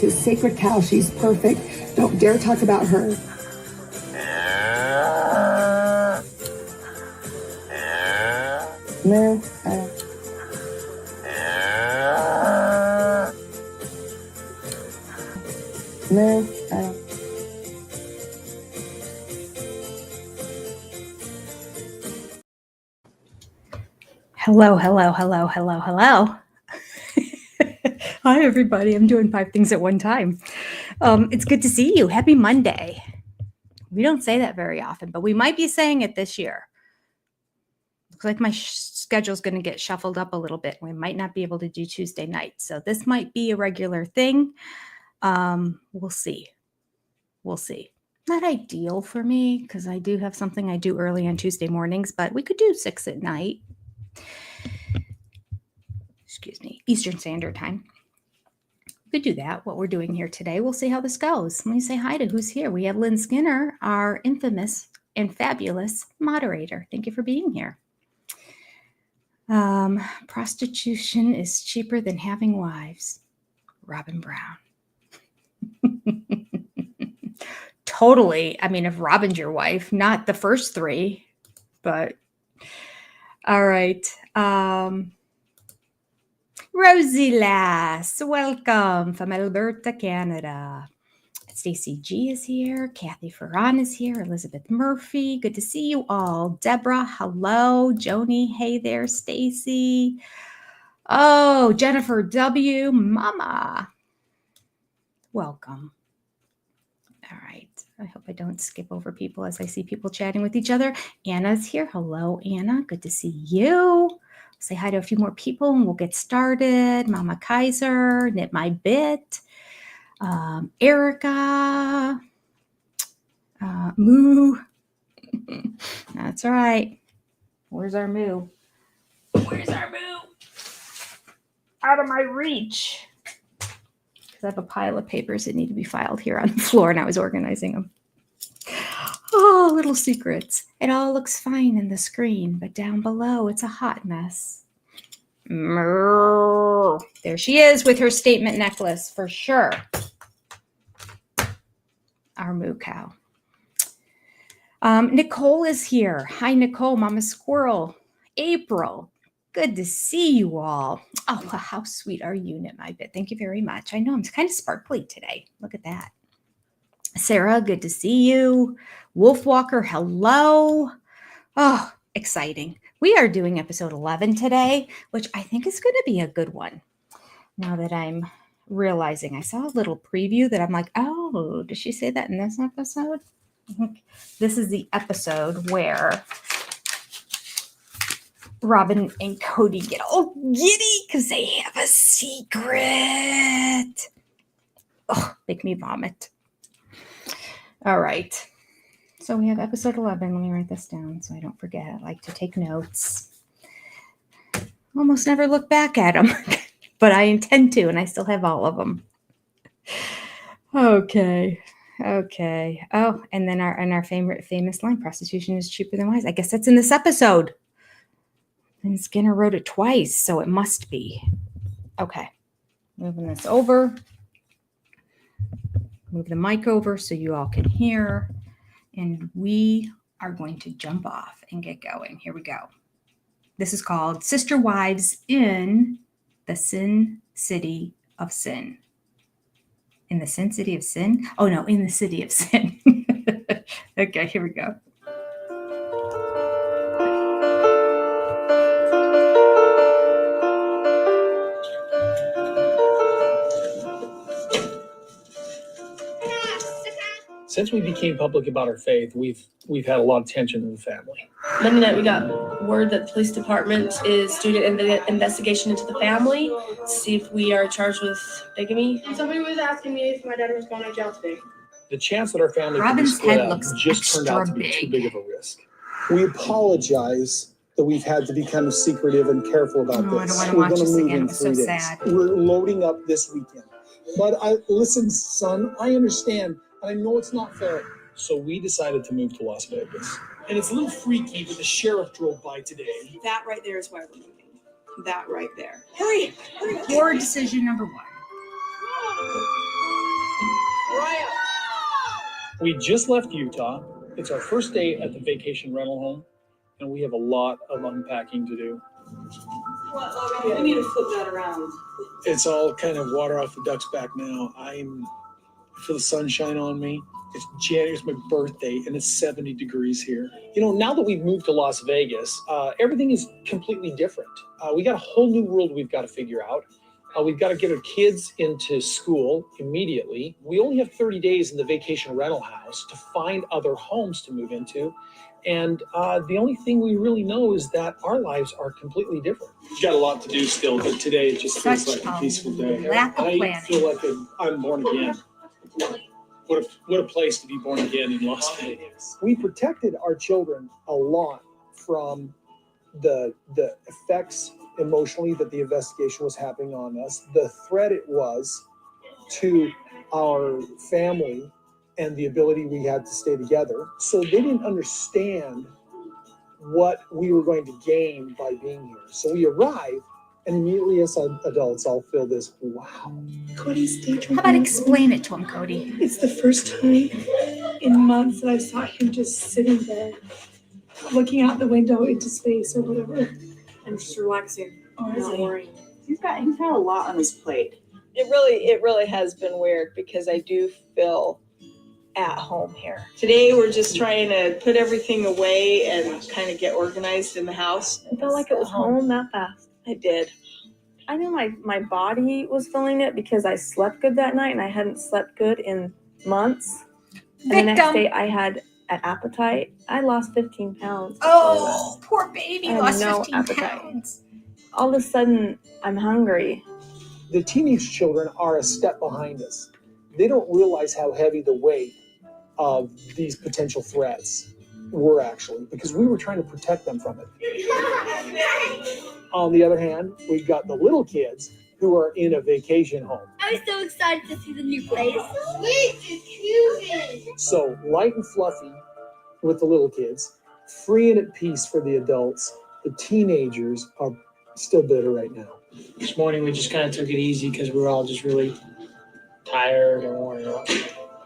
It's his sacred cow. She's perfect. Don't dare talk about her. No. No. Hello. Hi, everybody. I'm doing 5 things at one time. It's good to see you. Happy Monday. We don't say that very often, but we might be saying it this year. Looks like my schedule's going to get shuffled up a little bit. We might not be able to do Tuesday night. So this might be a regular thing. We'll see. Not ideal for me because I do have something I do early on Tuesday mornings, but we could do 6 at night. Excuse me, Eastern Standard Time. We could do that, what we're doing here today. We'll see how this goes. Let me say hi to who's here. We have Lynn Skinner, our infamous and fabulous moderator. Thank you for being here. Prostitution is cheaper than having wives. Robin Brown. Totally. I mean, if Robin's your wife, not the first 3, but all right. Rosie Lass, welcome from Alberta, Canada. Stacy G is here. Kathy Ferran is here. Elizabeth Murphy, good to see you all. Deborah, hello. Joni, hey there. Stacy. Oh, Jennifer W. Mama. Welcome. All right. I hope I don't skip over people as I see people chatting with each other. Anna's here. Hello, Anna. Good to see you. Say hi to a few more people and we'll get started. Mama Kaiser, Knit My Bit, Erica, Moo. That's all right. Where's our Moo? Out of my reach. Because I have a pile of papers that need to be filed here on the floor and I was organizing them. Oh, little secrets. It all looks fine in the screen, but down below, it's a hot mess. There she is with her statement necklace for sure. Our moo cow. Nicole is here. Hi, Nicole, Mama Squirrel. April, good to see you all. Oh, how sweet are you, Knit My Bit? Thank you very much. I know I'm kind of sparkly today. Look at that. Sarah, good to see you. Wolf Walker, hello. Oh, exciting. We are doing episode 11 today, which I think is going to be a good one. Now that I'm realizing, I saw a little preview that I'm like, oh, did she say that in this episode? This is the episode where Robin and Cody get all giddy because they have a secret. Oh, make me vomit. All right. So we have episode 11. Let me write this down so I don't forget. I like to take notes. Almost never look back at them, but I intend to, and I still have all of them. Okay. Oh, and then our famous line, prostitution is cheaper than wives. I guess that's in this episode. And Skinner wrote it twice, so it must be. Okay. Moving this over. Move the mic over so you all can hear. And we are going to jump off and get going. Here we go. This is called Sister Wives in the Sin City of Sin. In the Sin City of Sin? Oh, no, in the City of Sin. Okay, here we go. Since we became public about our faith, we've had a lot of tension in the family. Monday night, we got word that the police department is doing an investigation into the family to see if we are charged with bigamy. Somebody was asking me if my dad was going to jail today. The chance that our family Robin's could be split head up looks just turned out to be extra too big of a risk. We apologize that we've had to be kind of secretive and careful about this. I don't want to watch this again. It was so 3 days. sad. We're loading up this weekend. But listen, son, I understand. And I know it's not fair. So we decided to move to Las Vegas. And it's a little freaky, but the sheriff drove by today. That right there is why we're moving. That right there. Hurry. Your decision number 1. We just left Utah. It's our first day at the vacation rental home, and we have a lot of unpacking to do. We need to flip that around. It's all kind of water off the duck's back now. I feel the sunshine on me. It's January, it's my birthday, and it's 70 degrees here. You know, now that we've moved to Las Vegas, everything is completely different. We got a whole new world we've got to figure out. We've got to get our kids into school immediately. We only have 30 days in the vacation rental house to find other homes to move into. And the only thing we really know is that our lives are completely different. We've got a lot to do still, but today it just feels like a peaceful day. Lack of I planning. feel like I'm born again. What a place to be born again in Las Vegas. We protected our children a lot from the effects emotionally that the investigation was having on us, the threat it was to our family and the ability we had to stay together. So they didn't understand what we were going to gain by being here. So we arrived, and immediately as adults all feel this, wow. Cody's daydreaming. How about explain it to him, Cody? It's the first time in months that I saw him just sitting there, looking out the window into space or whatever. I'm just relaxing. Oh, is Not he? worrying. He's had a lot on his plate. It really has been weird because I do feel at home here. Today we're just trying to put everything away and kind of get organized in the house. I felt like it was home that fast. I did. I knew my body was feeling it because I slept good that night and I hadn't slept good in months. And the next day I had an appetite. I lost 15 pounds. Oh, poor baby I had lost no 15 appetite. pounds. All of a sudden, I'm hungry. The teenage children are a step behind us. They don't realize how heavy the weight of these potential threats were actually, because we were trying to protect them from it. On the other hand, we've got the little kids who are in a vacation home. I was so excited to see the new place. Wait, So light and fluffy with the little kids, free and at peace for the adults. The teenagers are still bitter right now. This morning we just kind of took it easy because we were all just really tired and worn out.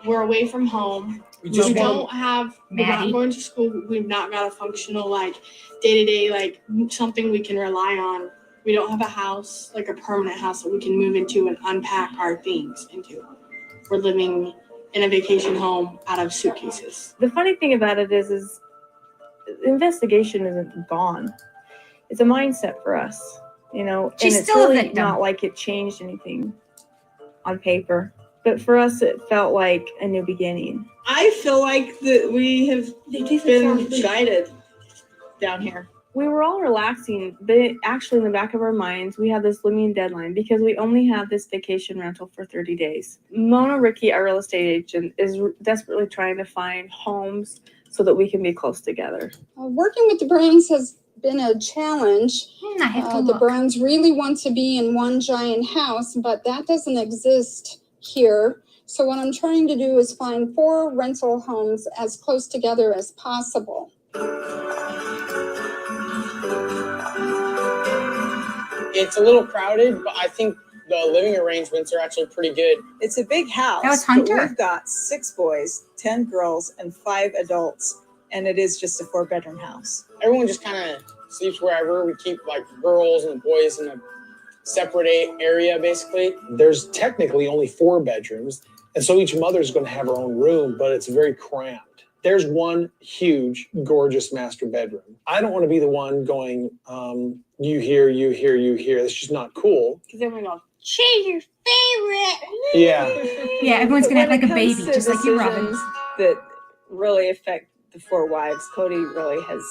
We're away from home. We We just don't have, we're not Maddie. going to school. We've not got a functional, like, day-to-day, like, something we can rely on. We don't have a house, like a permanent house that we can move into and unpack our things into. We're living in a vacation home out of suitcases. The funny thing about it is the investigation isn't gone. It's a mindset for us, you know. She's and it's still a really victim. not like it changed anything on paper. But for us, it felt like a new beginning. I feel like that we have been guided down here. We were all relaxing, but actually in the back of our minds, we have this looming deadline because we only have this vacation rental for 30 days. Mona Ricky, our real estate agent, is desperately trying to find homes so that we can be close together. Working with the Browns has been a challenge. I have to The look. Browns really want to be in one giant house, but that doesn't exist here. So what I'm trying to do is find 4 rental homes as close together as possible. It's a little crowded, but I think the living arrangements are actually pretty good. It's a big house. That was but Hunter. We've got 6 boys, 10 girls, and 5 adults, and it is just a 4-bedroom house. Everyone just kind of sleeps wherever. We keep like girls and boys in a separate area, basically. There's technically only 4 bedrooms, and so each mother is going to have her own room, but it's very cramped. There's one huge, gorgeous master bedroom. I don't want to be the one going, you here, you here, you here. That's just not cool. Because then we go, Choose your favorite. Yeah. Yeah, everyone's going to When act like a it baby, comes to just like you, Robin. decisions that really affect the 4 wives, Cody really has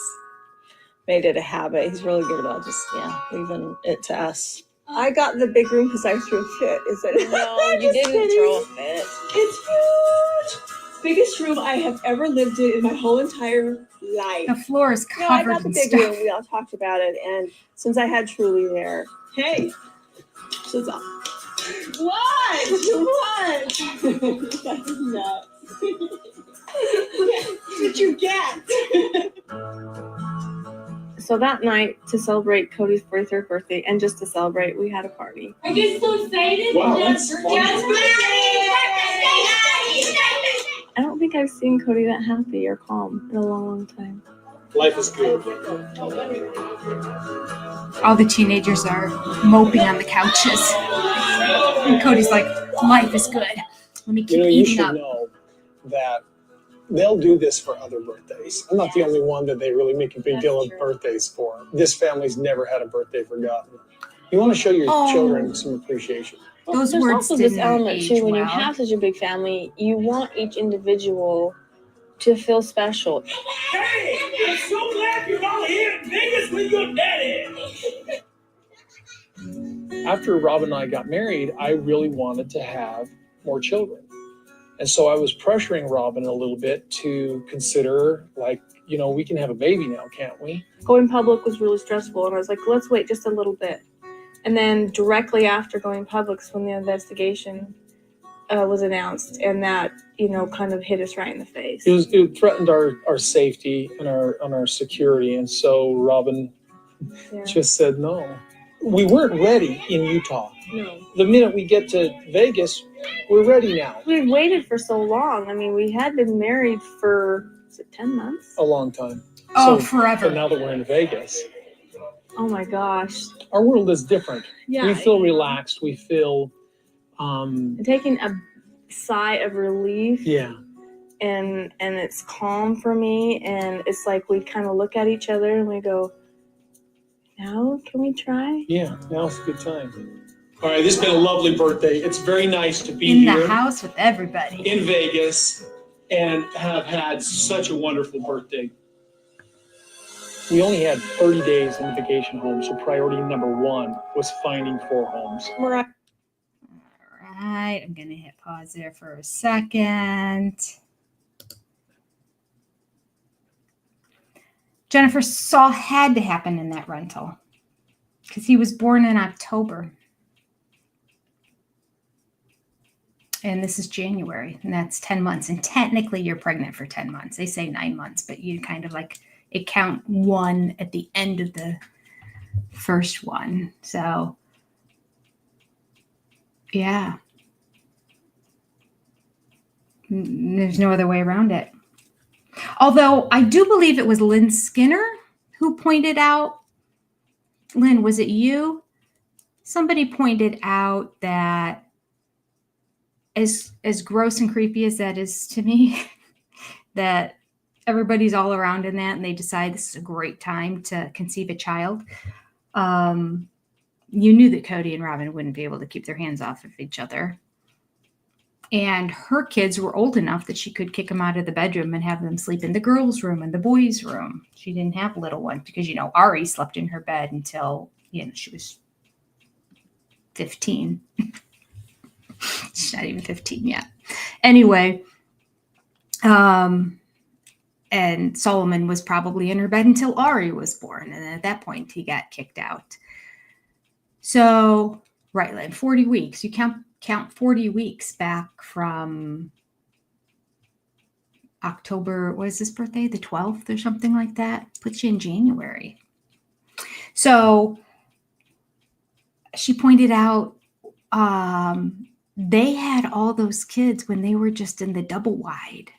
made it a habit. He's really good about just, leaving it to us. I got the big room because I threw a fit. Is it? No, I'm you just didn't kidding. throw a fit. It's huge. Biggest room I have ever lived in my whole entire life. The floor is No, I covered got the in big stuff. room. We all talked about it, and since I had Truly there, hey, what's up? What? What? That's nuts. What you get? So that night, to celebrate Cody's 43rd birthday, and just to celebrate, we had a party. I get so excited. Wow, Just that's birthday. I don't think think I've seen Cody that happy or calm in a long, long time. Life is good. All the teenagers are moping on the couches. And Cody's like, life is good. Let me keep You eating should up. know that they'll do this for other birthdays. I'm not the only one that they really make a big deal of birthdays for. This family's never had a birthday forgotten. You want to show your children some appreciation. Those There's words also this didn't element age too, when you well. have such a big family, you want each individual to feel special. Hey, I'm so glad you're all here in Vegas with your daddy. After Rob and I got married, I really wanted to have more children. And so I was pressuring Robin a little bit to consider, like, we can have a baby now, can't we? Going public was really stressful, and I was like, let's wait just a little bit. And then directly after going public is when the investigation was announced, and that, kind of hit us right in the face. It threatened our safety and our security. And so Robin just said no. We weren't ready in Utah. No. The minute we get to Vegas, we're ready now. We had waited for so long. I mean, we had been married for, 10 months? A long time. Oh, forever. But now that we're in Vegas, oh my gosh. Our world is different. Yeah. We feel relaxed. We feel taking a sigh of relief. Yeah. And it's calm for me, and it's like we kind of look at each other and we go, now can we try? Yeah, now's a good time. All right, this has been a lovely birthday. It's very nice to be in here the house with everybody in Vegas and have had such a wonderful birthday. We only had 30 days in the vacation home, so priority number one was finding 4 homes. Right. All right, I'm gonna hit pause there for a second. Jennifer saw had to happen in that rental because he was born in October. And this is January, and that's 10 months. And technically you're pregnant for 10 months. They say 9 months, but you kind of like it count 1 at the end of the first one. So yeah, there's no other way around it. Although I do believe it was Lynn Skinner who pointed out, Lynn, was it you? Somebody pointed out that as gross and creepy as that is to me, that everybody's all around in that and they decide this is a great time to conceive a child. You knew that Cody and Robin wouldn't be able to keep their hands off of each other. And her kids were old enough that she could kick them out of the bedroom and have them sleep in the girls' room and the boys' room. She didn't have little ones because, Ari slept in her bed until, she was 15. She's not even 15 yet. Anyway, and Solomon was probably in her bed until Ari was born. And at that point, he got kicked out. So, right, like 40 weeks. You count 40 weeks back from October, what is this birthday? The 12th or something like that? Puts you in January. So she pointed out they had all those kids when they were just in the double wide.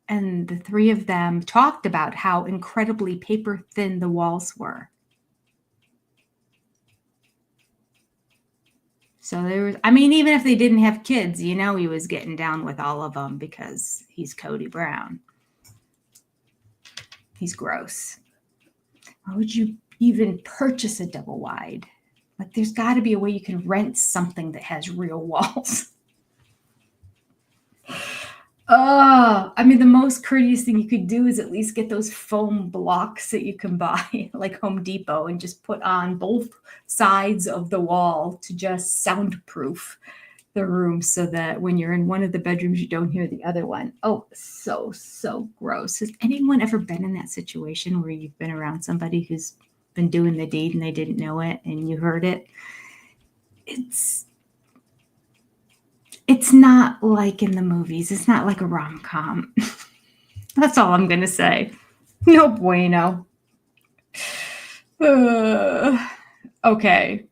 And the 3 of them talked about how incredibly paper thin the walls were. So there was, even if they didn't have kids, he was getting down with all of them because he's Cody Brown. He's gross. Why would you even purchase a double wide? Like, there's got to be a way you can rent something that has real walls. The most courteous thing you could do is at least get those foam blocks that you can buy, like Home Depot, and just put on both sides of the wall to just soundproof the room so that when you're in one of the bedrooms, you don't hear the other one. Oh, so gross. Has anyone ever been in that situation where you've been around somebody who's been doing the deed and they didn't know it and you heard it? It's not like in the movies. It's not like a rom-com. That's all I'm going to say. No bueno. Okay.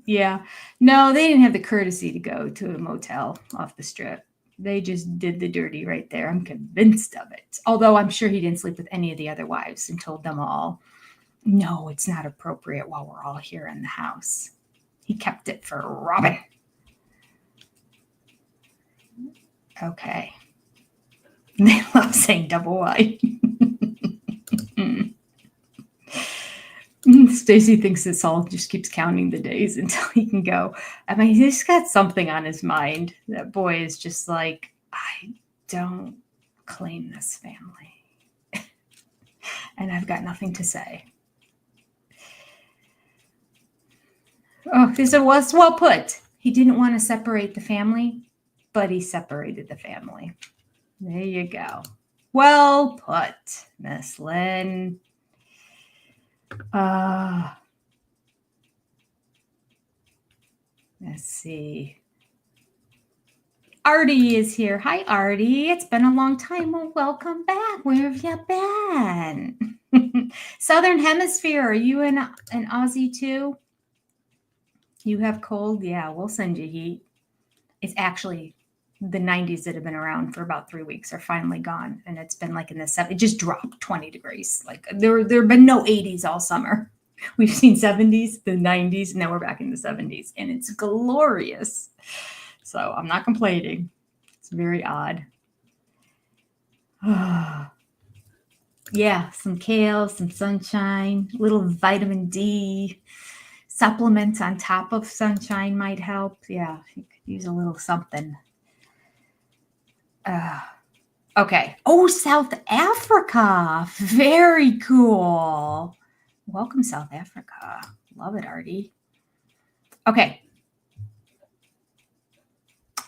Yeah. No, they didn't have the courtesy to go to a motel off the strip. They just did the dirty right there. I'm convinced of it. Although I'm sure he didn't sleep with any of the other wives and told them all, no, it's not appropriate while we're all here in the house. He kept it for Robin. Okay. They love saying double wide. Stacy thinks that Saul just keeps counting the days until he can go. I mean, he's got something on his mind. That boy is just like, I don't claim this family. And I've got nothing to say. Oh, this was well put. He didn't want to separate the family, but he separated the family. There you go. Well put, Miss Lynn. Let's see. Artie is here. Hi, Artie. It's been a long time. Well, welcome back. Where have you been? Southern Hemisphere. Are you in Aussie too? You have cold? Yeah, we'll send you heat. It's actually the 90s that have been around for about 3 weeks are finally gone. And it's been like in the 70s. It just dropped 20 degrees. Like there have been no 80s all summer. We've seen 70s, the 90s, and now we're back in the 70s. And it's glorious. So I'm not complaining. It's very odd. Yeah, some kale, some sunshine, a little vitamin D. Supplements on top of sunshine might help. Yeah, you could use a little something. Okay. Oh, South Africa. Very cool. Welcome, South Africa. Love it, Artie. Okay.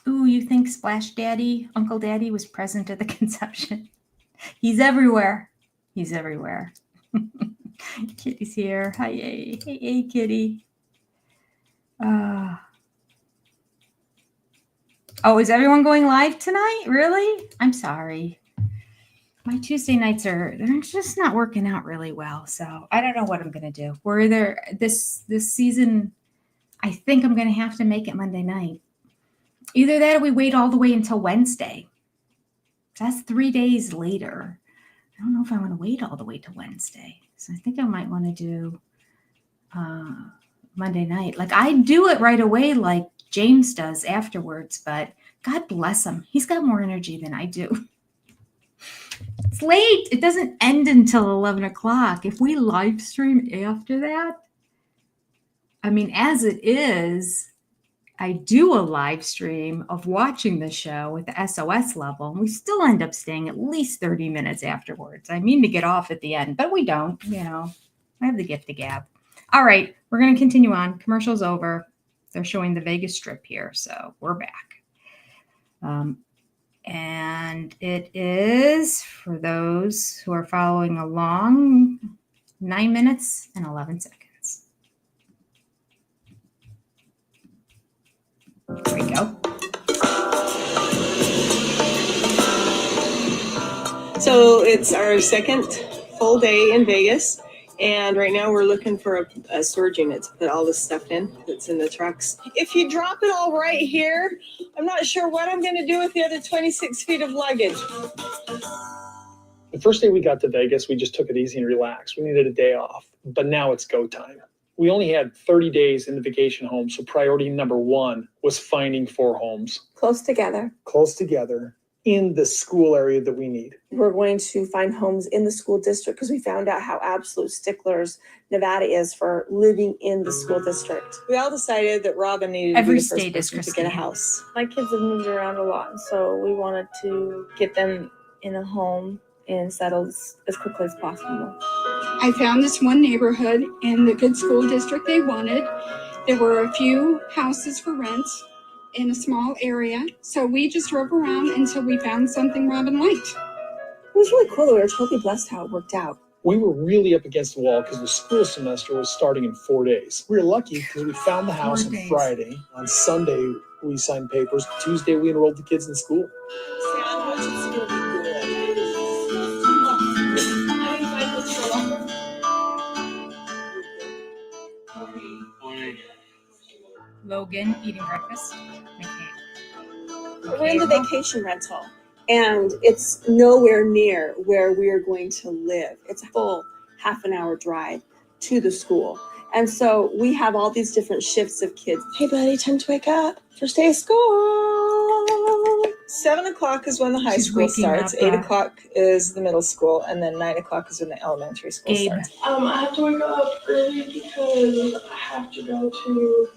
Ooh, you think Splash Daddy, Uncle Daddy was present at the conception? He's everywhere. He's everywhere. Kitty's here. Hi, hey, Kitty. Oh, is everyone going live tonight? Really? I'm sorry. My Tuesday nights they're just not working out really well. So I don't know what I'm going to do. We're there this season. I think I'm going to have to make it Monday night. Either that or we wait all the way until Wednesday. That's 3 days later. I don't know if I want to wait all the way to Wednesday. So I think I might want to do Monday night. Like I do it right away like James does afterwards, but God bless him. He's got more energy than I do. It's late. It doesn't end until 11 o'clock. If we live stream after that, I mean, as it is, I do a live stream of watching the show with the SOS level, and we still end up staying at least 30 minutes afterwards. I mean to get off at the end, but we don't, I have the gift of gab. All right, we're going to continue on. Commercial's over. They're showing the Vegas Strip here, so we're back. And it is, for those who are following along, 9 minutes and 11 seconds. There we go. So it's our second full day in Vegas. And right now we're looking for a storage unit to put all this stuff in that's in the trucks. If you drop it all right here, I'm not sure what I'm going to do with the other 26 feet of luggage. The first day we got to Vegas, we just took it easy and relaxed. We needed a day off, but now it's go time. We only had 30 days in the vacation home, so priority number one was finding 4 homes. Close together. Close together in the school area that we need. We're going to find homes in the school district because we found out how absolute sticklers Nevada is for living in the school district. We all decided that Robin needed Every to be the first state is person to get a house. My kids have moved around a lot, so we wanted to get them in a home and settled as quickly as possible. I found this one neighborhood in the good school district they wanted. There were a few houses for rent in a small area, so we just drove around until we found something Robin liked. It was really cool. We were totally blessed how it worked out. We were really up against the wall because the school semester was starting in 4 days. We were lucky because we found the house on Friday. On Sunday, we signed papers. Tuesday, we enrolled the kids in school. Logan eating breakfast. We're in the vacation rental, and it's nowhere near where we are going to live. It's a full half an hour drive to the school. And so we have all these different shifts of kids. Hey, buddy, time to wake up. First day of school. 7 o'clock is when the high She's school waking starts. up, 8 o'clock is the middle school, and then 9 o'clock is when the elementary school Gabe. starts. I have to wake up early because I have to go to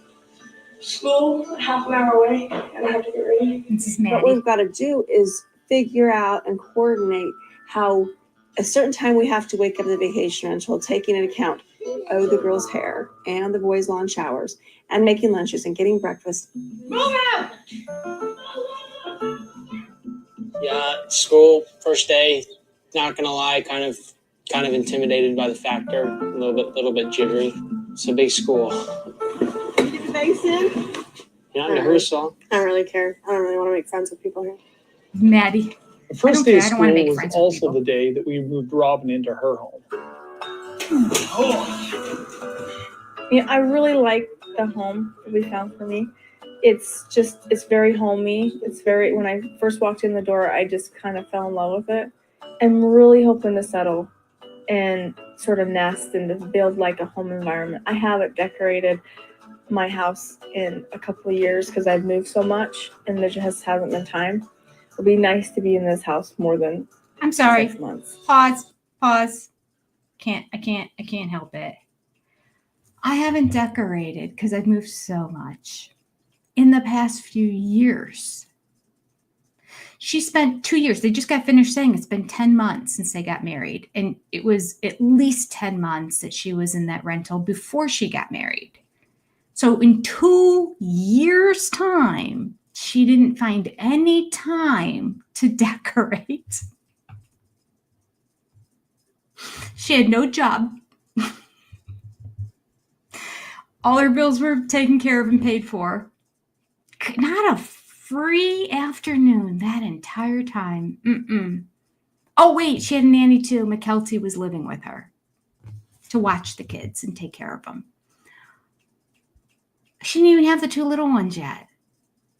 school half an hour away and I have to get ready. This is What Maddie. we've got to do is figure out and coordinate how a certain time we have to wake up at the vacation rental, taking into account the girls' hair and the boys' lawn showers and making lunches and getting breakfast. Yeah, school first day. Not gonna lie, kind of intimidated by the factor. A little bit jittery. It's a big school. Get the bags in. You're not in rehearsal. I don't really care. I don't really want to make friends with people here. Maddie. The first don't day care. of I don't wanna school make was friends with also people. the day that we moved Robin into her home. Yeah, I really like the home that we found for me. It's very homey. When I first walked in the door, I just kind of fell in love with it. I'm really hoping to settle and sort of nest and to build like a home environment. I haven't decorated my house in a couple of years because I've moved so much and there just hasn't been time. It'll be nice to be in this house more than I'm sorry. 6 months. Pause. I can't help it. I haven't decorated because I've moved so much in the past few years. She spent 2 years. They just got finished saying it's been 10 months since they got married. And it was at least 10 months that she was in that rental before she got married. So in 2 years' time, she didn't find any time to decorate. She had no job. All her bills were taken care of and paid for. Not a free afternoon that entire time. Oh, wait, she had a nanny too. McKelty was living with her to watch the kids and take care of them. She didn't even have the 2 little ones yet.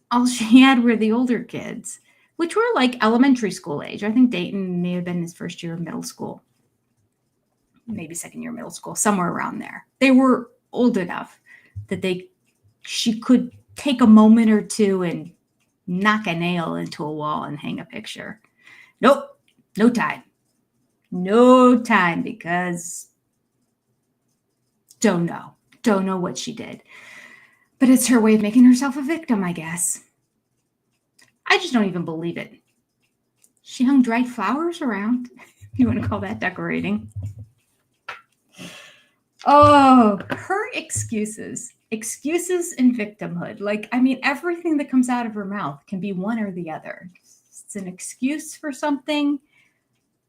All she had were the older kids, which were like elementary school age. I think Dayton may have been his first year of middle school. Maybe second year of middle school, somewhere around there. They were old enough that she could take a moment or two and knock a nail into a wall and hang a picture. Nope, no time. No time because don't know what she did. But it's her way of making herself a victim, I guess. I just don't even believe it. She hung dried flowers around. You want to call that decorating? Oh, her excuses and victimhood. Like, I mean, everything that comes out of her mouth can be one or the other. It's an excuse for something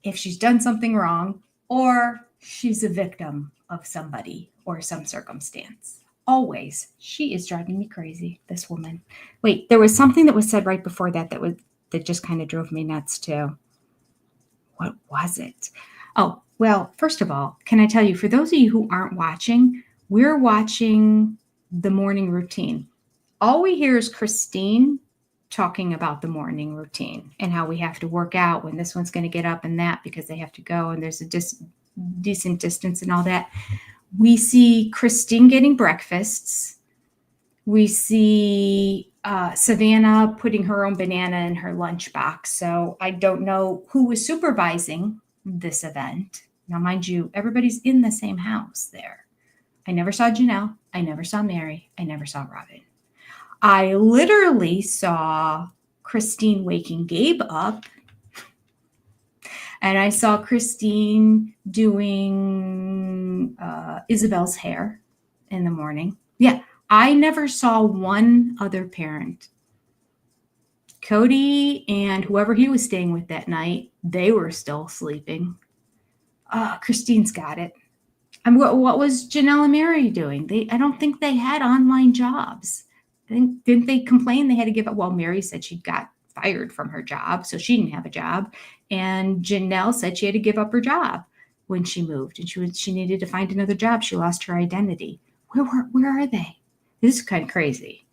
if she's done something wrong, or she's a victim of somebody or some circumstance. Always. She is driving me crazy, this woman. Wait, there was something that was said right before that just kind of drove me nuts too. What was it? Oh, well, first of all, can I tell you, for those of you who aren't watching, we're watching the morning routine. All we hear is Christine talking about the morning routine and how we have to work out when this one's going to get up and that because they have to go and there's a decent distance and all that. We see Christine getting breakfasts. We see Savannah putting her own banana in her lunchbox. So I don't know who was supervising this event. Now, mind you, everybody's in the same house there. I never saw Janelle. I never saw Mary. I never saw Robin. I literally saw Christine waking Gabe up. And I saw Christine doing Isabel's hair in the morning. Yeah, I never saw one other parent. Cody and whoever he was staying with that night, they were still sleeping. Christine's got it. And what was Janelle and Mary doing? I don't think they had online jobs. Didn't they complain they had to give up? Well, Mary said she got fired from her job, so she didn't have a job. And Janelle said she had to give up her job when she moved, and she needed to find another job. She lost her identity. Where are they? This is kind of crazy.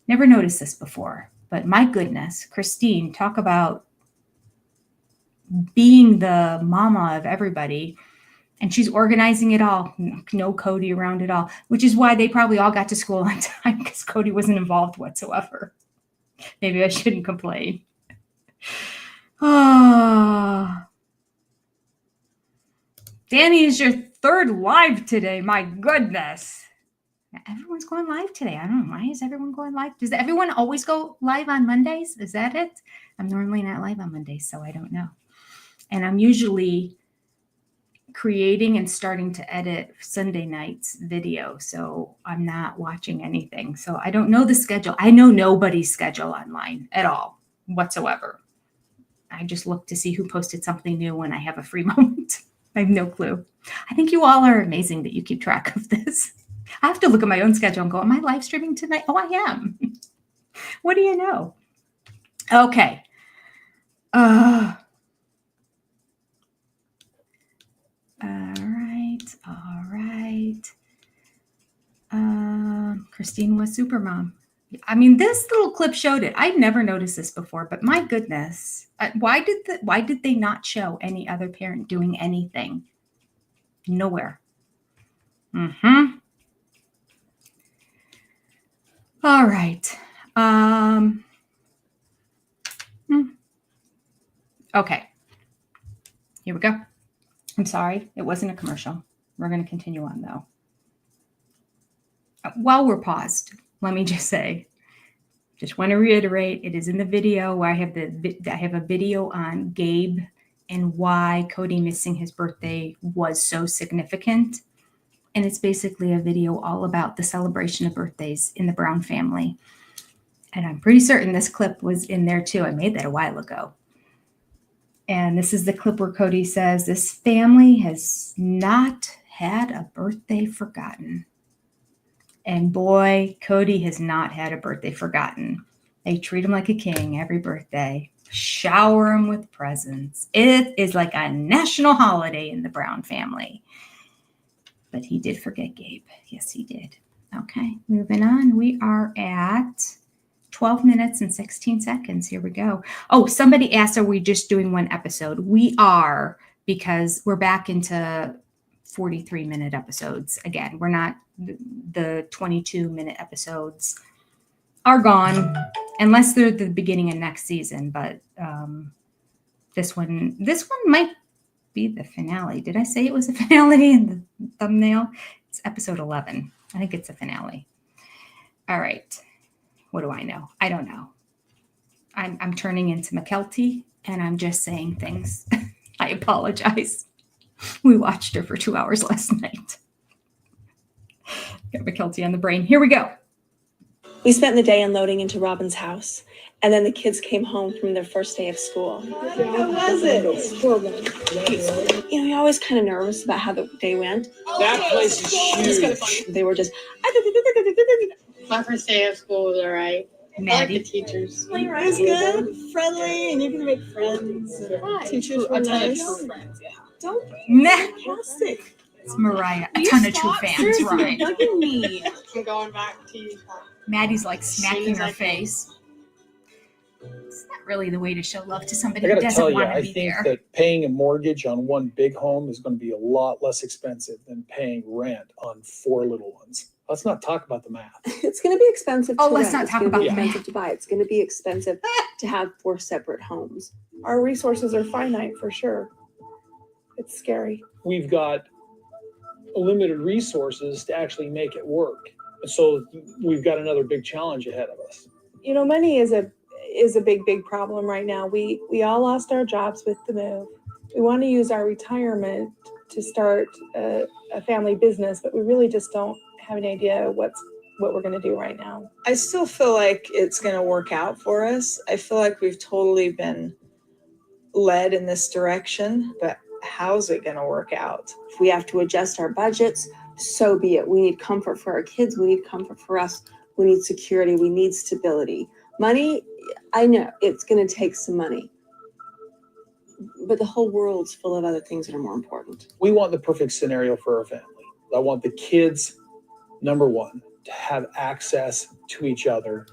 Never noticed this before, but my goodness, Christine, talk about being the mama of everybody. And she's organizing it all. No Cody around at all, which is why they probably all got to school on time because Cody wasn't involved whatsoever. Maybe I shouldn't complain. Oh. Danny is your third live today. My goodness. Everyone's going live today. I don't know. Why is everyone going live? Does everyone always go live on Mondays? Is that it? I'm normally not live on Mondays, so I don't know. And I'm usually creating and starting to edit Sunday night's video, so I'm not watching anything. So I don't know the schedule. I know nobody's schedule online at all whatsoever. I just look to see who posted something new when I have a free moment. I have no clue. I think you all are amazing that you keep track of this. I have to look at my own schedule and go, am I live streaming tonight? Oh, I am. What do you know? Okay. All right. Christine was Supermom. I mean, this little clip showed it. I'd never noticed this before, but my goodness, why did they not show any other parent doing anything? Nowhere. All right. Okay. Here we go. I'm sorry, it wasn't a commercial. We're going to continue on though. While we're paused, let me just say, just want to reiterate, it is in the video. I have a video on Gabe and why Cody missing his birthday was so significant. And it's basically a video all about the celebration of birthdays in the Brown family. And I'm pretty certain this clip was in there too. I made that a while ago. And this is the clip where Cody says, this family has not had a birthday forgotten. And boy, Cody has not had a birthday forgotten. They treat him like a king every birthday, shower him with presents. It is like a national holiday in the Brown family. But he did forget Gabe. Yes, he did. Okay, moving on. We are at 12 minutes and 16 seconds. Here we go. Oh, somebody asked, are we just doing one episode? We are, because we're back into 43-minute episodes. Again, we're not, the 22-minute episodes are gone, unless they're the beginning of next season. But this one might be the finale. Did I say it was a finale in the thumbnail? It's episode 11. I think it's a finale. All right. What do I know? I don't know. I'm turning into McKelty, and I'm just saying things. I apologize. We watched her for 2 hours last night. Got McKelty on the brain. Here we go. We spent the day unloading into Robin's house, and then the kids came home from their first day of school. How was it? You know, you're always kind of nervous about how the day went. That place is huge. They were just... My first day of school was all right. I like the teachers. It was good, friendly, and you can make friends. Teachers were nice. Don't be sarcastic. It's Mariah. A ton of true fans, right? Look at me. I'm going back to you. Maddie's like smacking her face. It's not really the way to show love to somebody I who got to tell doesn't you, want to I be think there. that paying a mortgage on one big home is going to be a lot less expensive than paying rent on 4 little ones. Let's not talk about the math. It's going to be expensive to let's rent. not It's talk gonna be about the expensive to buy. It's going to be expensive to have 4 separate homes. Our resources are finite for sure. It's scary. We've got limited resources to actually make it work. So we've got another big challenge ahead of us. You know, money is a big problem right now. We all lost our jobs with the move. We want to use our retirement to start a family business, but we really just don't have any idea what we're going to do right now. I still feel like it's going to work out for us. I feel like we've totally been led in this direction, but how's it going to work out? If we have to adjust our budgets, so be it. We need comfort for our kids. We need comfort for us. We need security. We need stability. Money, I know it's going to take some money, but the whole world's full of other things that are more important. We want the perfect scenario for our family. I want the kids, number one. to have access to each other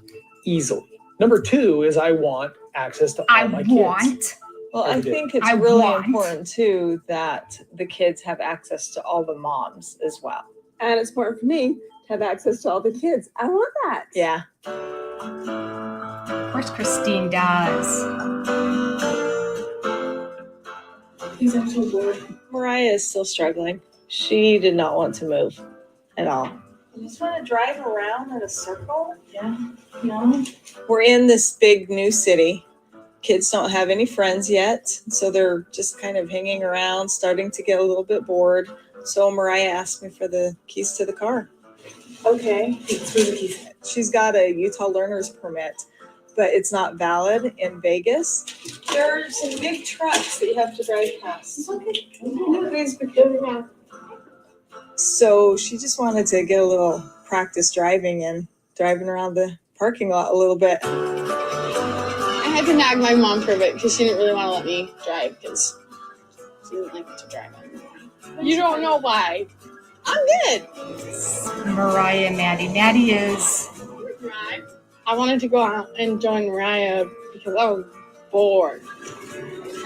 easily. Number two is I want access to all my kids. Well, I Every day. think it's I really want. important too that the kids have access to all the moms as well. And it's important for me to have access to all the kids. I want that. Yeah. Of course, Christine does. Because I'm so bored. Mariah is still struggling. She did not want to move at all. You just want to drive around in a circle? Yeah. No. We're in this big new city. Kids don't have any friends yet, so they're just kind of hanging around, starting to get a little bit bored. So Mariah asked me for the keys to the car. Okay. Thanks for the keys. She's got a Utah learner's permit, but it's not valid in Vegas. There are some big trucks that you have to drive past. So she just wanted to get a little practice driving and driving around the parking lot a little bit. I had to nag my mom for a bit because she didn't really want to let me drive because she didn't like me to drive anymore. You don't know why. I'm good. Mariah and Maddie. Maddie is. I wanted to go out and join Mariah because I was bored.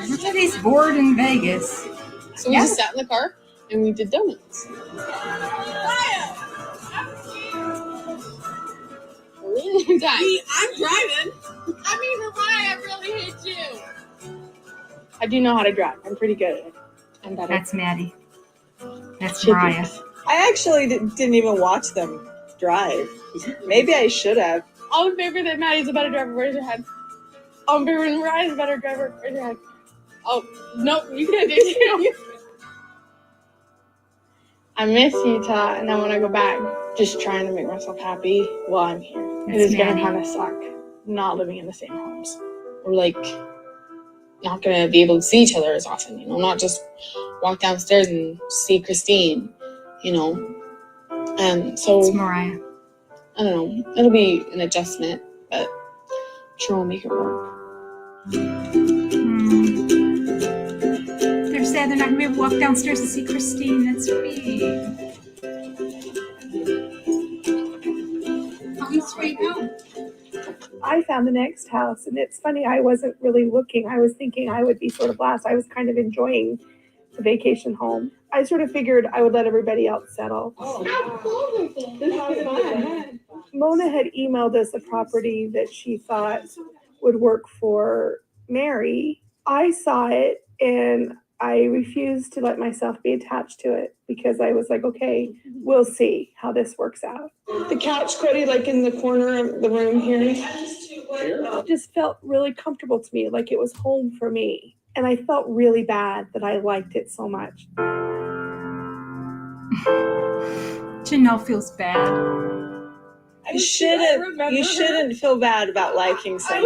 Everybody's bored in Vegas. So we just sat in the car and we did donuts. Really time. I'm driving. I mean, Mariah really hit you. I do know how to drive. I'm pretty good at it. I'm better. That's Maddie. That's Should be. Mariah. I actually didn't even watch them drive. Maybe I should have. All in favor that Maddie's a better driver, raise your hand. All in favor that Mariah's a better driver, raise your hand. Oh, no, you can't do it. I miss Utah and I want to go back. Just trying to make myself happy while I'm here. It is going to kind of suck not living in the same homes. We're like not going to be able to see each other as often, you know, not just walk downstairs and see Christine, you know. So It's Mariah. I don't know. It'll be an adjustment, but I'm sure we'll make it work. They're sad they're not going to be able to walk downstairs to see Christine. That's sweet. Come straight home. I found the next house, and it's funny, I wasn't really looking. I was thinking I would be sort of last. I was kind of enjoying the vacation home. I sort of figured I would let everybody else settle. Mona had emailed us a property that she thought would work for Mary. I saw it and I refused to let myself be attached to it because I was like, okay, we'll see how this works out. The couch, Cody, like in the corner of the room here, it just felt really comfortable to me, like it was home for me. And I felt really bad that I liked it so much. Janelle feels bad. You shouldn't feel bad about liking something.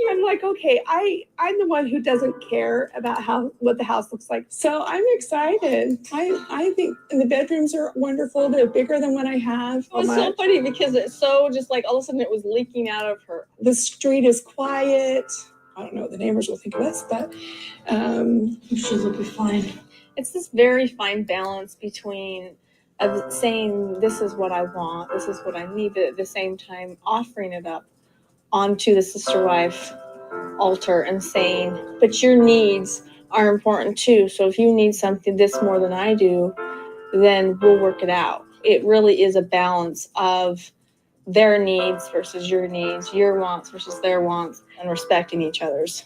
I'm like, okay, I'm the one who doesn't care about what the house looks like. So I'm excited. I think the bedrooms are wonderful. They're bigger than what I have. It was so funny because it's so just like all of a sudden it was leaking out of her. The street is quiet. I don't know what the neighbors will think of us, but She'll be fine. It's this very fine balance between of saying this is what I want, this is what I need, but at the same time offering it up onto the sister wife altar and saying, but your needs are important too. So if you need something this more than I do, then we'll work it out. It really is a balance of their needs versus your needs, your wants versus their wants, and respecting each other's.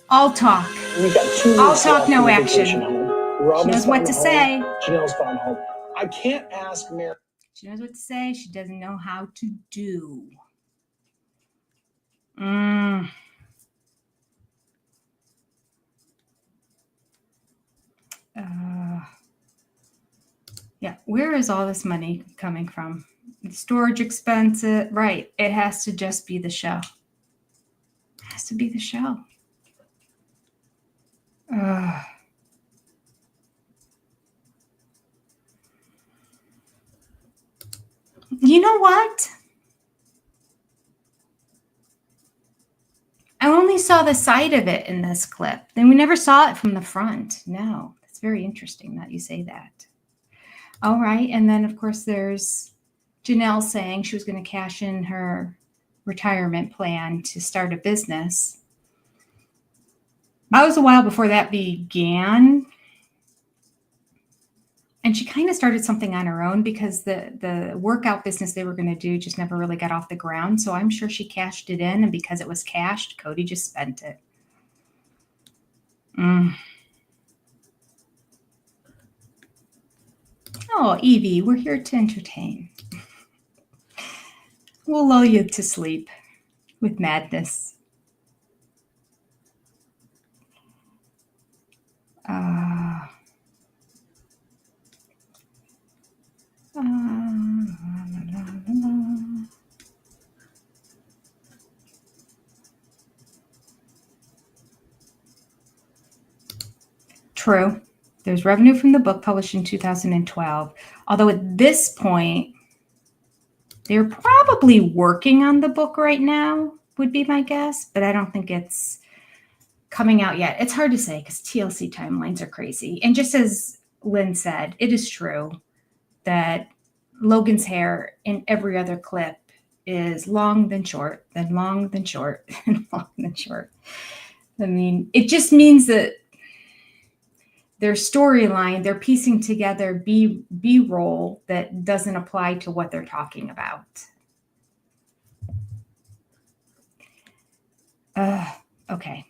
I'll talk. We've got 2 I'll weeks talk, left no in the action. vacation home. She Robin's knows what gone to home. say. Janelle's gone home. I can't ask Mary. She knows what to say. She doesn't know how to do. Yeah, where is all this money coming from? Storage expenses, right? It has to just be the show. It has to be the show. You know what? I only saw the side of it in this clip. Then we never saw it from the front. No, that's very interesting that you say that. All right. And then, of course, there's Janelle saying she was going to cash in her retirement plan to start a business. That was a while before that began. And she kind of started something on her own because the workout business they were going to do just never really got off the ground. So I'm sure she cashed it in. And because it was cashed, Cody just spent it. Oh, Evie, we're here to entertain. We'll lull you to sleep with madness. True. There's revenue from the book published in 2012. Although at this point, they're probably working on the book right now, would be my guess. But I don't think it's coming out yet. It's hard to say because TLC timelines are crazy. And just as Lynn said, it is true that Logan's hair in every other clip is long, then short, then long, then short, and long, then short. I mean, it just means that their storyline, they're piecing together B-roll that doesn't apply to what they're talking about. Okay.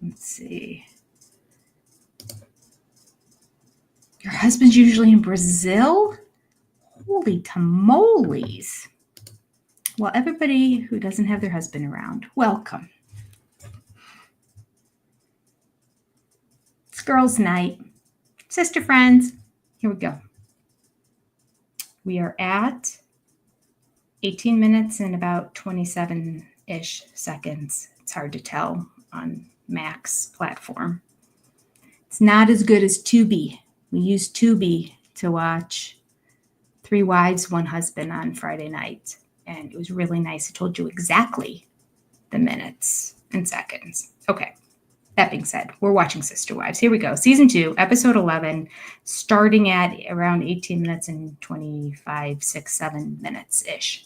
Let's see. Your husband's usually in Brazil? Holy tamales. Well, everybody who doesn't have their husband around, welcome. It's girls' night. Sister friends, here we go. We are at 18 minutes and about 27-ish seconds. It's hard to tell on Mac's platform. It's not as good as Tubi. We use Tubi to watch 3 Wives, 1 Husband on Friday night. And it was really nice. It told you exactly the minutes and seconds. Okay. That being said, we're watching Sister Wives. Here we go. Season 2, episode 11, starting at around 18 minutes and 25, 6, 7 minutes-ish.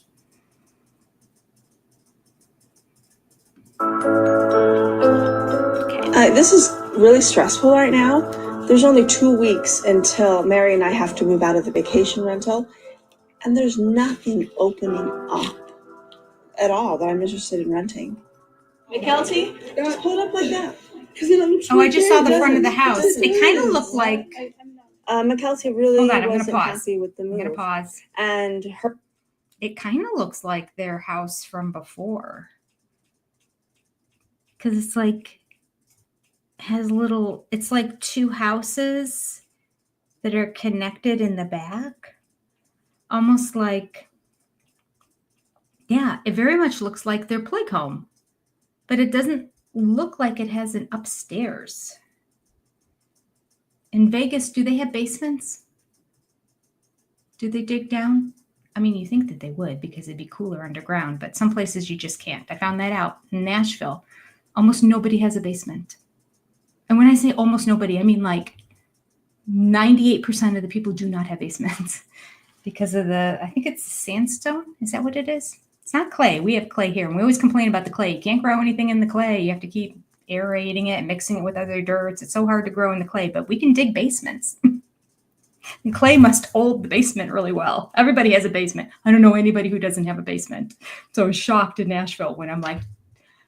Okay. This is really stressful right now. There's only 2 weeks until Mary and I have to move out of the vacation rental. And there's nothing opening up at all that I'm interested in renting. Hey, Kelsey? Just pull it up like that. Oh, I just saw the front of the house. It kind of looked like... McKelsey really Hold on, I'm wasn't gonna pause. happy with the move. I'm going to pause. And her... It kind of looks like their house from before. Because it's like... has little... It's like 2 houses that are connected in the back. Almost like... Yeah, it very much looks like their plague home. But it doesn't look like it has an upstairs. In Vegas, do they have basements? Do they dig down? I mean, you think that they would because it'd be cooler underground, but some places you just can't. I found that out in Nashville. Almost nobody has a basement. And when I say almost nobody, I mean like 98% of the people do not have basements because of I think it's sandstone. Is that what it is? It's not clay. We have clay here, and we always complain about the clay. You can't grow anything in the clay. You have to keep aerating it and mixing it with other dirts. It's so hard to grow in the clay, but we can dig basements. And clay must hold the basement really well. Everybody has a basement. I don't know anybody who doesn't have a basement. So I was shocked in Nashville when I'm like,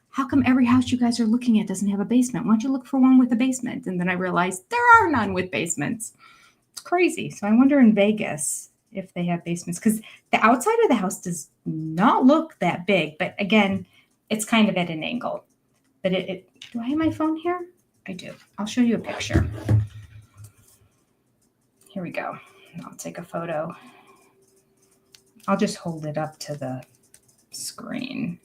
how come every house you guys are looking at doesn't have a basement? Why don't you look for one with a basement? And then I realized there are none with basements. It's crazy. So I wonder in Vegas if they have basements, because the outside of the house does not look that big. But again, it's kind of at an angle. But do I have my phone here? I do. I'll show you a picture. Here we go. I'll take a photo. I'll just hold it up to the screen.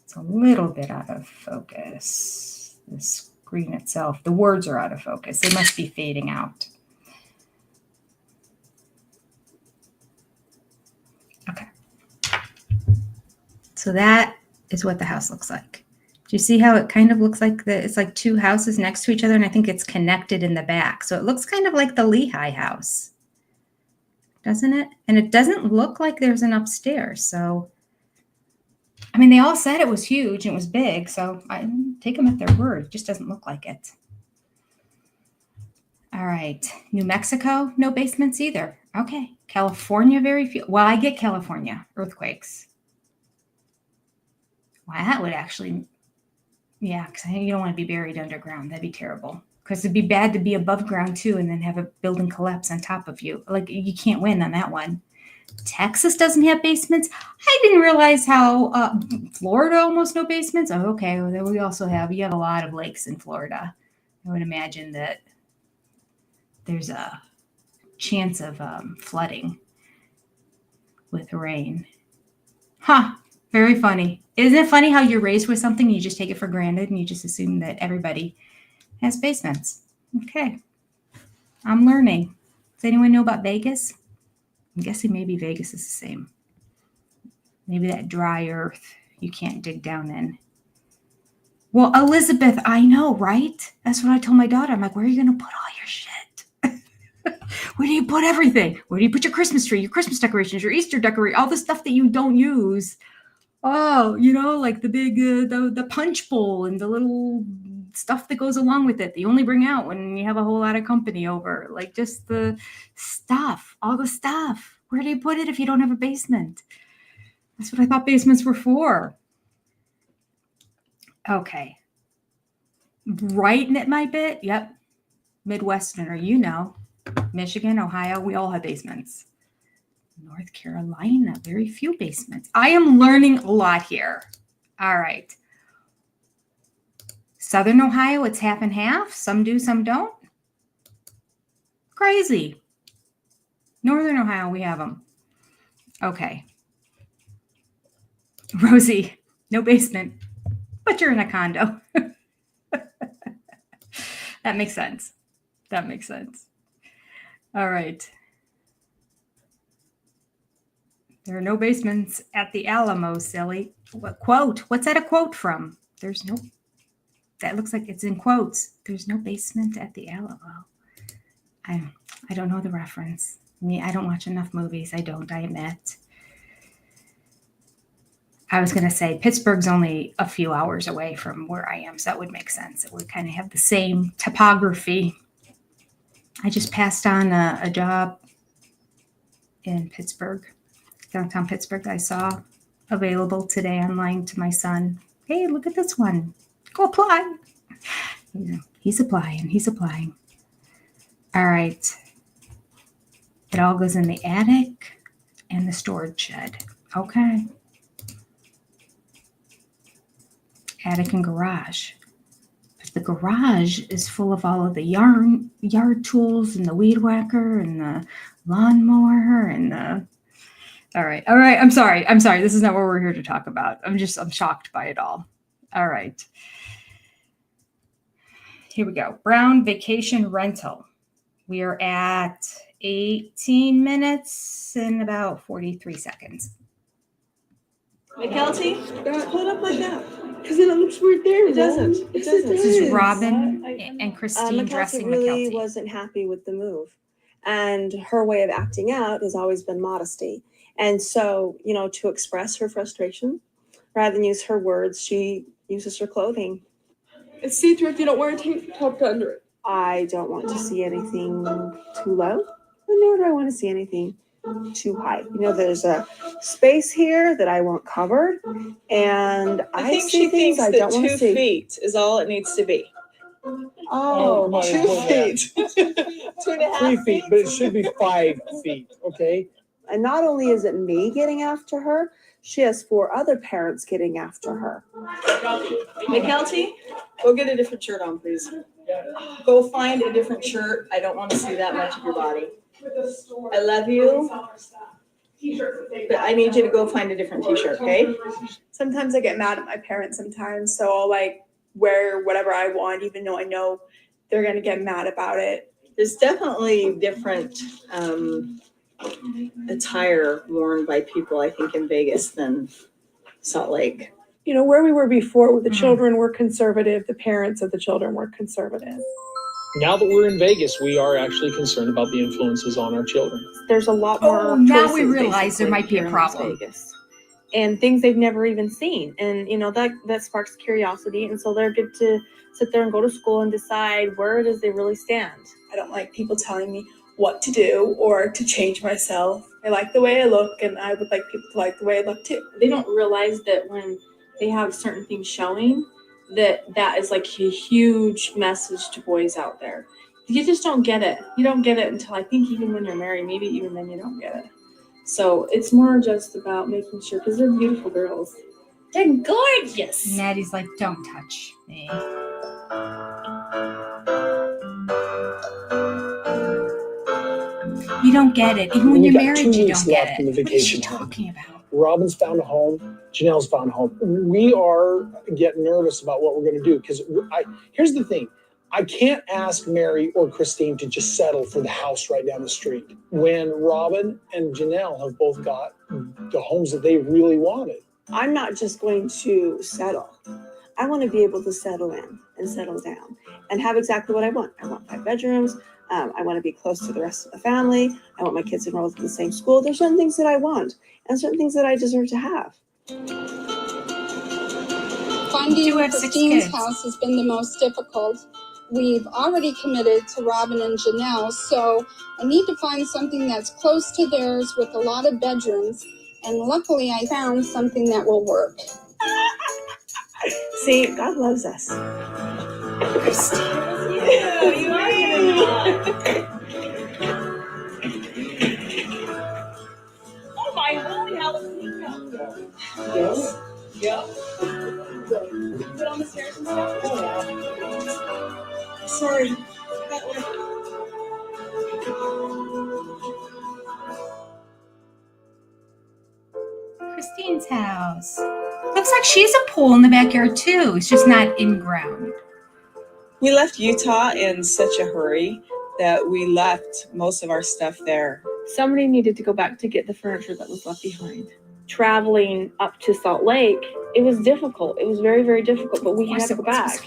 It's a little bit out of focus. The screen itself, the words are out of focus. They must be fading out. Okay. So that is what the house looks like. Do you see how it kind of looks like it's like two houses next to each other, and I think it's connected in the back. So it looks kind of like the Lehigh house, doesn't it? And it doesn't look like there's an upstairs. So, I mean, they all said it was huge and it was big, so I take them at their word. It just doesn't look like it. All right. New Mexico, no basements either. Okay. California, very few. Well, I get California earthquakes. Well, that would actually, yeah, because you don't want to be buried underground. That'd be terrible. Because it'd be bad to be above ground too and then have a building collapse on top of you. Like, you can't win on that one. Texas doesn't have basements. I didn't realize how Florida almost no basements. Oh, okay. Well, then we also have a lot of lakes in Florida. I would imagine that there's a chance of flooding with rain. Huh. Very funny. Isn't it funny how you're raised with something and you just take it for granted and you just assume that everybody has basements? Okay. I'm learning. Does anyone know about Vegas? I'm guessing maybe Vegas is the same. Maybe that dry earth you can't dig down in. Well, Elizabeth, I know, right? That's what I told my daughter. I'm like, where are you going to put all your shit? Where do you put everything? Where do you put your Christmas tree, your Christmas decorations, your Easter decoration, all the stuff that you don't use? Oh, like the big, the punch bowl and the little stuff that goes along with it that you only bring out when you have a whole lot of company over. Like just the stuff, all the stuff. Where do you put it if you don't have a basement? That's what I thought basements were for. Okay. Right at my bit. Yep. Midwesterner, Michigan, Ohio, we all have basements. North Carolina, very few basements. I am learning a lot here. All right. Southern Ohio, it's half and half. Some do, some don't. Crazy. Northern Ohio, we have them. Okay. Rosie, no basement, but you're in a condo. That makes sense. That makes sense. All right. There are no basements at the Alamo, silly. What quote? What's that a quote from? There's no, that looks like it's in quotes. There's no basement at the Alamo. I don't know the reference. I don't watch enough movies. I admit. I was going to say Pittsburgh's only a few hours away from where I am, so that would make sense. It would kind of have the same topography. I just passed on a job in Pittsburgh, downtown Pittsburgh. I saw available today online to my son. Hey, look at this one. Go apply. He's applying. All right. It all goes in the attic and the storage shed. Okay. Attic and garage. But the garage is full of all of the yard tools and the weed whacker and the lawnmower and the... All right. I'm sorry. This is not what we're here to talk about. I'm shocked by it all. All right. Here we go. Brown Vacation Rental. We are at 18 minutes and about 43 seconds. McKelty, hold up like that. Because then it looks weird there. It doesn't. This is Robin and Christine dressing really McKelty. Wasn't happy with the move. And her way of acting out has always been modesty. And so, to express her frustration, rather than use her words, she uses her clothing. It's see-through if you don't wear a tank top under it. I don't want to see anything too low, nor do I want to see anything too high. There's a space here that I want covered, and I think see she things thinks I don't that want 2 to see. feet is all it needs to be. Oh, might as 2 well, yeah. feet. 2.5 3 feet, but it should be 5 feet, okay? And not only is it me getting after her, she has 4 other parents getting after her. McKelty, go get a different shirt on, please. Go find a different shirt. I don't want to see that much of your body. I love you, but I need you to go find a different t-shirt, okay? Sometimes I get mad at my parents sometimes, so I'll wear whatever I want, even though I know they're gonna get mad about it. There's definitely different attire worn by people, I think, in Vegas than Salt Lake. you know, where we were before, where the Mhm. children were conservative, the parents of the children were conservative. Now that we're in Vegas, we are actually concerned about the influences on our children. There's a lot more Oh, now we choices, realize there basically, might be a here in Las problem. Vegas. And things they've never even seen. And, you know, that sparks curiosity. And so they're good to sit there and go to school and decide where it is they really stand. I don't like people telling me what to do or to change myself. I like the way I look, and I would like people to like the way I look too. They don't realize that when they have certain things showing, that is like a huge message to boys out there. You just don't get it. You don't get it until I think even when you're married, maybe even then you don't get it. So it's more just about making sure, because they're beautiful girls. They're gorgeous. Maddie's like, don't touch me. You don't get it. Even when We you're got married, 2 you weeks don't get left it. in the What is she vacation home. talking about? Robin's found a home. Janelle's found a home. We are getting nervous about what we're going to do because here's the thing. I can't ask Mary or Christine to just settle for the house right down the street when Robin and Janelle have both got the homes that they really wanted. I'm not just going to settle. I want to be able to settle in and settle down and have exactly what I want. I want 5 bedrooms. I want to be close to the rest of the family. I want my kids enrolled in the same school. There's certain things that I want and certain things that I deserve to have. Finding have 6 Christine's kids. house has been the most difficult. We've already committed to Robin and Janelle, so I need to find something that's close to theirs with a lot of bedrooms. And luckily, I found something that will work. See, God loves us. Oh my holy jalapeno. Yes. Yeah. Put on the stairs and stuff. Sorry. Christine's house. Looks like she has a pool in the backyard too. It's just not in ground. We left Utah in such a hurry that we left most of our stuff there. Somebody needed to go back to get the furniture that was left behind. Traveling up to Salt Lake, it was difficult. It was very, very difficult, but we had to go back.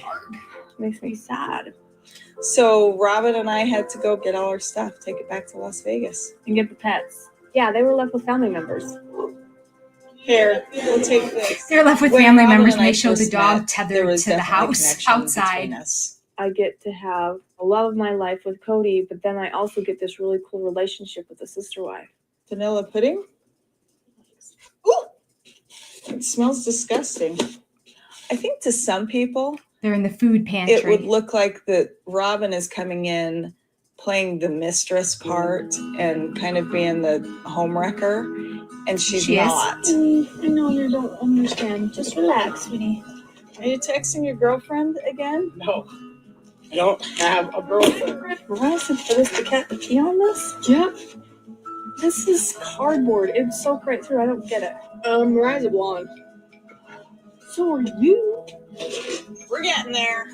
Makes me sad. So Robin and I had to go get all our stuff, take it back to Las Vegas. And get the pets. Yeah, they were left with family members. Here, we'll take this. They're left with When family Robin members and and I they show the first dog met, there tethered was to the definitely a house connection outside. between us. I get to have a love of my life with Cody, but then I also get this really cool relationship with the sister wife. Vanilla pudding? Ooh, it smells disgusting. I think to some people, They're in the food pantry. it would look like that Robin is coming in playing the mistress part and kind of being the homewrecker, and she's She is. not. I know you don't understand. Just relax, sweetie. Are you texting your girlfriend again? No, I don't have a girlfriend. Mariah said for this, the cat to pee on this? Yep. This is cardboard. It soaked right through. I don't get it. Mariah's a blonde. So are you. We're getting there.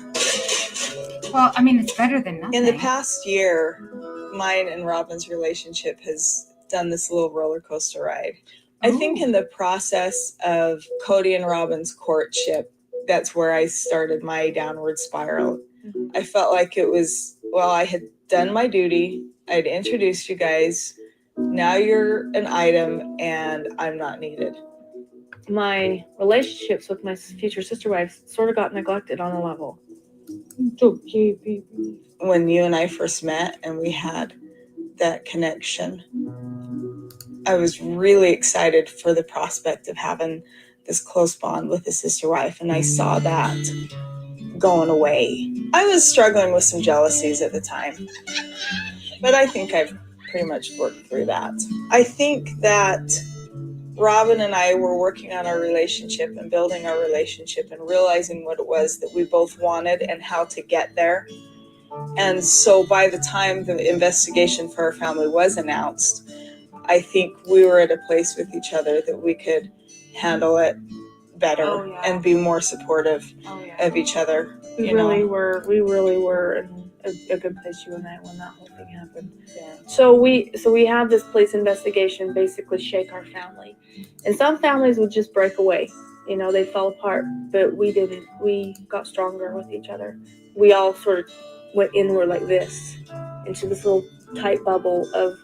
Well, I mean, it's better than nothing. In the past year, mine and Robin's relationship has done this little roller coaster ride. I think in the process of Cody and Robin's courtship, that's where I started my downward spiral. I felt like it was, well, I had done my duty. I'd introduced you guys. Now you're an item and I'm not needed. My relationships with my future sister wives sort of got neglected on a level. When you and I first met and we had that connection, I was really excited for the prospect of having this close bond with a sister wife, and I saw that going away. I was struggling with some jealousies at the time, but I think I've pretty much worked through that. I think that Robin and I were working on our relationship and building our relationship and realizing what it was that we both wanted and how to get there. And so by the time the investigation for our family was announced, I think we were at a place with each other that we could handle it better and be more supportive of each other. We really were in a good place, you and I, when that whole thing happened. Yeah. So we have this police investigation basically shake our family. And some families would just break away. You know, they fell apart, but we didn't. We got stronger with each other. We all sort of went inward like this, into this little tight bubble of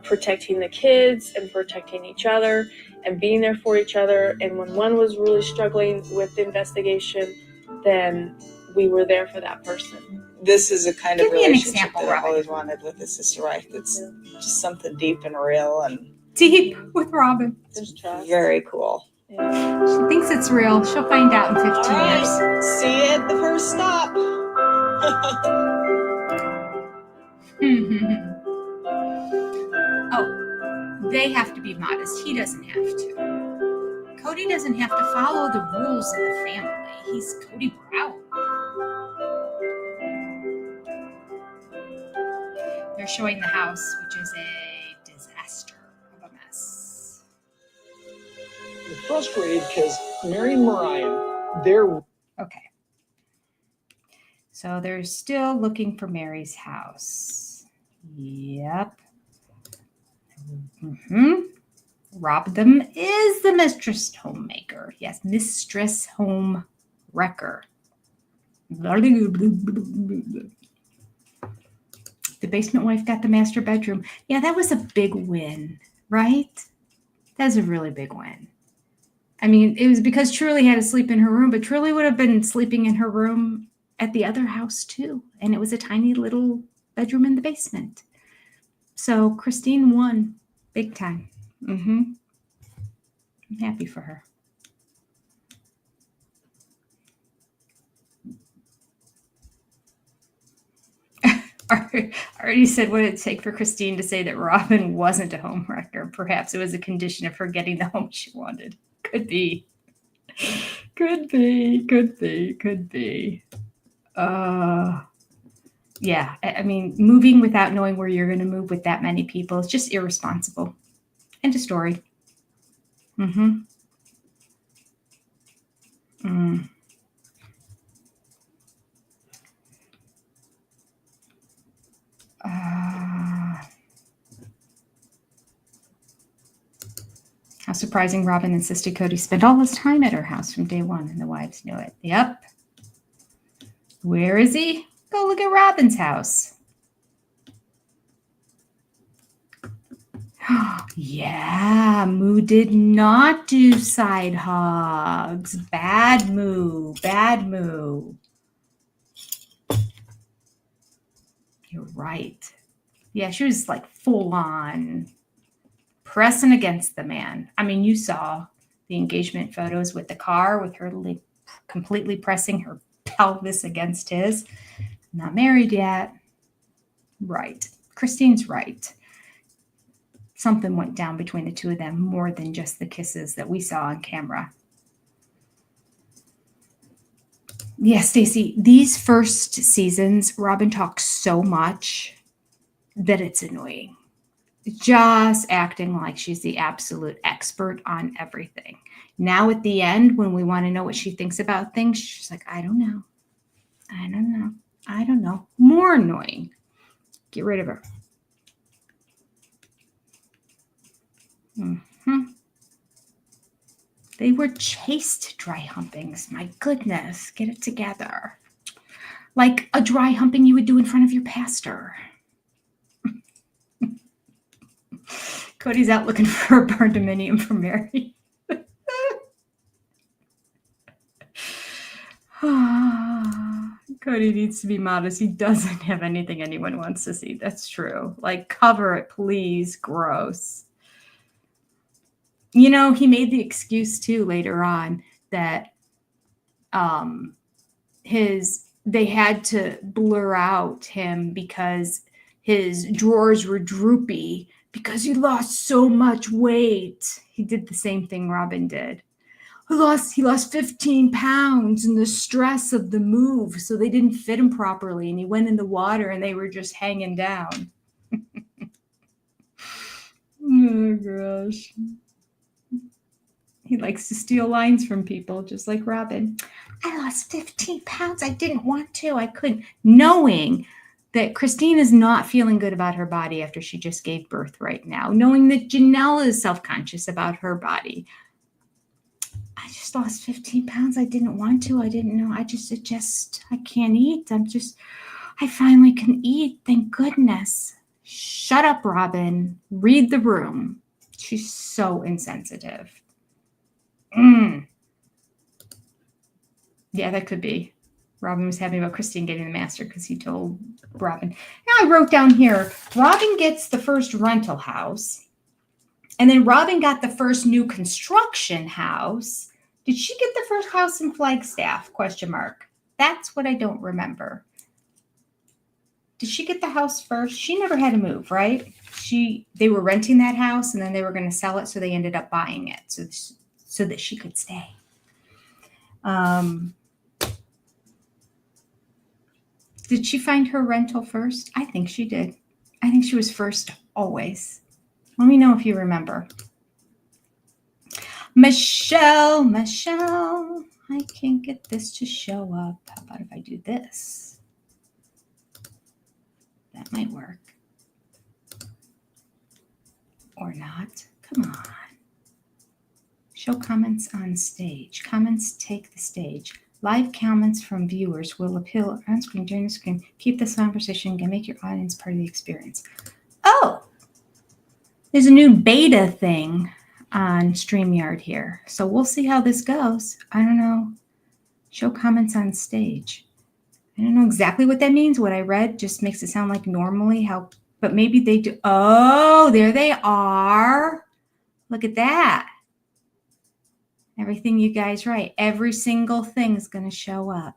protecting the kids and protecting each other and being there for each other. And when one was really struggling with the investigation, then we were there for that person. This is a kind Give of me an relationship example, that I've Robin. always wanted with a sister wife. It's just something deep and real and Deep with Robin. There's trust. very cool. Yeah. She thinks it's real. She'll find out in 15 All years. right, see you at the first stop. Oh, they have to be modest. He doesn't have to. Cody doesn't have to follow the rules of the family. He's Cody Brown. They're showing the house, which is a disaster of a mess. I'm frustrated because Mary and Mariah, they're Okay. So they're still looking for Mary's house. Yep. Robbed them is the mistress homemaker. Yes, mistress homewrecker. The basement wife got the master bedroom. Yeah, that was a big win, right? That's a really big win. I mean, it was because Truly had to sleep in her room, but Truly would have been sleeping in her room at the other house too. And it was a tiny little bedroom in the basement. So Christine won big time. I'm happy for her. I already said what it'd take for Christine to say that Robin wasn't a homewrecker. Perhaps it was a condition of her getting the home she wanted. Could be. Could be. Yeah, I mean, moving without knowing where you're going to move with that many people is just irresponsible. End of story. How surprising Robin insisted Cody spend all his time at her house from day one, and the wives knew it. Yep. Where is he? Go look at Robin's house. Yeah, Moo did not do side hogs. Bad Moo. You're right. Yeah, she was like full on pressing against the man. I mean, you saw the engagement photos with the car with her completely pressing her pelvis against his. Not married yet. Right. Christine's right. Something went down between the two of them more than just the kisses that we saw on camera. Yeah, Stacey, these first seasons, Robin talks so much that it's annoying. Just acting like she's the absolute expert on everything. Now at the end, when we want to know what she thinks about things, she's like, I don't know. More annoying. Get rid of her. They were chaste dry humpings. My goodness, get it together. Like a dry humping you would do in front of your pastor. Cody's out looking for a burned dominium for Mary. Cody needs to be modest. He doesn't have anything anyone wants to see. That's true. Like, cover it, please. Gross. You know, he made the excuse too later on that they had to blur out him because his drawers were droopy because he lost so much weight. He did the same thing Robin did. He lost 15 pounds in the stress of the move, so they didn't fit him properly, and he went in the water and they were just hanging down. Oh gosh. He likes to steal lines from people, just like Robin. I lost 15 pounds. I didn't want to. I couldn't. Knowing that Christine is not feeling good about her body after she just gave birth right now. Knowing that Janelle is self-conscious about her body. I I just lost 15 pounds. I didn't want to. I didn't know. I can't eat. I finally can eat. Thank goodness. Shut up, Robin. Read the room. She's so insensitive. Yeah, that could be. Robin was happy about Christine getting the master because he told Robin. Now I wrote down here, Robin gets the first rental house. And then Robin got the first new construction house. Did she get the first house in Flagstaff? ? That's what I don't remember. Did she get the house first? She never had to move, right? They were renting that house and then they were going to sell it, so they ended up buying it so that she could stay. Did she find her rental first? I think she did. I think she was first always. Let me know if you remember. Michelle, I can't get this to show up. How about if I do this? That might work. Or not. Come on. Show comments on stage. Comments take the stage. Live comments from viewers will appear on screen during the screen. Keep this conversation and make your audience part of the experience. Oh, there's a new beta thing on StreamYard here. So we'll see how this goes. I don't know. Show comments on stage. I don't know exactly what that means. What I read just makes it sound like normally but maybe they do. Oh, there they are. Look at that. Everything you guys write, every single thing is going to show up.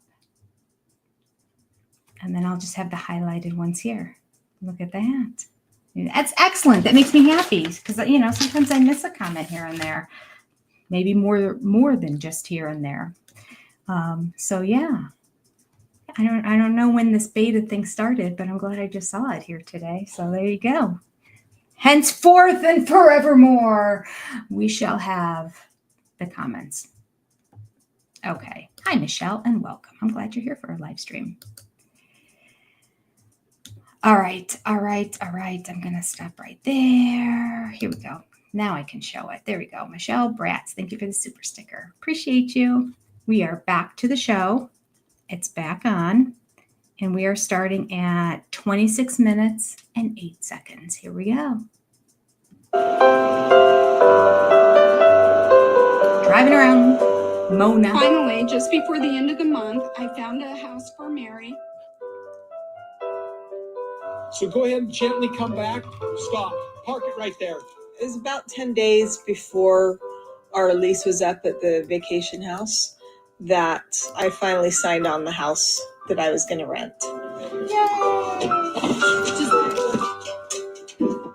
And then I'll just have the highlighted ones here. Look at that. That's excellent. That makes me happy because, sometimes I miss a comment here and there. Maybe more than just here and there. So yeah, I don't know when this beta thing started, but I'm glad I just saw it here today. So there you go. Henceforth and forevermore, we shall have the comments. Okay. Hi, Michelle, and welcome. I'm glad you're here for our live stream. All right. I'm going to stop right there. Here we go. Now I can show it. There we go. Michelle Bratz, thank you for the super sticker. Appreciate you. We are back to the show. It's back on, and we are starting at 26 minutes and 8 seconds. Here we go. Driving around Mona. Finally, just before the end of the month, I found a house for Mary. So go ahead and gently come back. Stop. Park it right there. It was about 10 days before our lease was up at the vacation house that I finally signed on the house that I was going to rent.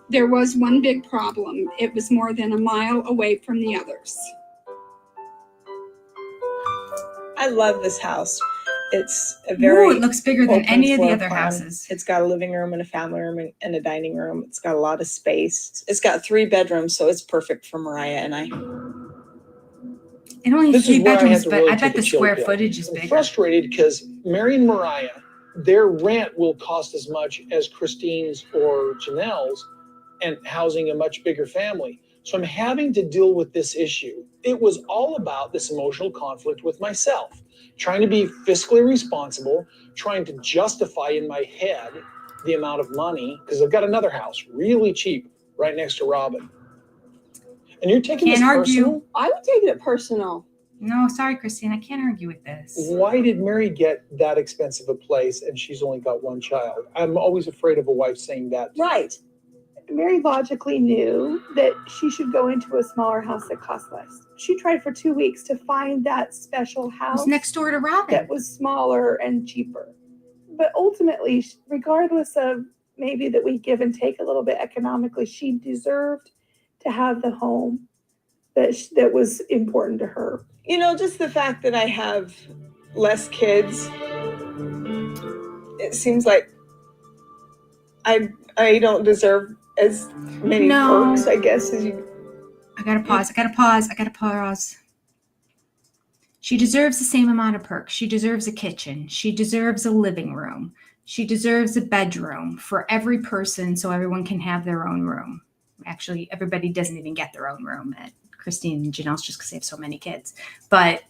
There was one big problem. It was more than a mile away from the others. I love this house. It's a very it looks bigger than any of the other houses. It's got a living room and a family room and a dining room. It's got a lot of space. It's got 3 bedrooms, so it's perfect for Mariah and I. It only has 3 bedrooms, but I bet the square pill. footage is I'm bigger. frustrated because Mary and Mariah, their rent will cost as much as Christine's or Janelle's, and housing a much bigger family. So I'm having to deal with this issue. It was all about this emotional conflict with myself, trying to be fiscally responsible, trying to justify in my head the amount of money, because I've got another house really cheap right next to Robin. And you're taking this personal? I would take it personal. No, sorry, Christine. I can't argue with this. Why did Mary get that expensive a place and she's only got one child? I'm always afraid of a wife saying that. Right. Mary logically knew that she should go into a smaller house that cost less. She tried for 2 weeks to find that special house. It was next door to Robin. That was smaller and cheaper. But ultimately, regardless of maybe that we give and take a little bit economically, she deserved to have the home that was important to her. Just the fact that I have less kids, it seems like I don't deserve as many perks, I guess, as you. I gotta pause. She deserves the same amount of perks. She deserves a kitchen. She deserves a living room. She deserves a bedroom for every person so everyone can have their own room. Actually, everybody doesn't even get their own room at Christine and Janelle's just because they have so many kids. But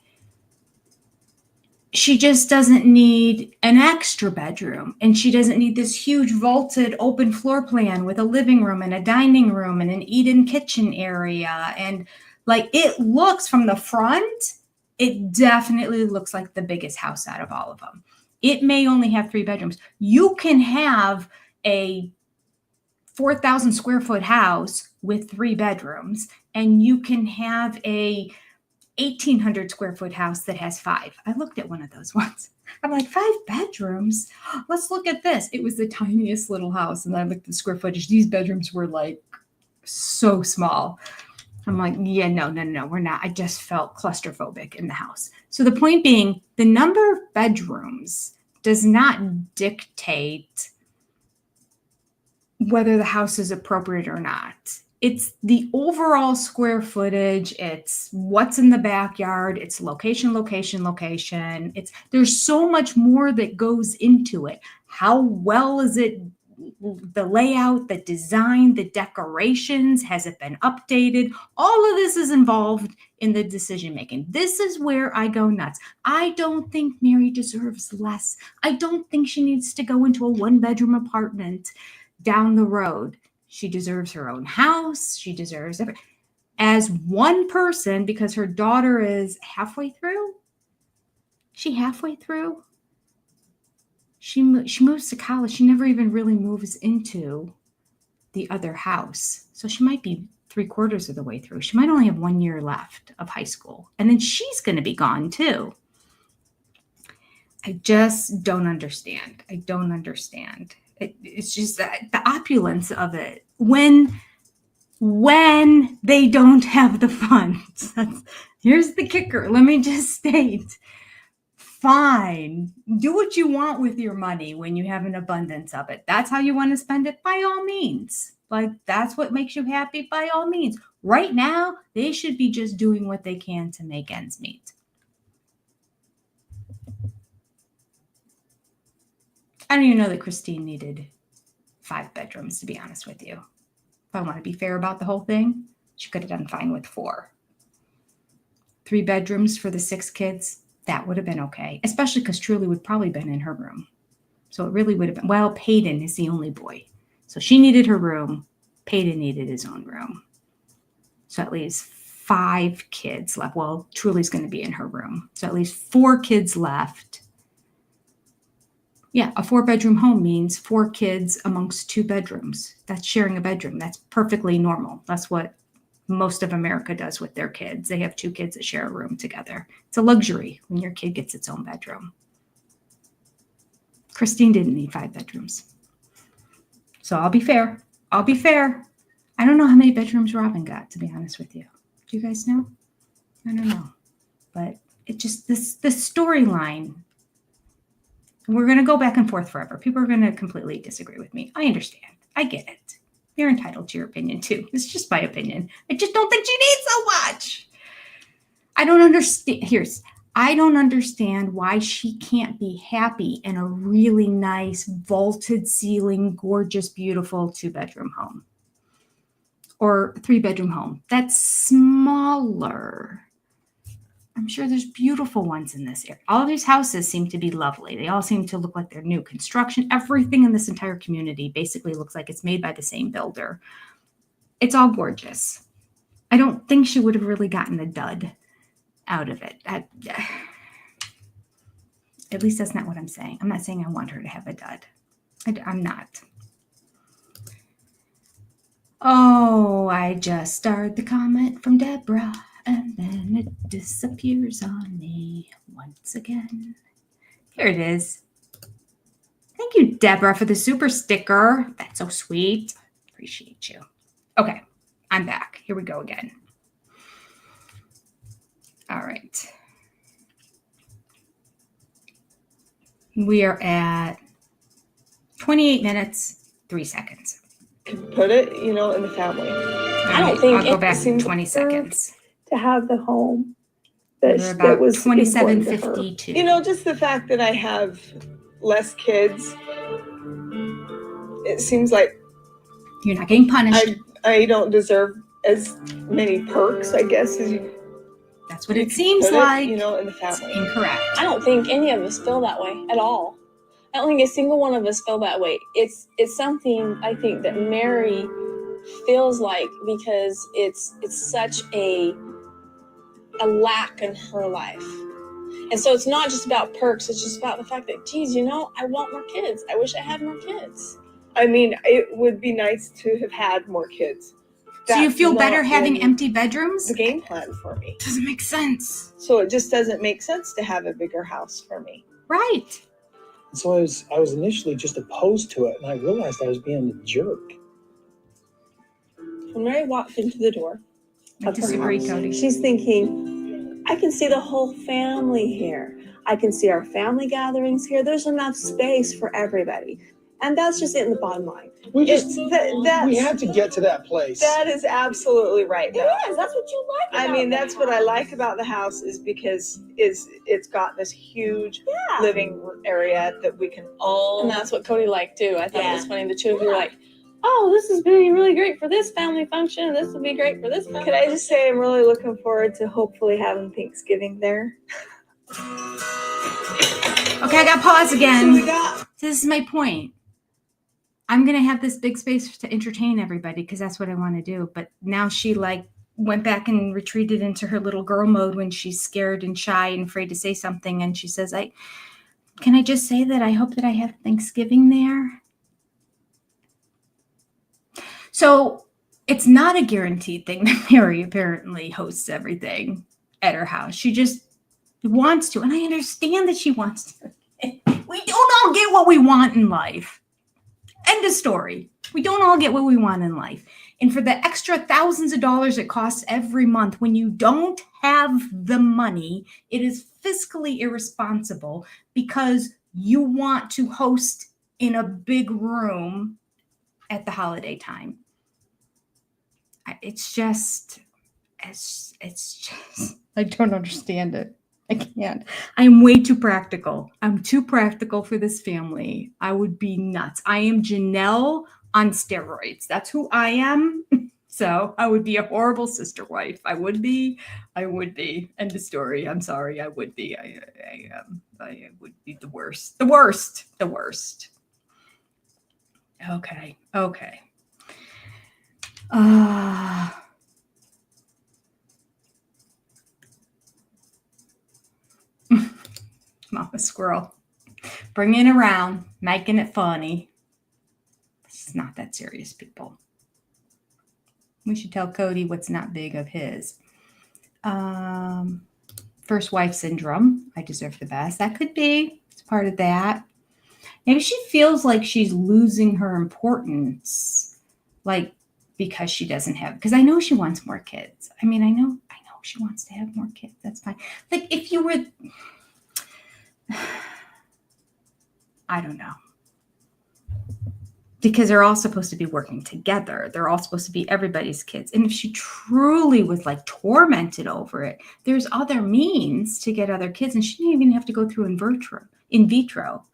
she just doesn't need an extra bedroom, and she doesn't need this huge vaulted open floor plan with a living room and a dining room and an eat-in kitchen area. And like, it looks from the front, it definitely looks like the biggest house out of all of them. It may only have 3 bedrooms. You can have a 4,000 square foot house with 3 bedrooms, and you can have a 1,800 square foot house that has 5. I looked at one of those once. I'm like, 5 bedrooms? Let's look at this. It was the tiniest little house. And I looked at the square footage. These bedrooms were like so small. I'm like, yeah, no, we're not. I just felt claustrophobic in the house. So the point being, the number of bedrooms does not dictate whether the house is appropriate or not. It's the overall square footage. It's what's in the backyard. It's location. There's so much more that goes into it. How well is it? The layout, the design, the decorations, has it been updated? All of this is involved in the decision making. This is where I go nuts. I don't think Mary deserves less. I don't think she needs to go into a 1-bedroom apartment down the road. She deserves her own house. She deserves everything. As one person, because her daughter is halfway through. She halfway through. She moves to college. She never even really moves into the other house. So she might be 3/4 of the way through. She might only have 1 year left of high school. And then she's going to be gone too. I just don't understand. I don't understand. It's just that the opulence of it when they don't have the funds. Here's the kicker. Let me just state. Fine. Do what you want with your money when you have an abundance of it. That's how you want to spend it, by all means. Like, that's what makes you happy, by all means. Right now, they should be just doing what they can to make ends meet. I don't even know that Christine needed 5 bedrooms, to be honest with you. If I want to be fair about the whole thing, she could have done fine with 4. 3 bedrooms for the 6 kids, that would have been okay. Especially because Truly would probably been in her room. So it really would have been, well, Peyton is the only boy. So she needed her room. Peyton needed his own room. So at least 5 kids left. Well, Truly's going to be in her room. So at least 4 kids left. Yeah, a 4-bedroom home means 4 kids amongst 2 bedrooms. That's sharing a bedroom. That's perfectly normal. That's what most of America does with their kids. They have 2 kids that share a room together. It's a luxury when your kid gets its own bedroom. Christine didn't need 5 bedrooms. So I'll be fair. I don't know how many bedrooms Robin got, to be honest with you. Do you guys know? I don't know. But it just, the storyline. We're going to go back and forth forever. People are going to completely disagree with me. I understand. I get it. You're entitled to your opinion too. It's just my opinion. I just don't think she needs so much. I don't understand why she can't be happy in a really nice vaulted ceiling, gorgeous, beautiful 2-bedroom home or 3-bedroom home. That's smaller. I'm sure there's beautiful ones in this area. All of these houses seem to be lovely. They all seem to look like they're new construction. Everything in this entire community basically looks like it's made by the same builder. It's all gorgeous. I don't think she would have really gotten a dud out of it. At least that's not what I'm saying. I'm not saying I want her to have a dud. I'm not. Oh, I just starred the comment from Deborah. And then it disappears on me once again. Here it is. Thank you, Deborah, for the super sticker. That's so sweet. Appreciate you. Okay, I'm back. Here we go again. All right. We are at 28 minutes, 3 seconds. Put it, in the family. I don't think I'll go back 20 seconds. To have the home We're that about was 27:52. Just the fact that I have less kids, it seems like You're not getting punished. I don't deserve as many perks, I guess, as you. That's what it seems put it, like. in the family. Incorrect. I don't think any of us feel that way at all. I don't think a single one of us feel that way. It's something I think that Mary feels like because it's such a lack in her life. And so it's not just about perks, it's just about the fact that, geez, I want more kids. I wish I had more kids. I mean, it would be nice to have had more kids. So you feel better not having in empty bedrooms? the game plan for me. Doesn't make sense. So it just doesn't make sense to have a bigger house for me. Right. And so I was initially just opposed to it, and I realized I was being a jerk. When Mary walked into the door I of her disagree, house, Cody. she's thinking, I can see the whole family here. I can see our family gatherings here. There's enough space for everybody. And that's just it in the bottom line. We just That's, we have to get to that place. That is absolutely right. it is. That's what you like I about mean, the that's what I house. like about the house is because it's got this huge living area that we can all. And that's what Cody liked too. I thought it was Yeah. funny. The two of you were like, oh, this is really, really great for this family function. This would be great for this family. Can I just say I'm really looking forward to hopefully having Thanksgiving there. Okay, I got pause again. So we got This is my point. I'm going to have this big space to entertain everybody because that's what I want to do. But now she went back and retreated into her little girl mode when she's scared and shy and afraid to say something. And she says, can I just say that I hope that I have Thanksgiving there? So it's not a guaranteed thing that Mary apparently hosts everything at her house. She just wants to. And I understand that she wants to. We don't all get what we want in life. End of story. We don't all get what we want in life. And for the extra thousands of dollars it costs every month, when you don't have the money, it is fiscally irresponsible because you want to host in a big room at the holiday time. It's just, I don't understand it. I can't. I'm way too practical. I'm too practical for this family. I would be nuts. I am Janelle on steroids. That's who I am. So I would be a horrible sister wife. I would be. End of story. I'm sorry. I would be. I would be the worst. The worst. Okay. Mama Squirrel. Bringing it around, making it funny. It's not that serious, people. We should tell Cody what's not big of his. First wife syndrome. I deserve the best. That could be. It's part of that. Maybe she feels like she's losing her importance. Because she doesn't have, because I know she wants more kids. I know she wants to have more kids. That's fine. If you were, I don't know. Because they're all supposed to be working together. They're all supposed to be everybody's kids. And if she truly was tormented over it, there's other means to get other kids. And she didn't even have to go through in vitro.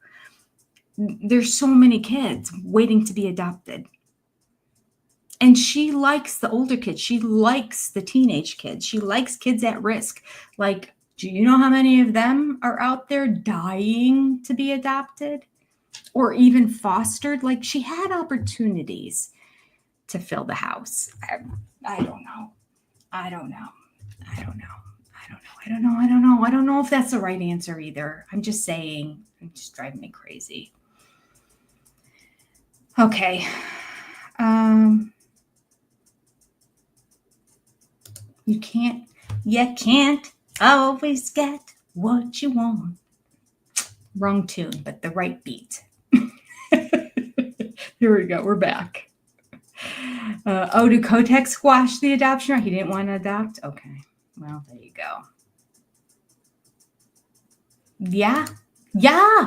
There's so many kids waiting to be adopted. And she likes the older kids. She likes the teenage kids. She likes kids at risk. Do you know how many of them are out there dying to be adopted or even fostered? She had opportunities to fill the house. I don't know. I don't know if that's the right answer either. I'm just saying, it's just driving me crazy. Okay. You can't always get what you want. Wrong tune, but the right beat. Here we go. We're back. Do Kotek squash the adoption? Or he didn't want to adopt? Okay. Well, there you go. Yeah.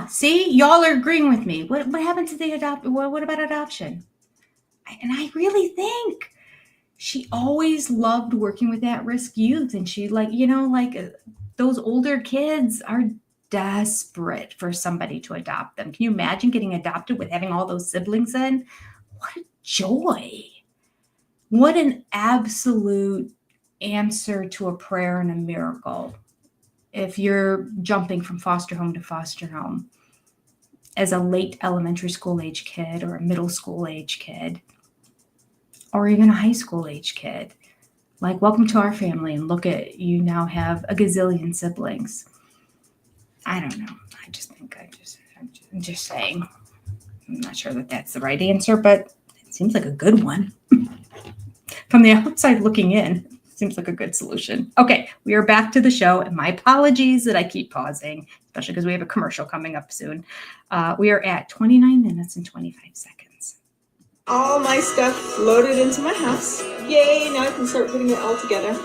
See, y'all are agreeing with me. What happened to the what about adoption? And I really think she always loved working with at-risk youth. And she those older kids are desperate for somebody to adopt them. Can you imagine getting adopted with having all those siblings in? What a joy. What an absolute answer to a prayer and a miracle. If you're jumping from foster home to foster home as a late elementary school age kid or a middle school age kid or even a high school age kid, like, welcome to our family, and look at you now have a gazillion siblings. I don't know. I'm just saying. I'm not sure that that's the right answer, but it seems like a good one. From the outside looking in, seems like a good solution. Okay, we are back to the show, and my apologies that I keep pausing, especially because we have a commercial coming up soon. We are at 29 minutes and 25 seconds. All my stuff loaded into my house. Yay, now I can start putting it all together.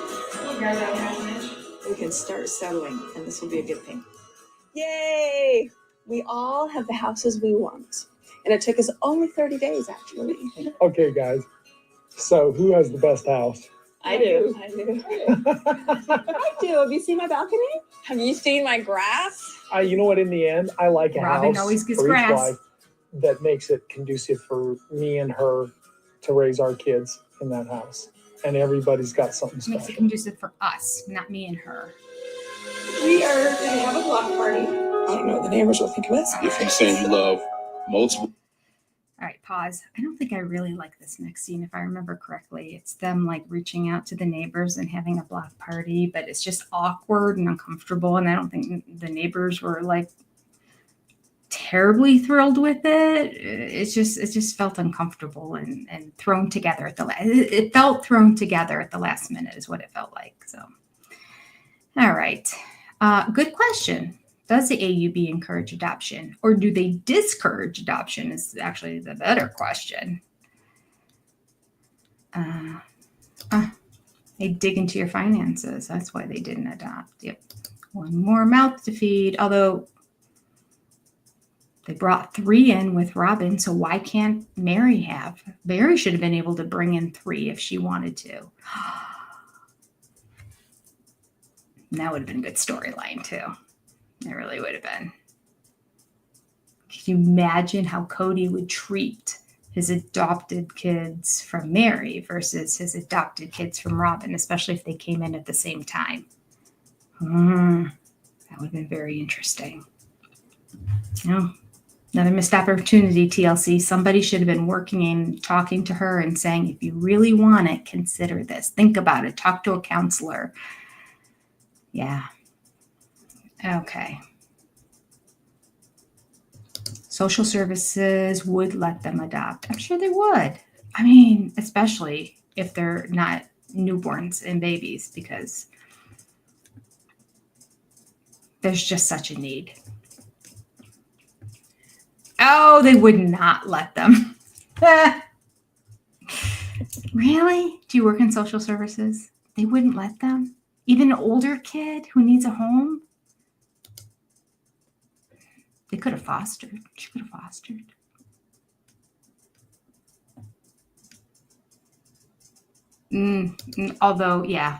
We can start settling, and this will be a good thing. Yay! We all have the houses we want. And it took us only 30 days, actually. Okay, guys. So who has the best house? I do. I do. Have you seen my balcony? Have you seen my grass? You know what? In the end, I like a Robin house always gets for each grass. wife that makes it conducive for me and her to raise our kids in that house. And everybody's got something Makes it special. conducive for us, not me and her. We are going to have a block party. I don't know what the neighbors will think of us. If you're saying you love multiple. All right, pause. I don't think I really like this next scene. If I remember correctly, it's them like reaching out to the neighbors and having a block party, but it's just awkward and uncomfortable. And I don't think the neighbors were like terribly thrilled with it. It just felt uncomfortable and thrown together at the last. It felt thrown together at the last minute is what it felt like. So, all right, good question. Does the AUB encourage adoption, or do they discourage adoption is actually the better question. They dig into your finances. That's why they didn't adopt. Yep. One more mouth to feed, although they brought 3 in with Robin, so why can't Mary have? Mary should have been able to bring in 3 if she wanted to. And that would have been a good storyline too. It really would have been. Can you imagine how Cody would treat his adopted kids from Mary versus his adopted kids from Robin, especially if they came in at the same time? That would have been very interesting. Another missed opportunity, TLC. Somebody should have been working and talking to her and saying, if you really want it, consider this. Think about it. Talk to a counselor. Yeah. Okay. Social services would let them adopt. I'm sure they would. I mean, especially if they're not newborns and babies, because there's just such a need. Oh, they would not let them. Really? Do you work in social services? They wouldn't let them? Even an older kid who needs a home? They could have fostered. She could have fostered. Although, yeah,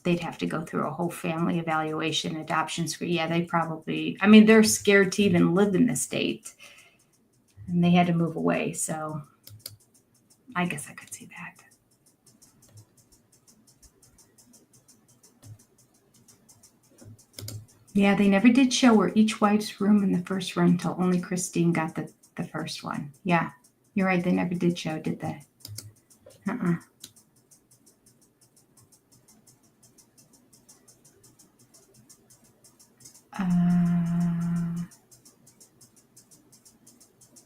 they'd have to go through a whole family evaluation, adoption screen. Yeah, they probably, I mean, they're scared to even live in the state. And they had to move away. So I guess I could see that. Yeah, they never did show where each wife's room in the first rental. Only Christine got the first one. Yeah, you're right. They never did show, did they?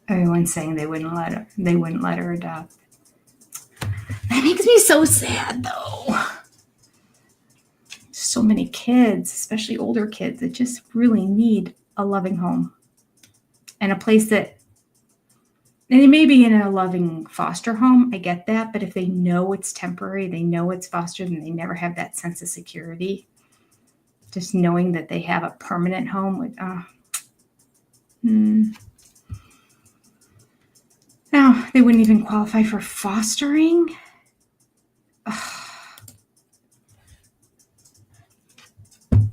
Everyone's saying they wouldn't let her adopt. That makes me so sad, though. So many kids, especially older kids, that just really need a loving home and a place that, and they may be in a loving foster home. I get that. But if they know it's temporary, they know it's fostered, and they never have that sense of security, just knowing that they have a permanent home would, no, they wouldn't even qualify for fostering.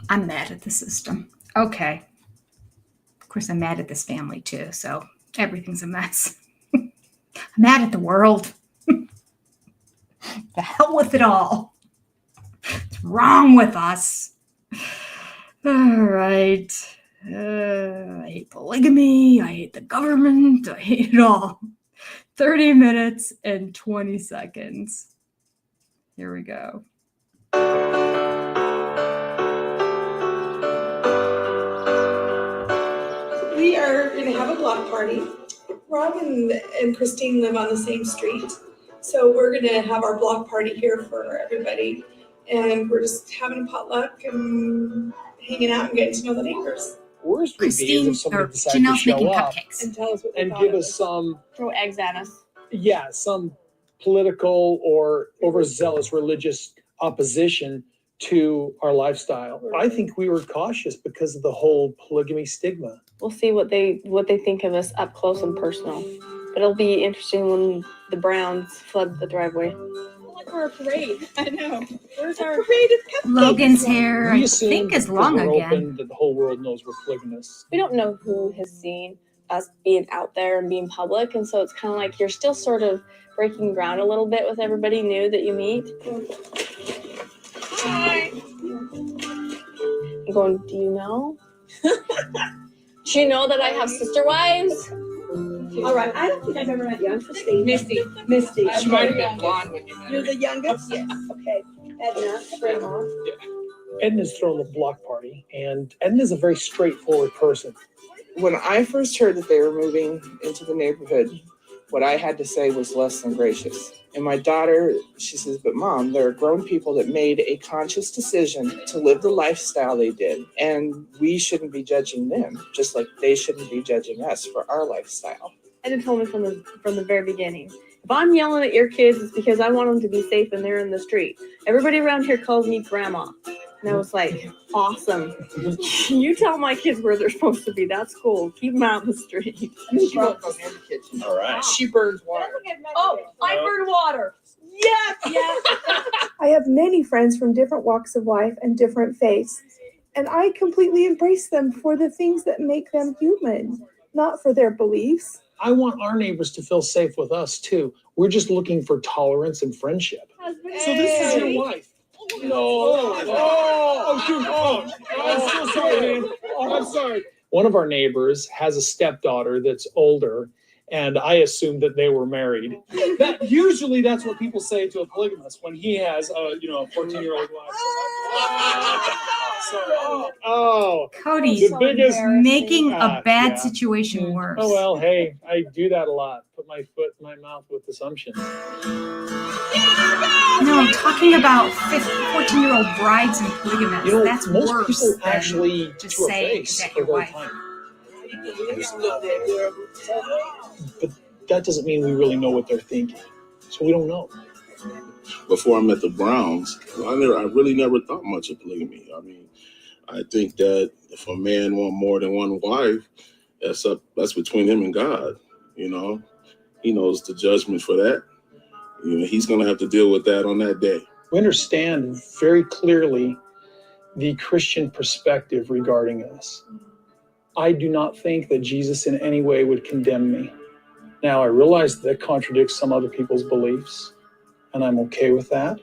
I'm mad at the system. Okay. Of course, I'm mad at this family too, so everything's a mess. I'm mad at the world. The hell with it all. What's wrong with us? All right. I hate polygamy. I hate the government. I hate it all. 30 minutes and 20 seconds. Here we go. We are going to have a block party. Rob and Christine live on the same street. So we're going to have our block party here for everybody. And we're just having a potluck and hanging out and getting to know the neighbors. Worst would be is if somebody decided to Janelle's making show up cupcakes. And tell us what they and thought give of us it. some, Throw eggs at us. some political or overzealous religious opposition to our lifestyle. I think we were cautious because of the whole polygamy stigma. We'll see what they think of us up close and personal. But it'll be interesting when the Browns flood the driveway. Like for a parade. I know. Where's our parade of cupcakes? Logan's hair, We I assume think, is because long we're again. open that the whole world knows we're polygamists. We don't know who has seen us being out there and being public, and so it's kind of like you're still sort of breaking ground a little bit with everybody new that you meet. Hi. I'm going, do you know? Do you know that I have sister wives? All right, I don't think I've ever met young Christine. Misty. Misty. She might have been blonde when you met her. You're the youngest? Yes. Okay. Edna, grandma. Edna's throwing a block party, and Edna's a very straightforward person. When I first heard that they were moving into the neighborhood, what I had to say was less than gracious. And my daughter, she says, but Mom, there are grown people that made a conscious decision to live the lifestyle they did. And we shouldn't be judging them, just like they shouldn't be judging us for our lifestyle. Edna told me from the very beginning, if I'm yelling at your kids, it's because I want them to be safe and they're in the street. Everybody around here calls me grandma. And I was like, awesome. You tell my kids where they're supposed to be. That's cool. Keep them out of the street. She won't go near the kitchen. All right. She burns water. Oh, I burn water. Yes, yes. I have many friends from different walks of life and different faiths, and I completely embrace them for the things that make them human, not for their beliefs. I want our neighbors to feel safe with us too. We're just looking for tolerance and friendship. So this is your wife? No. Shoot. I'm so sorry, man. I'm sorry. One of our neighbors has a stepdaughter that's older, and I assumed that they were married. Usually that's what people say to a polygamist when he has a 14-year-old wife. Sorry. Oh, Cody's the biggest making a bad yeah. situation worse. Oh well, hey, I do that a lot. Put my foot in my mouth with assumptions. No, I'm talking about 14-year-old brides and polygamists. That's most worse people than actually just to a saying face that are your very wife. kind. But that doesn't mean we really know what they're thinking. So we don't know. Before I met the Browns, I really never thought much of polygamy. I mean, I think that if a man want more than one wife, that's between him and God. He knows the judgment for that. He's going to have to deal with that on that day. We understand very clearly the Christian perspective regarding us. I do not think that Jesus in any way would condemn me. Now, I realize that contradicts some other people's beliefs, and I'm okay with that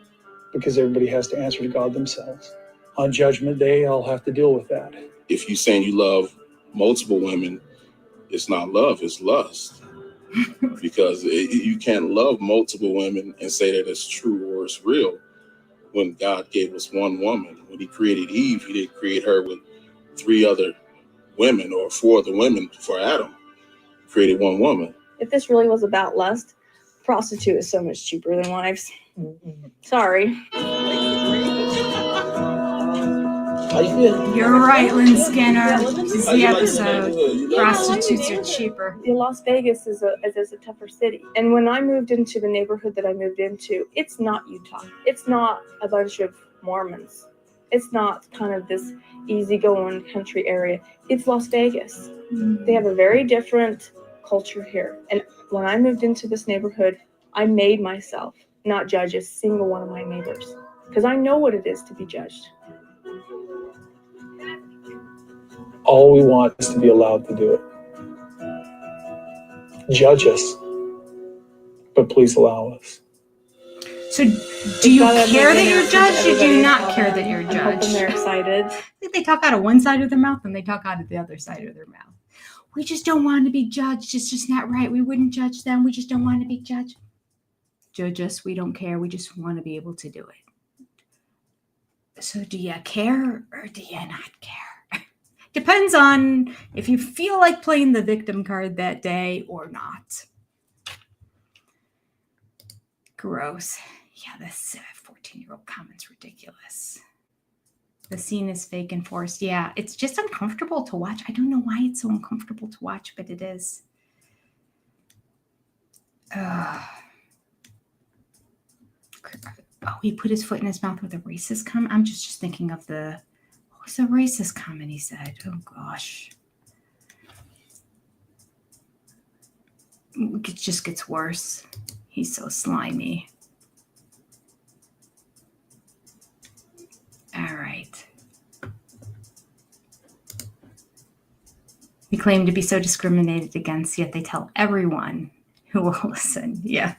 because everybody has to answer to God themselves. On Judgment Day, I'll have to deal with that. If you're saying you love multiple women, it's not love, it's lust. Because you can't love multiple women and say that it's true or it's real when God gave us one woman. When he created Eve, he didn't create her with 3 other women or 4 other women for Adam. He created one woman. If this really was about lust, prostitute is so much cheaper than wives. Sorry. You're right, Lynn Skinner. This is the episode. Prostitutes are cheaper. Las Vegas is a tougher city. And when I moved into the neighborhood that I moved into, it's not Utah. It's not a bunch of Mormons. It's not kind of this easygoing country area. It's Las Vegas. They have a very different culture here. And when I moved into this neighborhood, I made myself not judge a single one of my neighbors because I know what it is to be judged. All we want is to be allowed to do it. Judge us. but please allow us. So do you care that you're judged, or do you not care that you're I'm hoping judged? they're excited. I think they talk out of one side of their mouth and they talk out of the other side of their mouth. We just don't want to be judged. It's just not right. We wouldn't judge them. We just don't want to be judged. Judge us. We don't care. We just want to be able to do it. So do you care or do you not care? Depends on if you feel like playing the victim card that day or not. Gross. Yeah, this 14-year-old comment's ridiculous. The scene is fake and forced. Yeah, it's just uncomfortable to watch. I don't know why it's so uncomfortable to watch, but it is. Oh, he put his foot in his mouth with a racist comment. I'm just thinking of what was the racist comment he said? Oh, gosh. It just gets worse. He's so slimy. All right. We claim to be so discriminated against, yet they tell everyone who will listen. Yeah.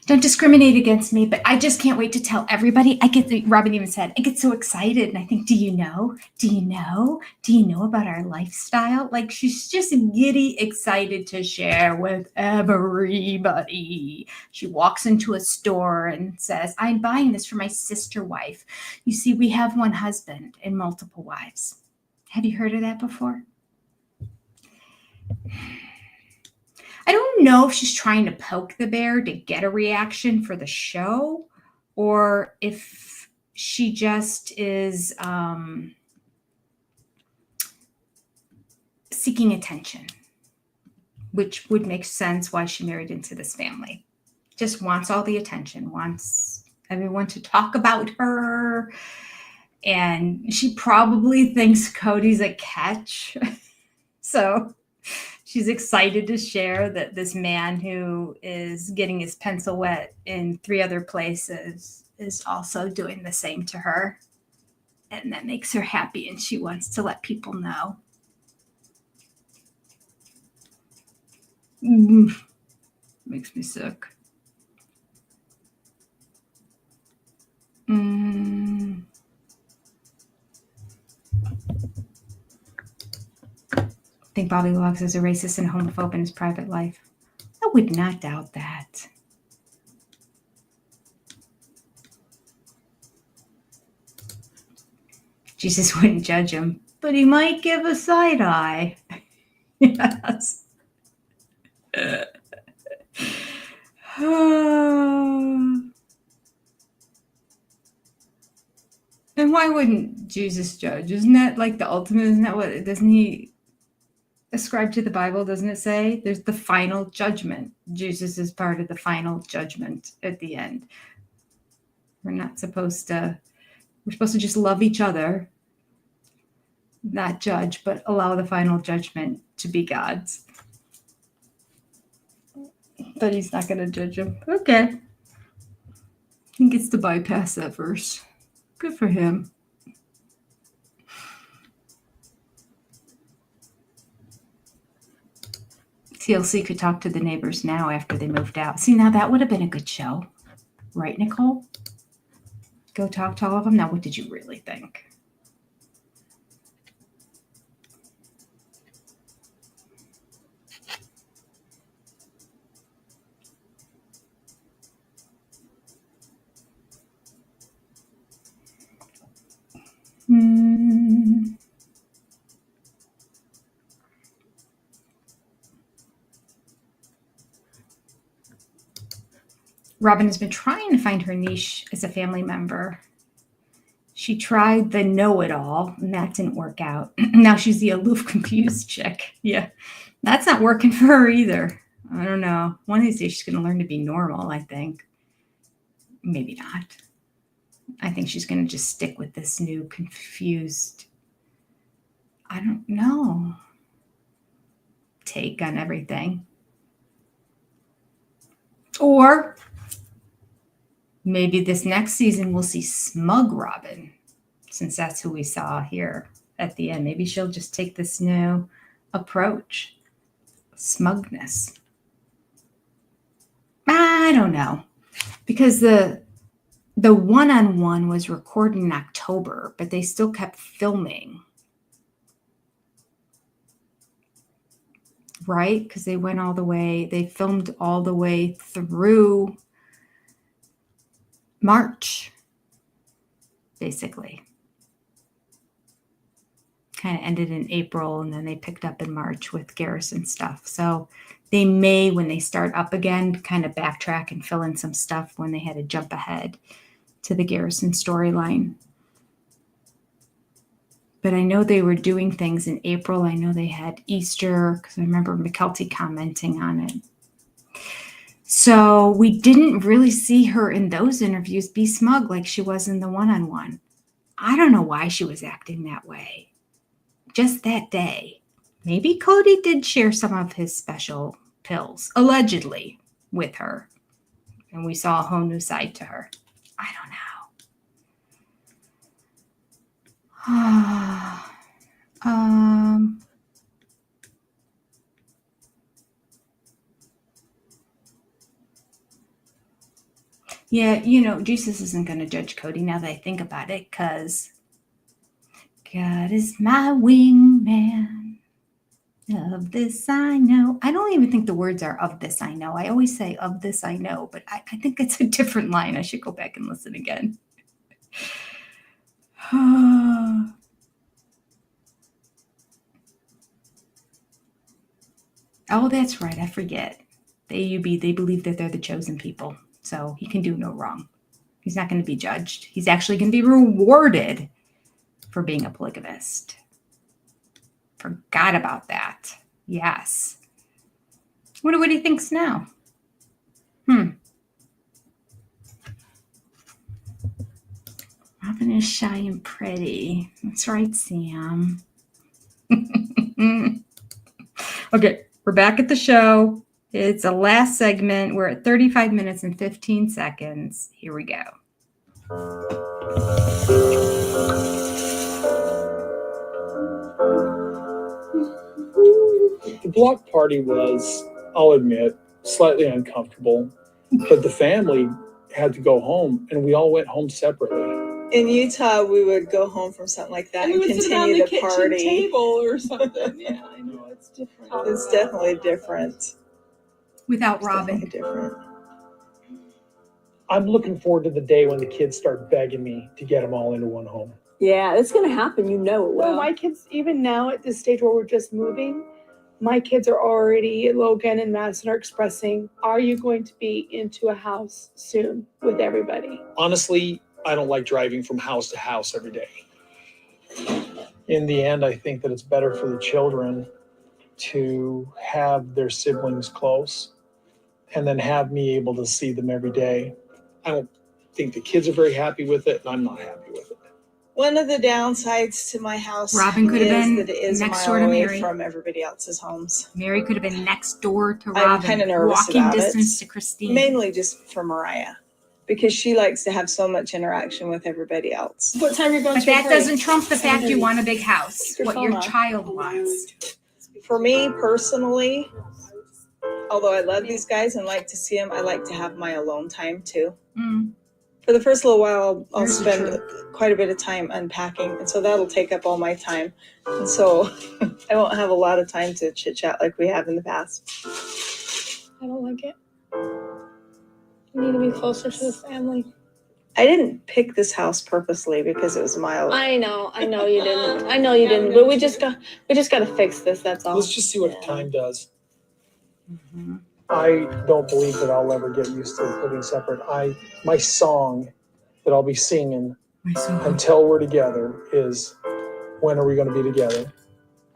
Don't discriminate against me, but I just can't wait to tell everybody. Robin even said, I get so excited. And I think, do you know? Do you know? Do you know about our lifestyle? Like, she's just giddy excited to share with everybody. She walks into a store and says, I'm buying this for my sister wife. You see, we have one husband and multiple wives. Have you heard of that before? I don't know if she's trying to poke the bear to get a reaction for the show, or if she just is seeking attention, which would make sense why she married into this family. Just wants all the attention, wants everyone to talk about her. And she probably thinks Cody's a catch. So she's excited to share that this man who is getting his pencil wet in 3 other places is also doing the same to her. And that makes her happy, and she wants to let people know. Makes me sick. I think Bobby Logs is a racist and homophobe in his private life. I would not doubt that. Jesus wouldn't judge him, but he might give a side eye. Yes. And why wouldn't Jesus judge? Isn't that like the ultimate? Isn't that what, doesn't he ascribe to the Bible? Doesn't it say there's the final judgment? Jesus is part of the final judgment at the end. We're supposed to just love each other, not judge, but allow the final judgment to be God's. But he's not going to judge him. Okay. He gets to bypass that verse. Good for him. TLC could talk to the neighbors now after they moved out. See, now that would have been a good show. Right, Nicole? Go talk to all of them. Now, what did you really think? Robin has been trying to find her niche as a family member. She tried the know-it-all, and that didn't work out. Now she's the aloof, confused chick. Yeah, that's not working for her either. I don't know. One of these days she's going to learn to be normal, I think. Maybe not. I think she's going to just stick with this new, confused, I don't know, take on everything. Or maybe this next season we'll see smug Robin, since that's who we saw here at the end. Maybe she'll just take this new approach. Smugness. I don't know, because the one-on-one was recorded in October, but they still kept filming. Right? Because they filmed all the way through March, basically. Kind of ended in April, and then they picked up in March with Garrison stuff. So they may, when they start up again, kind of backtrack and fill in some stuff when they had to jump ahead to the Garrison storyline. But I know they were doing things in April. I know they had Easter, because I remember McKelty commenting on it. So we didn't really see her in those interviews be smug like she was in the one-on-one. I don't know why she was acting that way. Just that day. Maybe Cody did share some of his special pills, allegedly, with her. And we saw a whole new side to her. I don't know. Yeah, Jesus isn't going to judge Cody now that I think about it, because God is my wingman. Of this I know. I don't even think the words are of this I know. I always say of this I know, but I think it's a different line. I should go back and listen again. Oh, that's right. I forget. They believe that they're the chosen people. So he can do no wrong. He's not going to be judged. He's actually going to be rewarded for being a polygamist. Forgot about that. Yes. Wonder what he thinks now. Robin is shy and pretty. That's right, Sam. Okay, we're back at the show. It's a last segment. We're at 35 minutes and 15 seconds. Here we go. The block party was, I'll admit, slightly uncomfortable, but the family had to go home, and we all went home separately. In Utah, we would go home from something like that and continue the party. Table or something. Yeah, I know it's different. It's definitely different. Without Robin. Different. I'm looking forward to the day when the kids start begging me to get them all into one home. Yeah, it's going to happen. You know it will. Well, my kids, even now at this stage where we're just moving, my kids are already, Logan and Madison are expressing, are you going to be into a house soon with everybody? Honestly, I don't like driving from house to house every day. In the end, I think that it's better for the children to have their siblings close and then have me able to see them every day. I don't think the kids are very happy with it, and I'm not happy with it. One of the downsides to my house Robin could have been that it is next a door mile to away Mary. from everybody else's homes. Mary could have been next door to Robin. I'm kind of nervous walking about distance it. to Christine. Mainly just for Mariah, because she likes to have so much interaction with everybody else. What time are you going But to that the party? doesn't trump the fact you want a big house. Your What phone your off. child wants. For me personally, although I love these guys and like to see them, I like to have my alone time too. For the first little while, I'll Here's the spend truth. quite a bit of time unpacking, and so that'll take up all my time. And so I won't have a lot of time to chit chat like we have in the past. I don't like it. You need to be closer to the family. I didn't pick this house purposely because it was a mile. I know you didn't. I know you didn't. But we just got to fix this. That's all. Let's just see what time does. I don't believe that I'll ever get used to living separate. My song that I'll be singing until we're together is, when are we going to be together?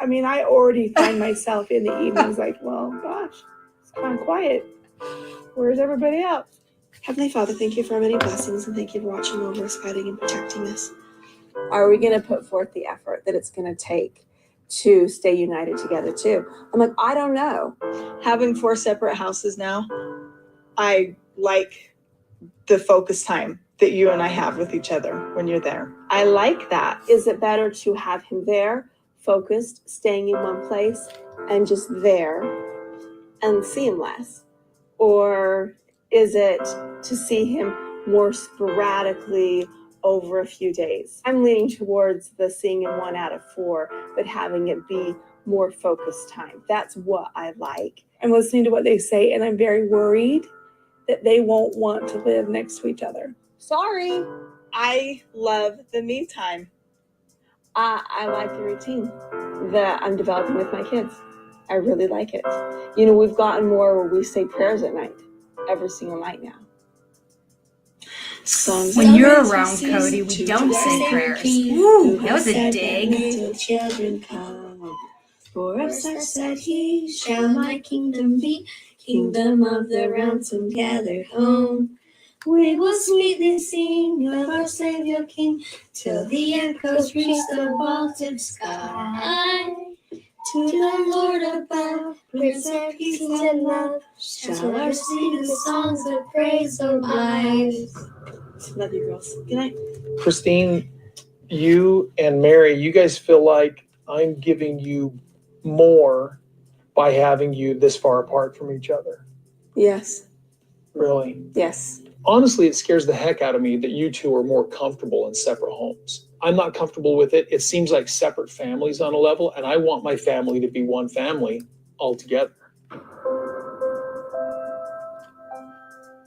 I mean, I already find myself in the evenings like, well, gosh, it's kind of quiet. Where's everybody else? Heavenly Father, thank you for many blessings, and thank you for watching over us, guiding and protecting us. Are we going to put forth the effort that it's going to take to stay united together too? I'm like, I don't know. Having 4 separate houses now, I like the focus time that you and I have with each other when you're there. I like that. Is it better to have him there, focused, staying in one place, and just there, and see him less? Or Is it to see him more sporadically over a few days? I'm leaning towards the seeing him 1 out of 4, but having it be more focused time. That's what I like. I'm listening to what they say, and I'm very worried that they won't want to live next to each other. Sorry, I love the me time. I like the routine that I'm developing with my kids. I really like it. You know, we've gotten more where we say prayers at night, every single night now. When you're around, Cody, we don't say prayers. Ooh, that was a dig. Children come. For of such said he, shall my kingdom be, kingdom of the ransom gathered home. We will sweetly sing of our Savior King, till the echoes reach the vaulted sky. To the Lord above, praise and peace and love, shall our sing the songs of praise arise. Love you, girls. Good night. Christine, you and Mary, you guys feel like I'm giving you more by having you this far apart from each other. Yes. Really? Yes. Honestly, it scares the heck out of me that you two are more comfortable in separate homes. I'm not comfortable with it. It seems like separate families on a level, and I want my family to be one family altogether.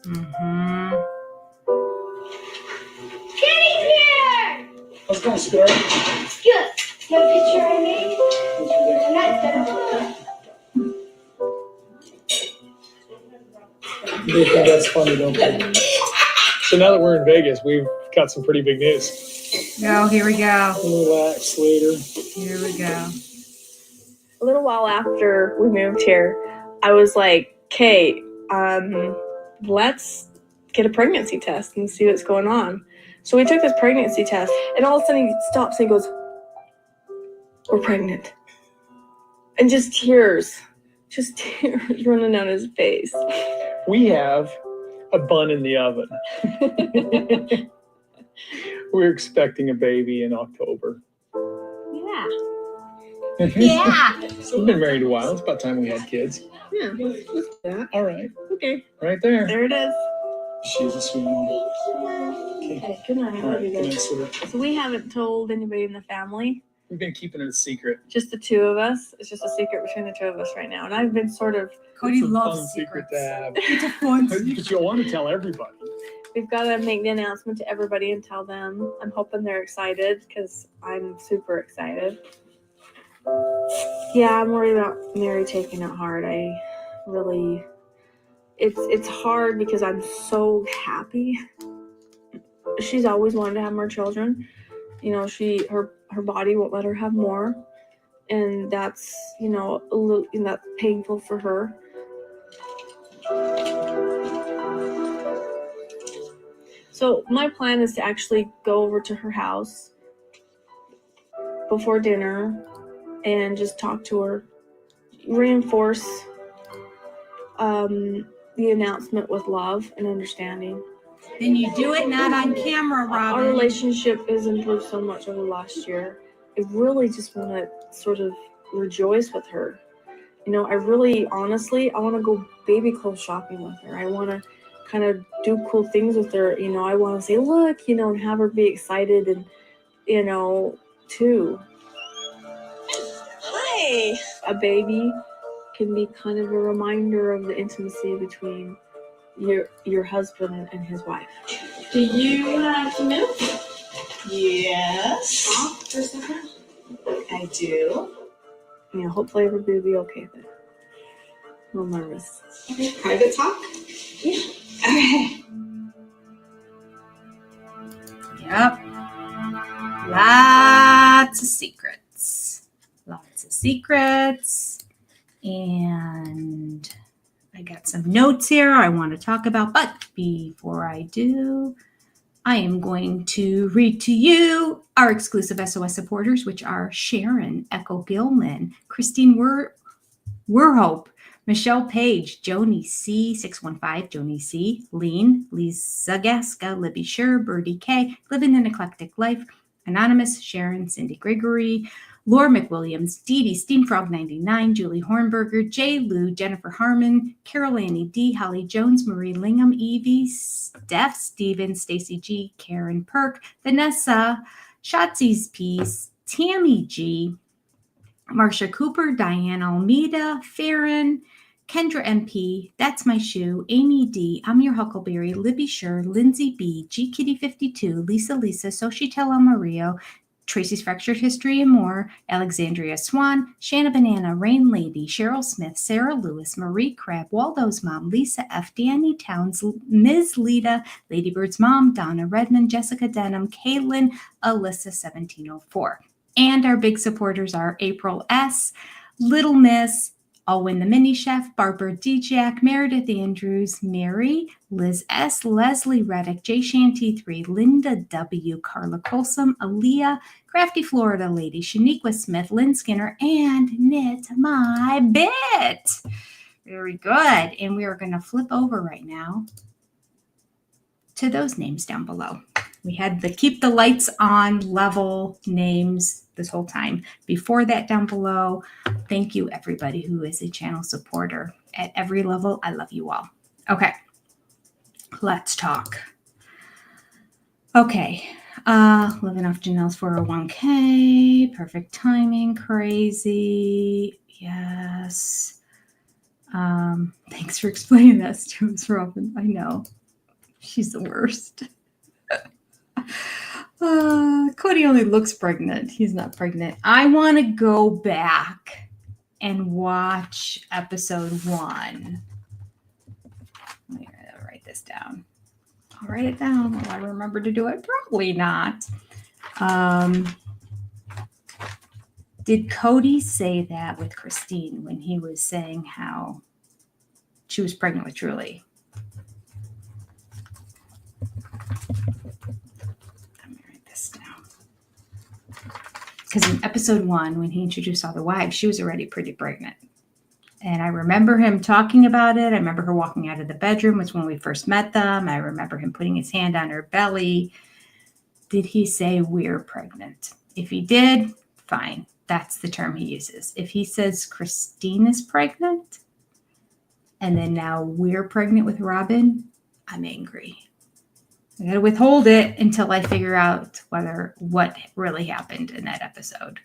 Mm-hmm. Kitty's here! How's it going, Spirit? It's good. The picture I made? I'm not done. They think that's funny, don't they? So now that we're in Vegas, we've got some pretty big news. Oh, here we go. Relax later. Here we go. A little while after we moved here, I was like, okay, let's get a pregnancy test and see what's going on. So we took this pregnancy test, and all of a sudden he stops and he goes, we're pregnant. And just tears running down his face. We have a bun in the oven. We're expecting a baby in October. Yeah. Yeah. So we've been married a while. It's about time we had kids. Yeah, let's do that. All right. Okay. Right there. There it is. She's a sweet one. Okay, good night. All right. Love you Good night, guys. sweetheart. So we haven't told anybody in the family. We've been keeping it a secret. Just the two of us. It's just a secret between the two of us right now. And I've been sort of... Cody It's a loves fun secrets. secret to have. It's a fun But you'll want to tell everybody. We've got to make the announcement to everybody and tell them. I'm hoping they're excited because I'm super excited. Yeah, I'm worried about Mary taking it hard. I really... It's hard because I'm so happy. She's always wanted to have more children. You know, her body won't let her have more. And that's, you know, a little, and that's painful for her. So my plan is to actually go over to her house before dinner and just talk to her, reinforce the announcement with love and understanding. Then you do it not on camera, Robin. Our relationship has improved so much over the last year. I really just want to sort of rejoice with her. You know, I really, honestly, I want to go baby clothes shopping with her. I want to kind of do cool things with her. You know, I want to say, look, you know, and have her be excited and, you know, too. Hi. A baby can be kind of a reminder of the intimacy between your husband and his wife. Do you have some milk? Yes. Off for a second? I do. You know, hopefully everybody will be okay with it. I'm a little nervous. Okay, private talk? Yeah. Okay. Yep. Lots of secrets. Lots of secrets. And I got some notes here I want to talk about. But before I do, I am going to read to you our exclusive SOS supporters, which are Sharon, Echo Gilman, Christine Werhope, Michelle Page, Joni C, 615, Joni C, Lean, Lisa Gaska, Libby Sher, Birdie K, Living an Eclectic Life, Anonymous, Sharon, Cindy Gregory, Laura McWilliams, Dee Dee, Steamfrog99, Julie Hornberger, Jay Lou, Jennifer Harmon, Carol Annie D, Holly Jones, Marie Lingham, Evie, Steph Stevens, Stacy G, Karen Perk, Vanessa, Shotzi's Peace, Tammy G, Marsha Cooper, Diana Almeida, Farron, Kendra MP, That's My Shoe, Amy D, I'm Your Huckleberry, Libby Sher, Lindsay B, G Kitty 52, Lisa, Sochitel Amarillo, Tracy's Fractured History and More, Alexandria Swan, Shanna Banana, Rain Lady, Cheryl Smith, Sarah Lewis, Marie Crabb, Waldo's Mom, Lisa F, Danny Towns, Ms. Lita, Ladybird's Mom, Donna Redmond, Jessica Denham, Caitlin, Alyssa 1704. And our big supporters are April S, Little Miss, I'll Win the Mini Chef, Barbara D. Jack, Meredith Andrews, Mary, Liz S., Leslie Reddick, J. Shanty 3, Linda W., Carla Colsom, Aaliyah, Crafty Florida Lady, Shaniqua Smith, Lynn Skinner, and Knit My Bit. Very good. And we are going to flip over right now to those names down below. We had the keep the lights on level names this whole time. Before that, down below, thank you everybody who is a channel supporter at every level. I love you all. Okay, let's talk. Okay, living off Janelle's 401k, perfect timing, crazy, yes. Thanks for explaining this to us, Robin. I know, she's the worst. Cody only looks pregnant. He's not pregnant. I want to go back and watch episode 1. Let me write this down. I'll write it down. Will I remember to do it? Probably not. Did Cody say that with Christine when he was saying how she was pregnant with Julie? Because in episode 1, when he introduced all the wives, she was already pretty pregnant. And I remember him talking about it. I remember her walking out of the bedroom, was when we first met them. I remember him putting his hand on her belly. Did he say we're pregnant? If he did, fine. That's the term he uses. If he says Christine is pregnant, and then now we're pregnant with Robin, I'm angry. I got to withhold it until I figure out what really happened in that episode.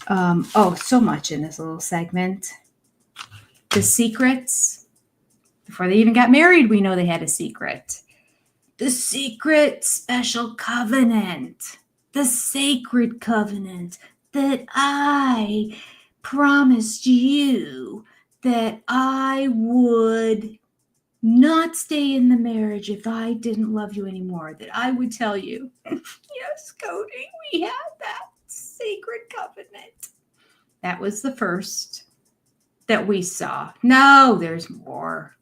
So much in this little segment. The secrets. Before they even got married, we know they had a secret. The secret special covenant. The sacred covenant that I promised you that I would not stay in the marriage if I didn't love you anymore, that I would tell you, yes, Cody, we had that sacred covenant. That was the first that we saw. No, there's more.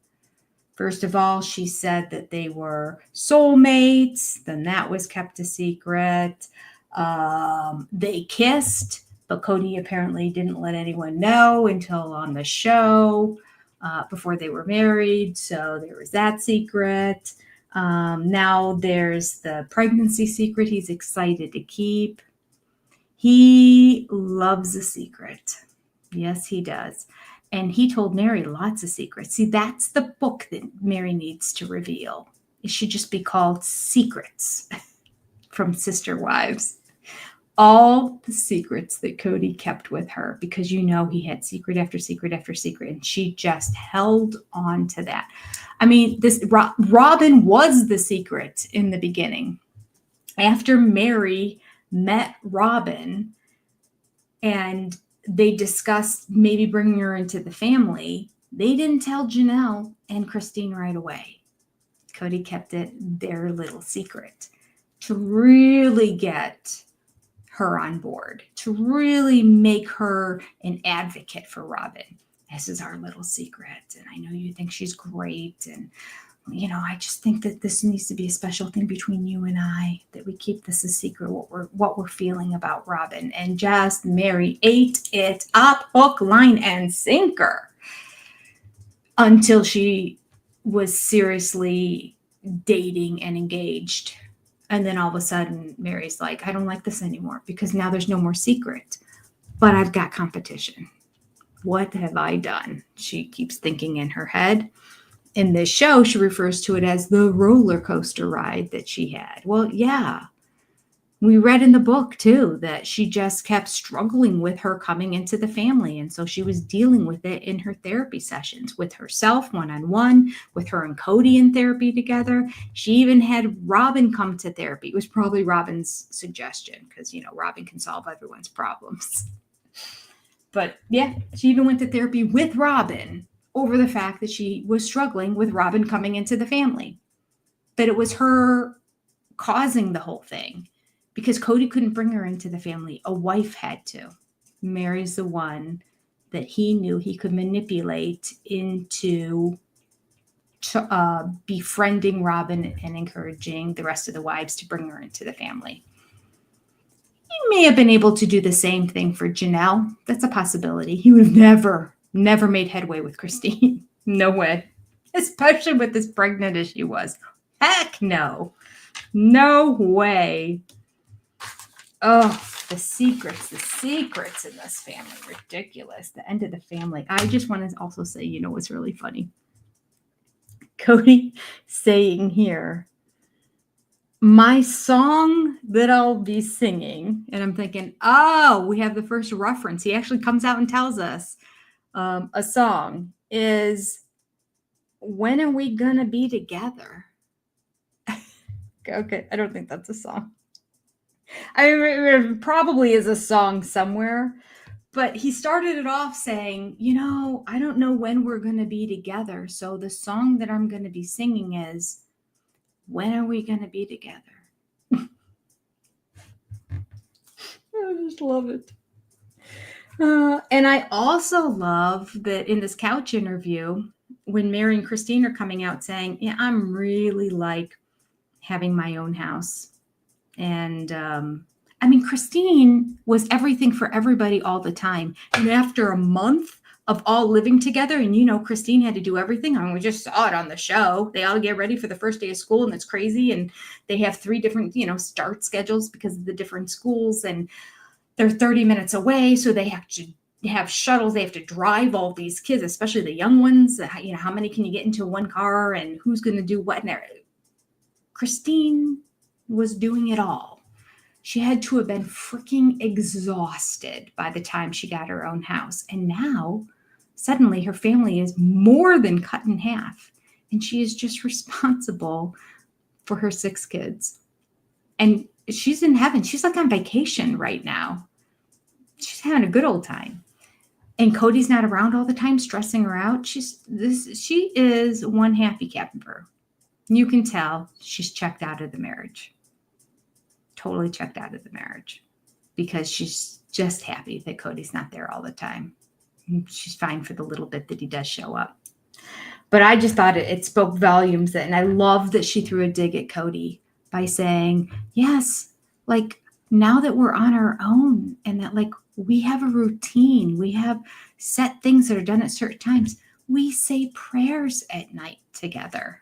First of all, she said that they were soulmates. Then that was kept a secret. They kissed, but Cody apparently didn't let anyone know until on the show. Before they were married. So there was that secret. Now there's the pregnancy secret he's excited to keep. He loves a secret. Yes, he does. And he told Mary lots of secrets. See, that's the book that Mary needs to reveal. It should just be called Secrets from Sister Wives. All the secrets that Cody kept with her, because he had secret after secret after secret, and she just held on to that. I mean, Robin was the secret in the beginning. After Mary met Robin and they discussed maybe bringing her into the family, they didn't tell Janelle and Christine right away. Cody kept it their little secret to really get her on board, to really make her an advocate for Robin. This is our little secret, and I know you think she's great, and I just think that this needs to be a special thing between you and I, that we keep this a secret, what we're feeling about Robin. And just Mary ate it up, hook, line, and sinker, until she was seriously dating and engaged. And then all of a sudden, Mary's like, I don't like this anymore because now there's no more secret, but I've got competition. What have I done? She keeps thinking in her head. In this show, she refers to it as the roller coaster ride that she had. Well, yeah. We read in the book, too, that she just kept struggling with her coming into the family. And so she was dealing with it in her therapy sessions with herself, one-on-one, with her and Cody in therapy together. She even had Robin come to therapy. It was probably Robin's suggestion because, Robin can solve everyone's problems. But yeah, she even went to therapy with Robin over the fact that she was struggling with Robin coming into the family. That it was her causing the whole thing. Because Cody couldn't bring her into the family. A wife had to. Mary's the one that he knew he could manipulate into befriending Robin and encouraging the rest of the wives to bring her into the family. He may have been able to do the same thing for Janelle. That's a possibility. He would have never made headway with Christine. No way. Especially with as pregnant as she was. Heck no. No way. Oh, the secrets in this family. Ridiculous. The end of the family. I just want to also say, what's really funny? Cody saying here, my song that I'll be singing. And I'm thinking, oh, we have the first reference. He actually comes out and tells us a song is When Are We Gonna Be Together? Okay, I don't think that's a song. I mean, it probably is a song somewhere, but he started it off saying, I don't know when we're going to be together. So the song that I'm going to be singing is, When Are We Going to Be Together? I just love it. And I also love that in this couch interview, when Mary and Christine are coming out saying, yeah, I'm really like having my own house. And Christine was everything for everybody all the time. And after a month of all living together, and Christine had to do everything. We just saw it on the show. They all get ready for the first day of school, and it's crazy. And they have 3 different, start schedules because of the different schools, and they're 30 minutes away. So they have to have shuttles. They have to drive all these kids, especially the young ones. How many can you get into one car, and who's going to do what? And Christine was doing it all. She had to have been freaking exhausted by the time she got her own house. And now, suddenly, her family is more than cut in half. And she is just responsible for her 6 kids. And she's in heaven. She's like on vacation right now. She's having a good old time. And Cody's not around all the time, stressing her out. She is one happy camper. You can tell she's checked out of the marriage. Totally checked out of the marriage because she's just happy that Cody's not there all the time. She's fine for the little bit that he does show up. But I just thought it spoke volumes, and I love that she threw a dig at Cody by saying, yes, like now that we're on our own and that like we have a routine, we have set things that are done at certain times, we say prayers at night together.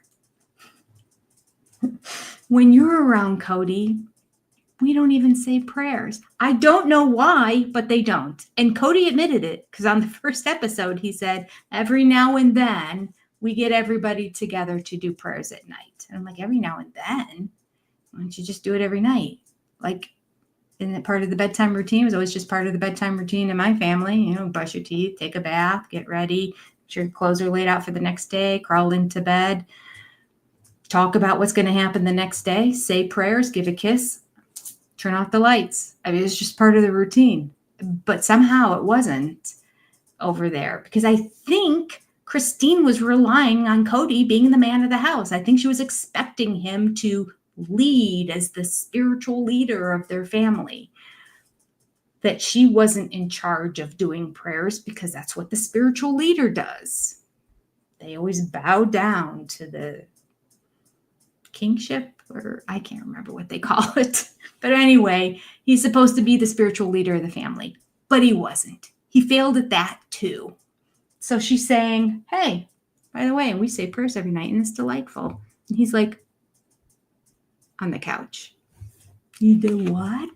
When you're around Cody, we don't even say prayers. I don't know why, but they don't. And Cody admitted it because on the first episode, he said, every now and then we get everybody together to do prayers at night. And I'm like, every now and then? Why don't you just do it every night? Like, isn't it part of the bedtime routine? It was always just part of the bedtime routine in my family. Brush your teeth, take a bath, get ready, make sure your clothes are laid out for the next day, crawl into bed, talk about what's going to happen the next day, say prayers, give a kiss, turn off the lights. I mean, it's just part of the routine. But somehow it wasn't over there because I think Christine was relying on Cody being the man of the house. I think she was expecting him to lead as the spiritual leader of their family. That she wasn't in charge of doing prayers because that's what the spiritual leader does. They always bow down to the kingship, or I can't remember what they call it. But anyway, he's supposed to be the spiritual leader of the family, but he wasn't. He failed at that too. So she's saying, hey, by the way, we say prayers every night and it's delightful. And he's like, on the couch. You do what?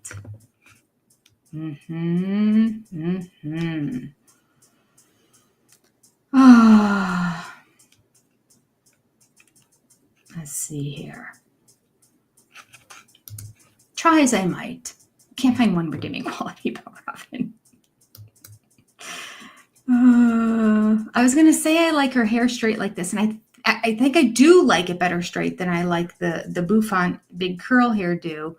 Ah, let's see here. Try as I might. Can't find one redeeming quality about Robin. I was gonna say I like her hair straight like this, and I think I do like it better straight than I like the bouffant big curl hairdo,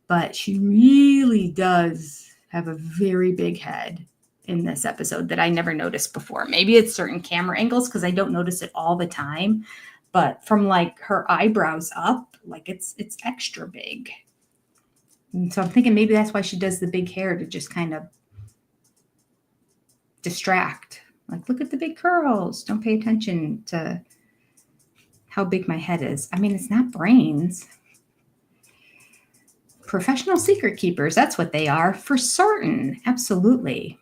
but she really does have a very big head in this episode that I never noticed before. Maybe it's certain camera angles because I don't notice it all the time, but from like her eyebrows up, like it's extra big. And so I'm thinking maybe that's why she does the big hair, to just kind of distract. Like, look at the big curls. Don't pay attention to how big my head is. I mean, it's not brains. Professional secret keepers, that's what they are, for certain. Absolutely.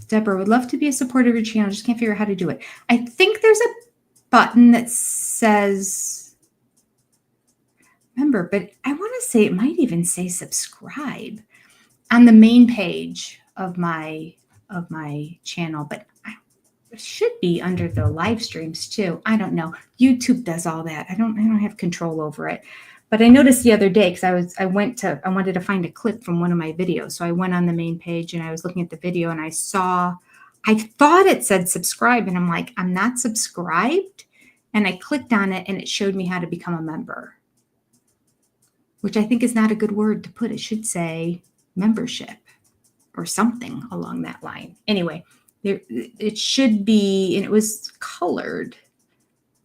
Deborah, would love to be a supporter of your channel. Just can't figure out how to do it. I think there's a button that says member, but I want to say it might even say subscribe on the main page of my channel, but it should be under the live streams too. I don't know. YouTube does all that. I don't have control over it. But I noticed the other day, because I wanted to find a clip from one of my videos. So I went on the main page and I was looking at the video and I thought it said subscribe, and I'm like, I'm not subscribed. And I clicked on it and it showed me how to become a member, which I think is not a good word to put. It should say membership or something along that line. Anyway, it should be, and it was colored.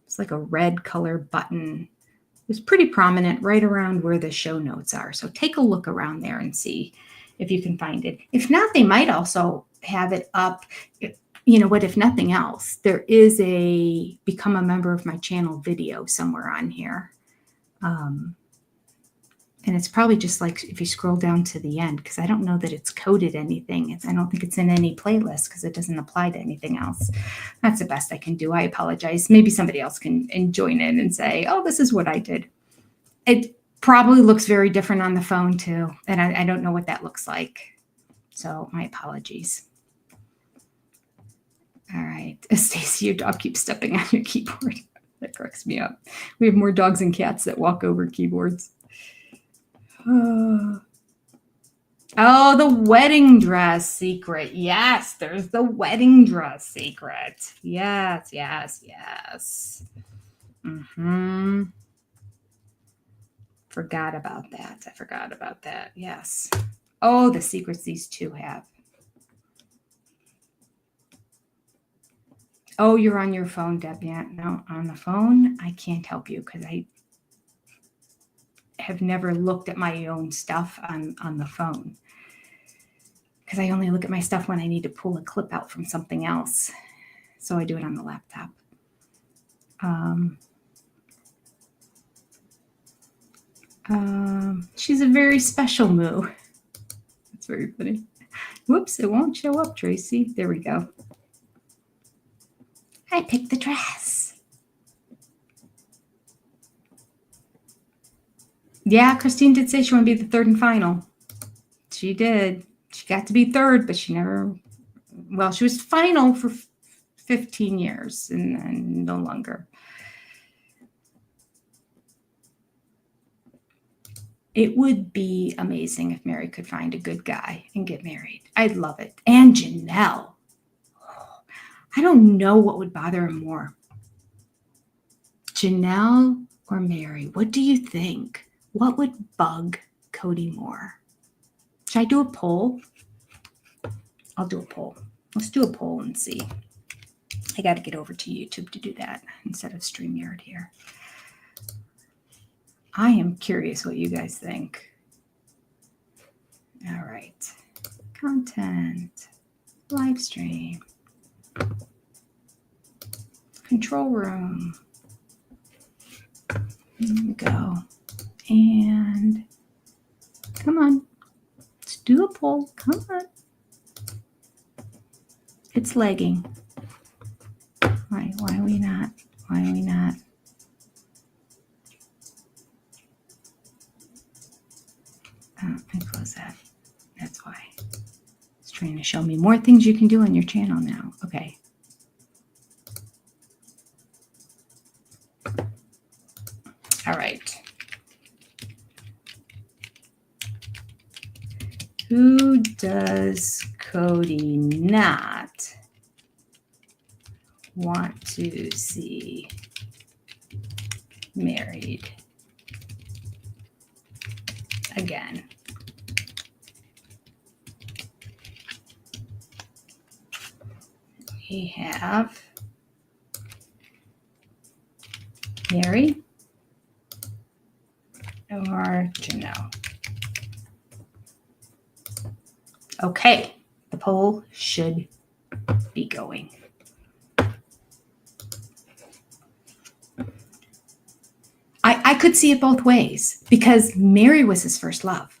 It's like a red color button. It was pretty prominent right around where the show notes are. So take a look around there and see if you can find it. If not, they might also have it up. You know what, if nothing else, there is a become a member of my channel video somewhere on here. And it's probably just like if you scroll down to the end, because I don't know that it's coded anything. I don't think it's in any playlist because it doesn't apply to anything else. That's the best I can do. I apologize. Maybe somebody else can join in and say, oh, this is what I did. It probably looks very different on the phone too. And I don't know what that looks like. So my apologies. All right. Stacy, your dog keeps stepping on your keyboard. That cracks me up. We have more dogs and cats that walk over keyboards. Oh, the wedding dress secret. Yes, there's the wedding dress secret. Yes. Forgot about that. Yes. Oh, the secrets these two have. Oh, you're on your phone, Deb. Yeah, no, on the phone, I can't help you because I have never looked at my own stuff on the phone, because I only look at my stuff when I need to pull a clip out from something else. So I do it on the laptop. She's a very special Moo. That's very funny. Whoops, it won't show up, Tracy. There we go. I picked the dress. Yeah, Christine did say she wanted to be the third and final. She did. She got to be third, but she never, well, she was final for 15 years and no longer. It would be amazing if Mary could find a good guy and get married. I'd love it. And Janelle. I don't know what would bother him more. Janelle or Mary? What do you think? What would bug Cody more? Should I do a poll? I'll do a poll. Let's do a poll and see. I got to get over to YouTube to do that instead of StreamYard here. I am curious what you guys think. All right. Content. Live stream. Control room. Here we go. And come on. Let's do a poll. Come on. It's lagging. Why are we not? Why are we not? let me close that. That's why. It's trying to show me more things you can do on your channel now. Okay. All right. Who does Cody not want to see married again? We have Mary or Janelle. Okay, the poll should be going. I could see it both ways because Mary was his first love.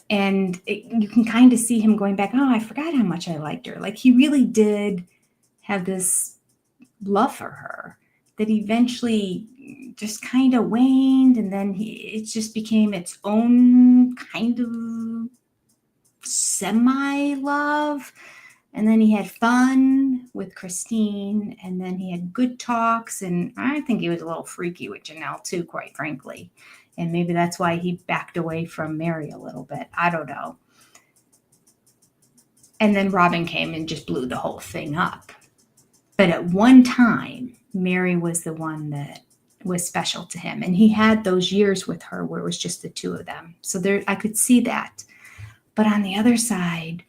And you can kind of see him going back, oh, I forgot how much I liked her. Like he really did have this love for her that eventually just kind of waned. And then it just became its own kind of semi-love. And then he had fun with Christine, and then he had good talks, and I think he was a little freaky with Janelle too, quite frankly. And maybe that's why he backed away from Mary a little bit. I don't know. And then Robin came and just blew the whole thing up. But at one time, Mary was the one that was special to him. And he had those years with her where it was just the two of them. So there, I could see that. But on the other side,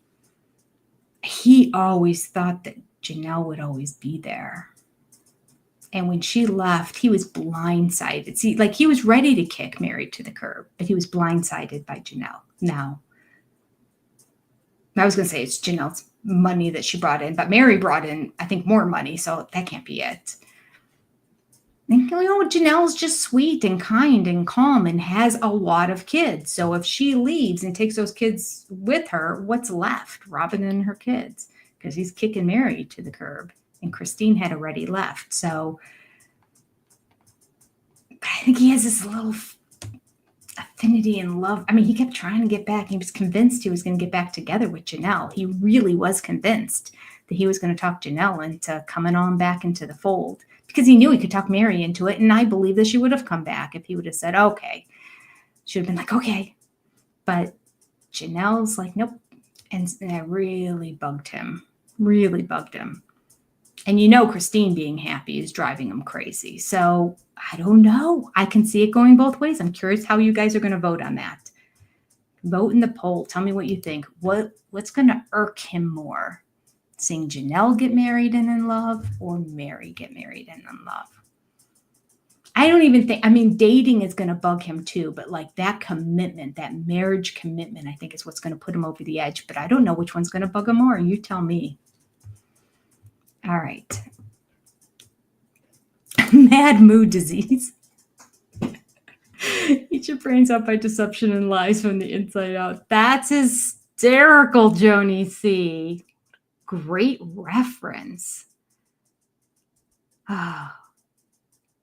he always thought that Janelle would always be there. And when she left, he was blindsided. See, like he was ready to kick Mary to the curb, but he was blindsided by Janelle. Now, I was going to say it's Janelle's money that she brought in, but Mary brought in, I think, more money. So that can't be it. And, you know, Janelle's just sweet and kind and calm and has a lot of kids. So if she leaves and takes those kids with her, what's left? Robin and her kids, because he's kicking Mary to the curb. And Christine had already left. So I think he has this little affinity and love. I mean, he kept trying to get back. He was convinced he was going to get back together with Janelle. He really was convinced that he was going to talk Janelle into coming on back into the fold because he knew he could talk Mary into it. And I believe that she would have come back if he would have said, okay. She would have been like, okay. But Janelle's like, nope. And that really bugged him. Really bugged him. And you know, Christine being happy is driving him crazy. So I don't know. I can see it going both ways. I'm curious how you guys are going to vote on that. Vote in the poll. Tell me what you think. What's going to irk him more? Seeing Janelle get married and in love, or Mary get married and in love? I don't even think, I mean, dating is going to bug him too, but like that commitment, that marriage commitment, I think is what's going to put him over the edge. But I don't know which one's going to bug him more. You tell me. All right. Mad mood disease. Eat your brains out by deception and lies from the inside out. That's hysterical, Joni C. Great reference. Ah,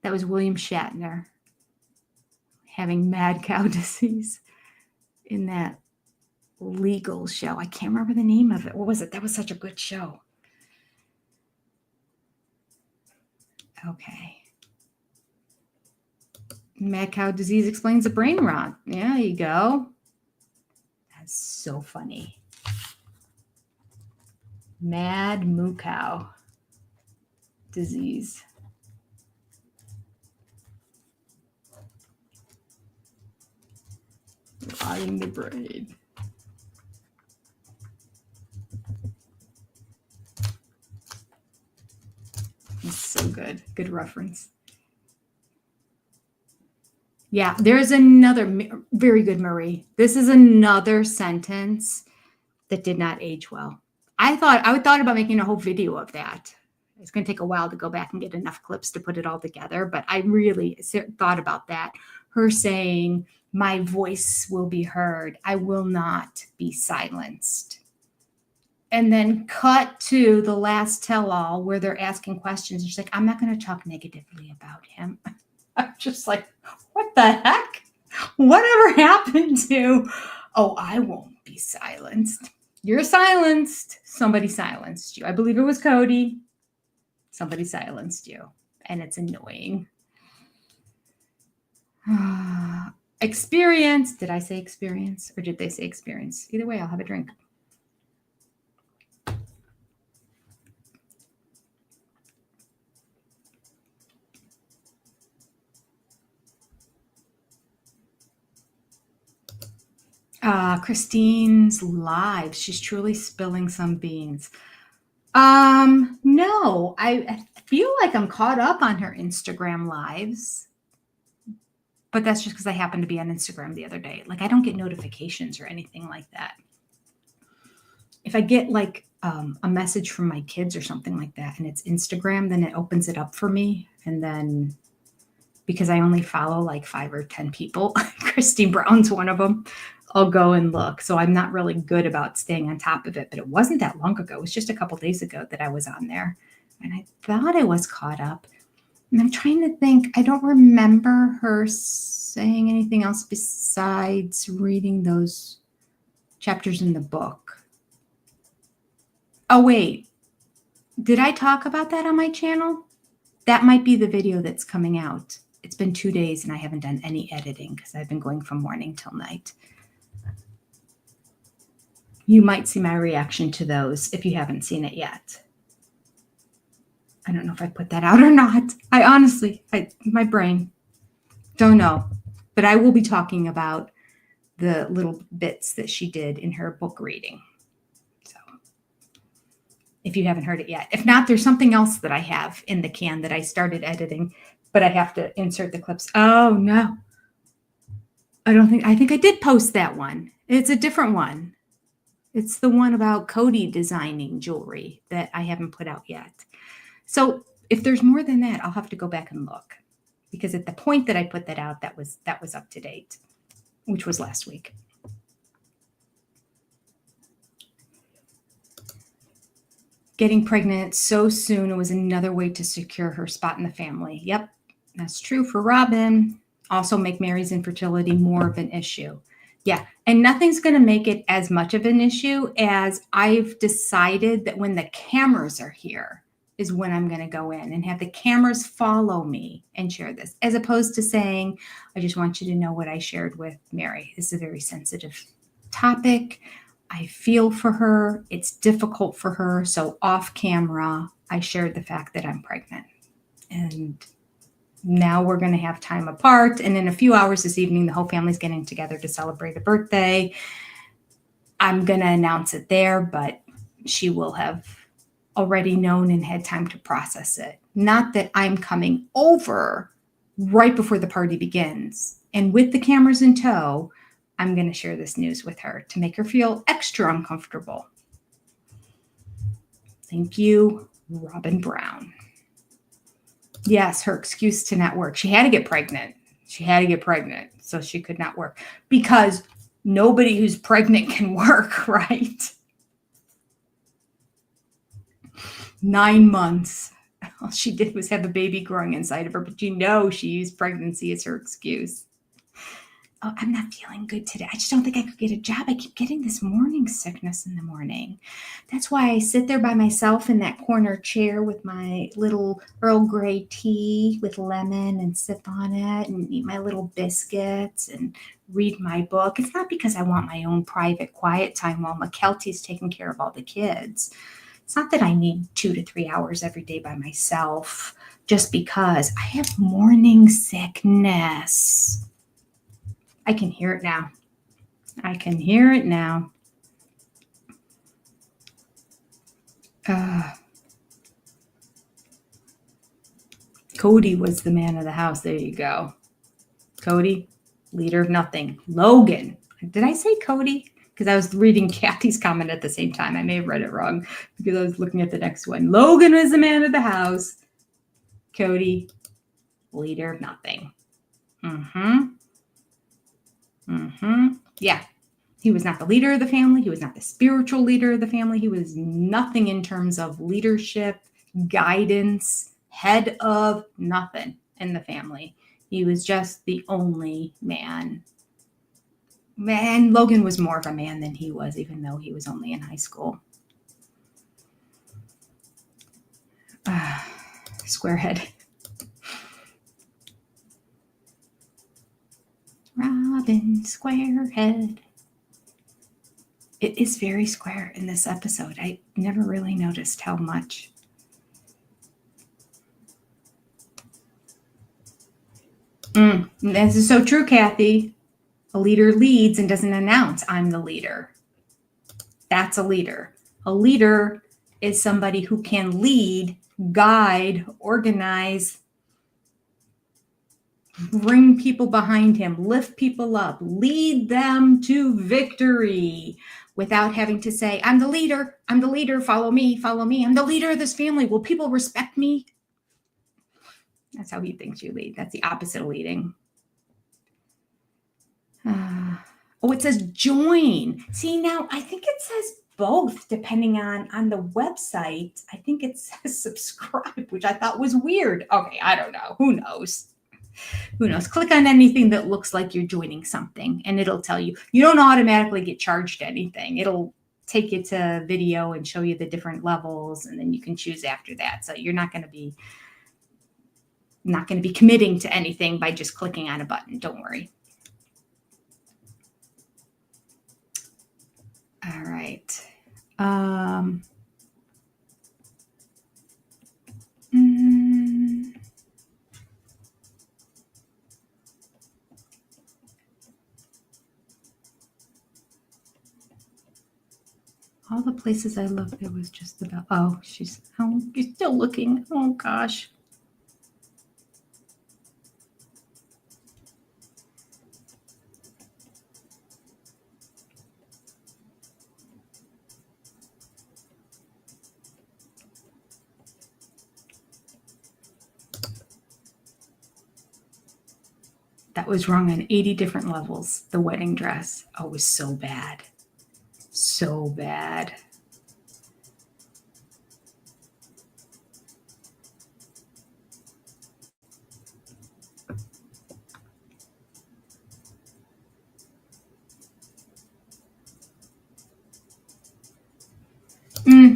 that was William Shatner having mad cow disease in that legal show. I can't remember the name of it. What was it? That was such a good show. Okay. Mad cow disease explains the brain rot. Yeah, there you go. That's so funny. Mad moo cow disease. Rotting the brain. It's so good. Good reference. Yeah, there's another very good, Marie. This is another sentence that did not age well. I thought about making a whole video of that. It's going to take a while to go back and get enough clips to put it all together, but I really thought about that. Her saying, my voice will be heard. I will not be silenced. And then cut to the last tell-all where they're asking questions. She's like, I'm not going to talk negatively about him. I'm just like, what the heck? Whatever happened to Oh, I won't be silenced. You're silenced. Somebody silenced you. I believe it was Cody. Somebody silenced you. And it's annoying. Experience. Did I say experience or did they say experience? Either way, I'll have a drink. Christine's live. She's truly spilling some beans. No, I feel like I'm caught up on her Instagram lives, but that's just because I happened to be on Instagram the other day. Like I don't get notifications or anything like that. If I get like a message from my kids or something like that and it's Instagram, then it opens it up for me. And then because I only follow like 5 or 10 people, Christine Brown's one of them, I'll go and look. So I'm not really good about staying on top of it, but it wasn't that long ago. It was just a couple days ago that I was on there and I thought I was caught up. And I'm trying to think, I don't remember her saying anything else besides reading those chapters in the book. Oh, wait, did I talk about that on my channel? That might be the video that's coming out. It's been 2 days and I haven't done any editing because I've been going from morning till night. You might see my reaction to those if you haven't seen it yet. I don't know if I put that out or not. I honestly, my brain, don't know. But I will be talking about the little bits that she did in her book reading. So if you haven't heard it yet. If not, there's something else that I have in the can that I started editing, but I have to insert the clips. Oh, no. I think I did post that one. It's a different one. It's the one about Cody designing jewelry that I haven't put out yet. So if there's more than that, I'll have to go back and look because at the point that I put that out, that was up to date, which was last week. Getting pregnant so soon, it was another way to secure her spot in the family. Yep, that's true for Robin. Also make Mary's infertility more of an issue. Yeah, and nothing's going to make it as much of an issue as I've decided that when the cameras are here is when I'm going to go in and have the cameras follow me and share this, as opposed to saying, I just want you to know what I shared with Mary. This is a very sensitive topic. I feel for her. It's difficult for her. So off camera, I shared the fact that I'm pregnant. And now we're going to have time apart. And in a few hours this evening, the whole family's getting together to celebrate a birthday. I'm going to announce it there, but she will have already known and had time to process it. Not that I'm coming over right before the party begins. And with the cameras in tow, I'm going to share this news with her to make her feel extra uncomfortable. Thank you, Robin Brown. Yes, her excuse to not work. She had to get pregnant. She had to get pregnant so she could not work because nobody who's pregnant can work, right? 9 months. All she did was have a baby growing inside of her, but you know she used pregnancy as her excuse. Oh, I'm not feeling good today. I just don't think I could get a job. I keep getting this morning sickness in the morning. That's why I sit there by myself in that corner chair with my little Earl Grey tea with lemon and sip on it and eat my little biscuits and read my book. It's not because I want my own private quiet time while McKelty's taking care of all the kids. It's not that I need 2 to 3 hours every day by myself just because I have morning sickness. I can hear it now. I can hear it now. Cody was the man of the house. There you go. Cody, leader of nothing. Logan. Did I say Cody? Because I was reading Kathy's comment at the same time. I may have read it wrong because I was looking at the next one. Logan was the man of the house. Cody, leader of nothing. Yeah. He was not the leader of the family. He was not the spiritual leader of the family. He was nothing in terms of leadership, guidance, head of nothing in the family. He was just the only man And Logan was more of a man than he was, even though he was only in high school. Squarehead. Robin Squarehead. It is very square in this episode. I never really noticed how much. This is so true, Kathy. A leader leads and doesn't announce, I'm the leader. That's a leader. A leader is somebody who can lead, guide, organize, bring people behind him, lift people up, lead them to victory without having to say, I'm the leader, follow me, I'm the leader of this family. Will people respect me? That's how he thinks you lead. That's the opposite of leading. It says join. See, now I think it says both depending on the website. I think it says subscribe, which I thought was weird. Okay, I don't know. Who knows? Click on anything that looks like you're joining something and it'll tell you. You don't automatically get charged anything. It'll take you to video and show you the different levels, and then you can choose after that. So you're not going to be committing to anything by just clicking on a button. Don't worry. All right. All the places I looked, it was just about, you're still looking. Oh, gosh. That was wrong on 80 different levels. The wedding dress. Oh, it was so bad. So bad.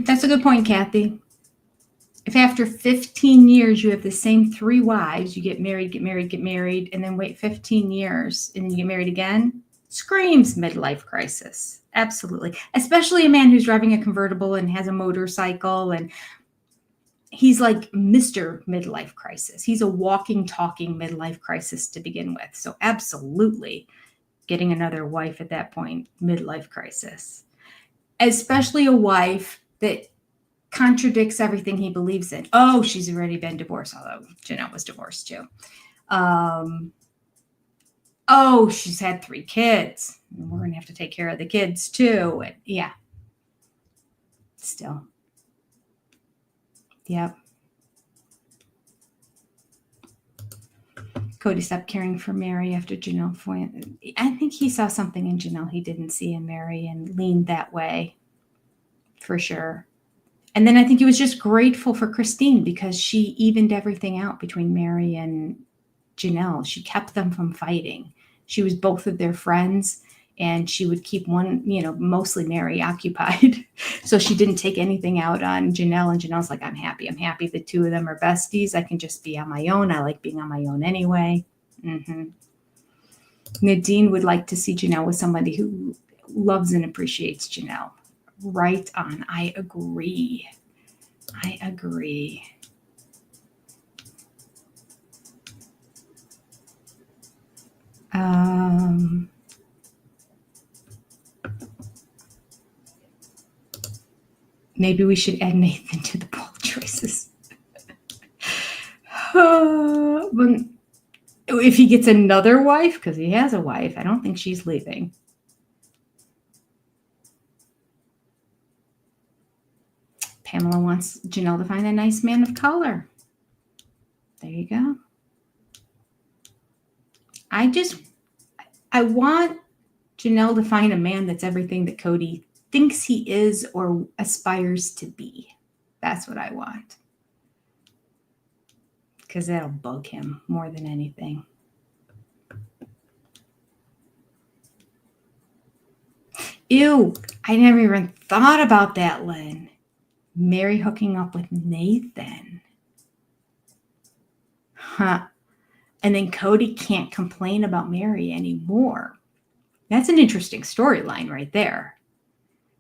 That's a good point, Kathy. If after 15 years you have the same 3 wives, you get married, and then wait 15 years and then you get married again, screams midlife crisis. Absolutely. Especially a man who's driving a convertible and has a motorcycle, and he's like Mr. Midlife Crisis. He's a walking, talking midlife crisis to begin with. So absolutely getting another wife at that point, midlife crisis. Especially a wife that contradicts everything he believes in. Oh, she's already been divorced, although Janelle was divorced too. Oh, she's had 3 kids. We're going to have to take care of the kids too. And yeah. Still. Yep. Cody stopped caring for Mary after Janelle went. I think he saw something in Janelle he didn't see in Mary and leaned that way for sure. And then I think he was just grateful for Christine because she evened everything out between Mary and Janelle. She kept them from fighting. She was both of their friends, and she would keep one, mostly Mary occupied. So she didn't take anything out on Janelle, and Janelle's like, I'm happy. The 2 of them are besties. I can just be on my own. I like being on my own anyway. Nadine would like to see Janelle with somebody who loves and appreciates Janelle. Right on. I agree. Maybe we should add Nathan to the poll choices. If he gets another wife, because he has a wife, I don't think she's leaving. Pamela wants Janelle to find a nice man of color. There you go. I want Janelle to find a man that's everything that Cody thinks he is or aspires to be. That's what I want. Because that'll bug him more than anything. Ew, I never even thought about that, Lynn. Mary hooking up with Nathan. Huh. And then Cody can't complain about Mary anymore. That's an interesting storyline right there.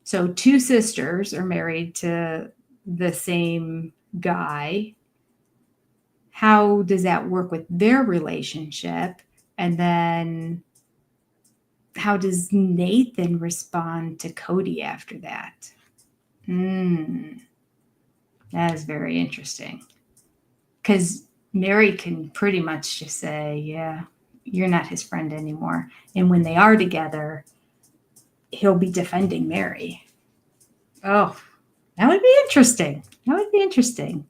So 2 sisters are married to the same guy. How does that work with their relationship? And then how does Nathan respond to Cody after that? That is very interesting. Because Mary can pretty much just say, yeah, you're not his friend anymore. And when they are together, he'll be defending Mary. Oh, that would be interesting. That would be interesting.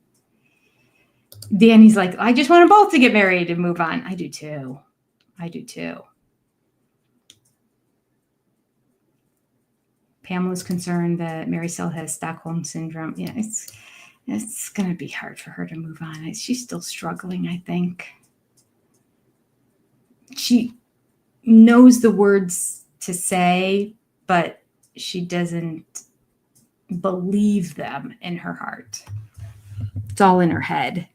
Danny's like, I just want them both to get married and move on. I do too. I do too. Pamela's concerned that Mary still has Stockholm syndrome. Yeah, it's going to be hard for her to move on. She's still struggling, I think. She knows the words to say, but she doesn't believe them in her heart. It's all in her head.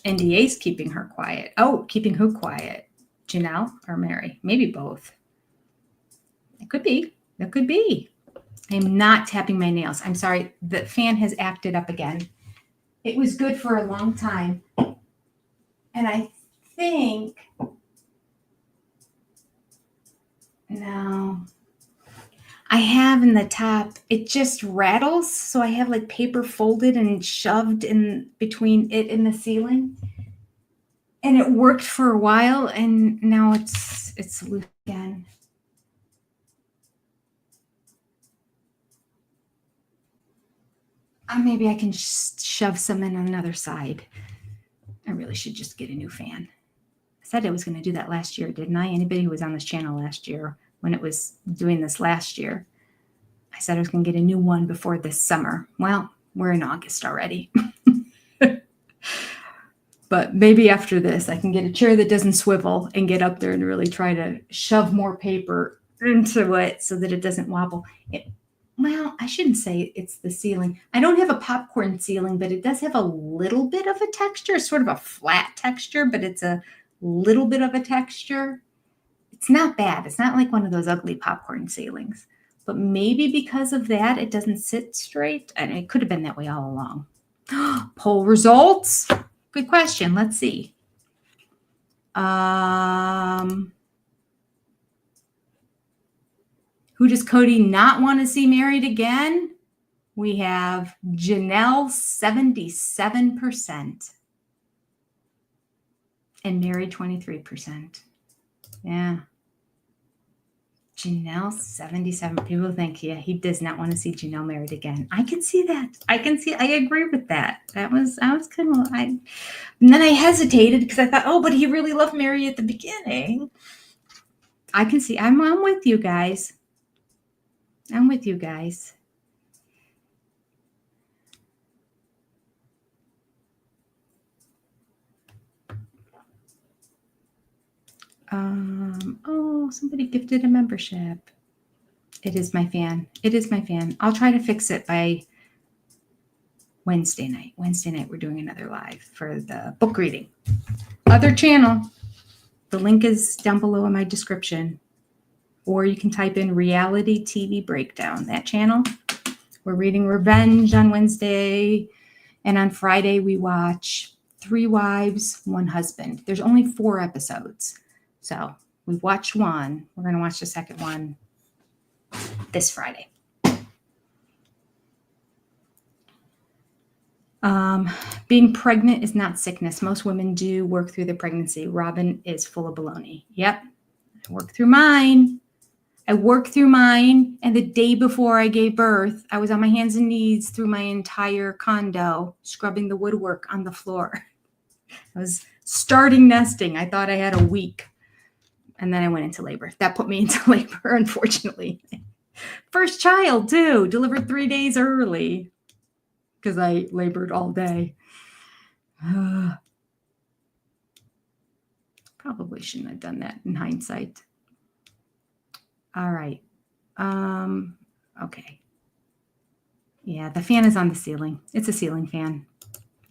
NDA's keeping her quiet. Oh, keeping who quiet? Janelle or Mary? Maybe both. It could be. It could be. I'm not tapping my nails. I'm sorry. The fan has acted up again. It was good for a long time. And I think... No. I have in the top, it just rattles. So I have like paper folded and shoved in between it and the ceiling. And it worked for a while, and now it's loose again. Maybe I can just shove some in on another side. I really should just get a new fan. I said I was going to do that last year, didn't I? Anybody who was on this channel last year, when it was doing this last year, I said I was going to get a new one before this summer. Well, we're in August already. But maybe after this, I can get a chair that doesn't swivel and get up there and really try to shove more paper into it so that it doesn't wobble. Well, I shouldn't say it's the ceiling. I don't have a popcorn ceiling, but it does have a little bit of a texture, sort of a flat texture, but it's a little bit of a texture. It's not bad. It's not like one of those ugly popcorn ceilings. But maybe because of that, it doesn't sit straight. And it could have been that way all along. Poll results. Good question. Let's see. Who does Cody not want to see married again? We have Janelle, 77%. And Mary, 23%. Yeah. Janelle, 77. People think, yeah, he does not want to see Janelle married again. I can see that. I agree with that. I was kind of, and then I hesitated because I thought, oh, but he really loved Mary at the beginning. I can see, I'm with you guys. I'm with you guys. Oh, somebody gifted a membership. It is my fan. It is my fan. I'll try to fix it by Wednesday night. Wednesday night, we're doing another live for the book reading. Other channel. The link is down below in my description. Or you can type in Reality TV Breakdown. That channel. We're reading Revenge on Wednesday. And on Friday, we watch 3 Wives, 1 Husband. There's only 4 episodes. So we've watched one. We're going to watch the second one this Friday. Being pregnant is not sickness. Most women do work through the pregnancy. Robin is full of baloney. Yep. I worked through mine. And the day before I gave birth, I was on my hands and knees through my entire condo, scrubbing the woodwork on the floor. I was starting nesting. I thought I had a week. And then I went into labor. That put me into labor, unfortunately. First child, too. Delivered 3 days early because I labored all day. Probably shouldn't have done that in hindsight. All right. Okay. Yeah, the fan is on the ceiling. It's a ceiling fan.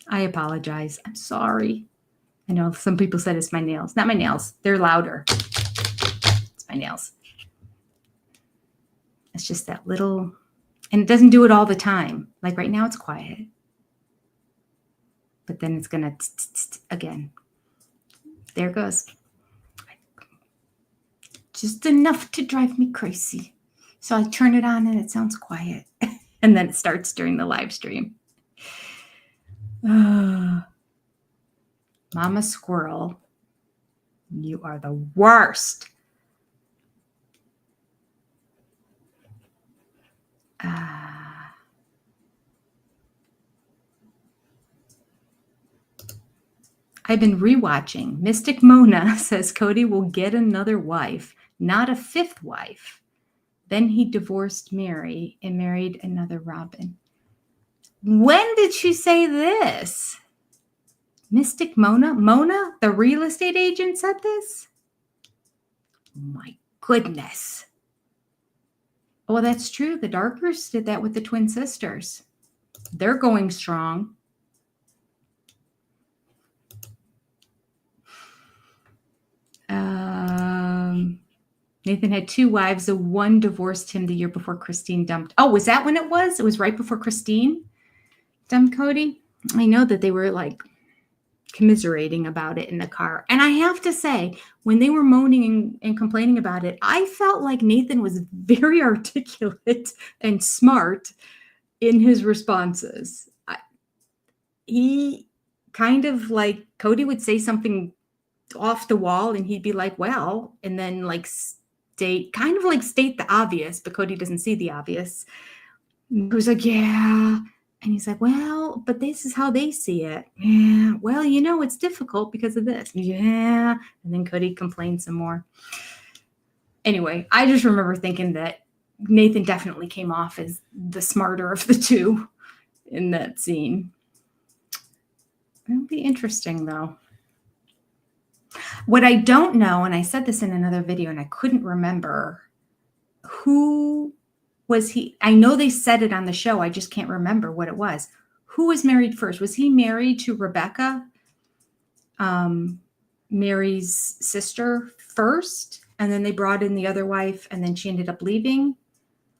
I apologize. I'm sorry. I know some people said it's my nails. Not my nails. They're louder. It's my nails. It's just that little, and it doesn't do it all the time. Like right now it's quiet. But then it's going to again. There it goes. Just enough to drive me crazy. So I turn it on and it sounds quiet. And then it starts during the live stream. Mama Squirrel, you are the worst. I've been rewatching. Mystic Mona says Cody will get another wife, not a fifth wife. Then he divorced Mary and married another Robin. When did she say this? Mystic Mona? Mona, the real estate agent, said this? My goodness. Well, that's true. The Darkers did that with the twin sisters. They're going strong. Nathan had 2 wives. The one divorced him the year before Christine dumped. Oh, was that when it was? It was right before Christine dumped Cody? I know that they were like commiserating about it in the car. And I have to say, when they were moaning and complaining about it, I felt like Nathan was very articulate and smart in his responses. He kind of like, Cody would say something off the wall and he'd be like, well, and then like state the obvious, but Cody doesn't see the obvious. He was like, yeah. And he's like, well, but this is how they see it. Yeah. Well, you know, it's difficult because of this. Yeah. And then Cody complained some more. Anyway, I just remember thinking that Nathan definitely came off as the smarter of the two in that scene. It'll be interesting, though. What I don't know, and I said this in another video and I couldn't remember, who was he? I know they said it on the show. I just can't remember what it was. Who was married first? Was he married to Rebecca, Mary's sister, first? And then they brought in the other wife and then she ended up leaving?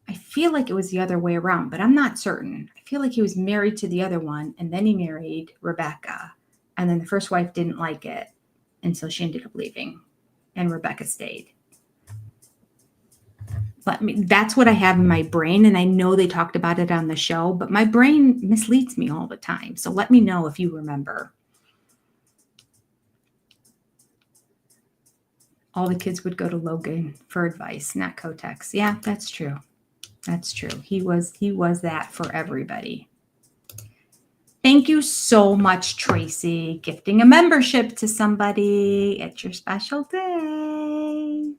I feel like it was the other way around, but I'm not certain. I feel like he was married to the other one and then he married Rebecca. And then the first wife didn't like it. And so she ended up leaving and Rebecca stayed. But that's what I have in my brain. And I know they talked about it on the show, but my brain misleads me all the time. So let me know if you remember. All the kids would go to Logan for advice, not Kotex. Yeah, that's true. That's true. He was that for everybody. Thank you so much, Tracy. Gifting a membership to somebody. It's your special day.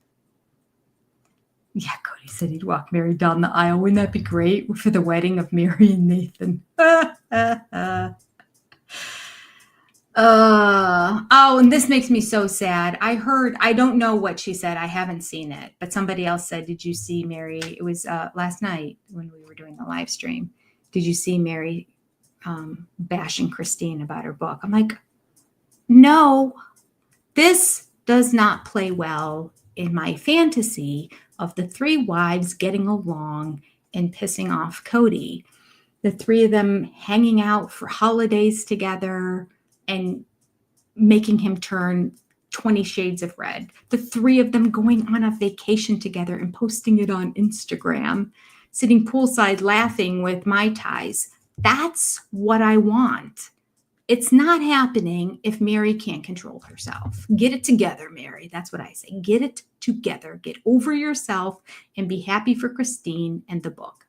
Yeah, Cody said he'd walk Mary down the aisle. Wouldn't that be great for the wedding of Mary and Nathan? Oh, and this makes me so sad. I don't know what she said. I haven't seen it, but somebody else said, did you see Mary? It was last night when we were doing the live stream. Did you see Mary bashing Christine about her book? I'm like, no, this does not play well in my fantasy of the 3 wives getting along and pissing off Cody. The 3 of them hanging out for holidays together and making him turn 20 shades of red. The 3 of them going on a vacation together and posting it on Instagram, sitting poolside laughing with Mai Tais. That's what I want. It's not happening if Mary can't control herself. Get it together, Mary. That's what I say. Get it together. Get over yourself and be happy for Christine and the book.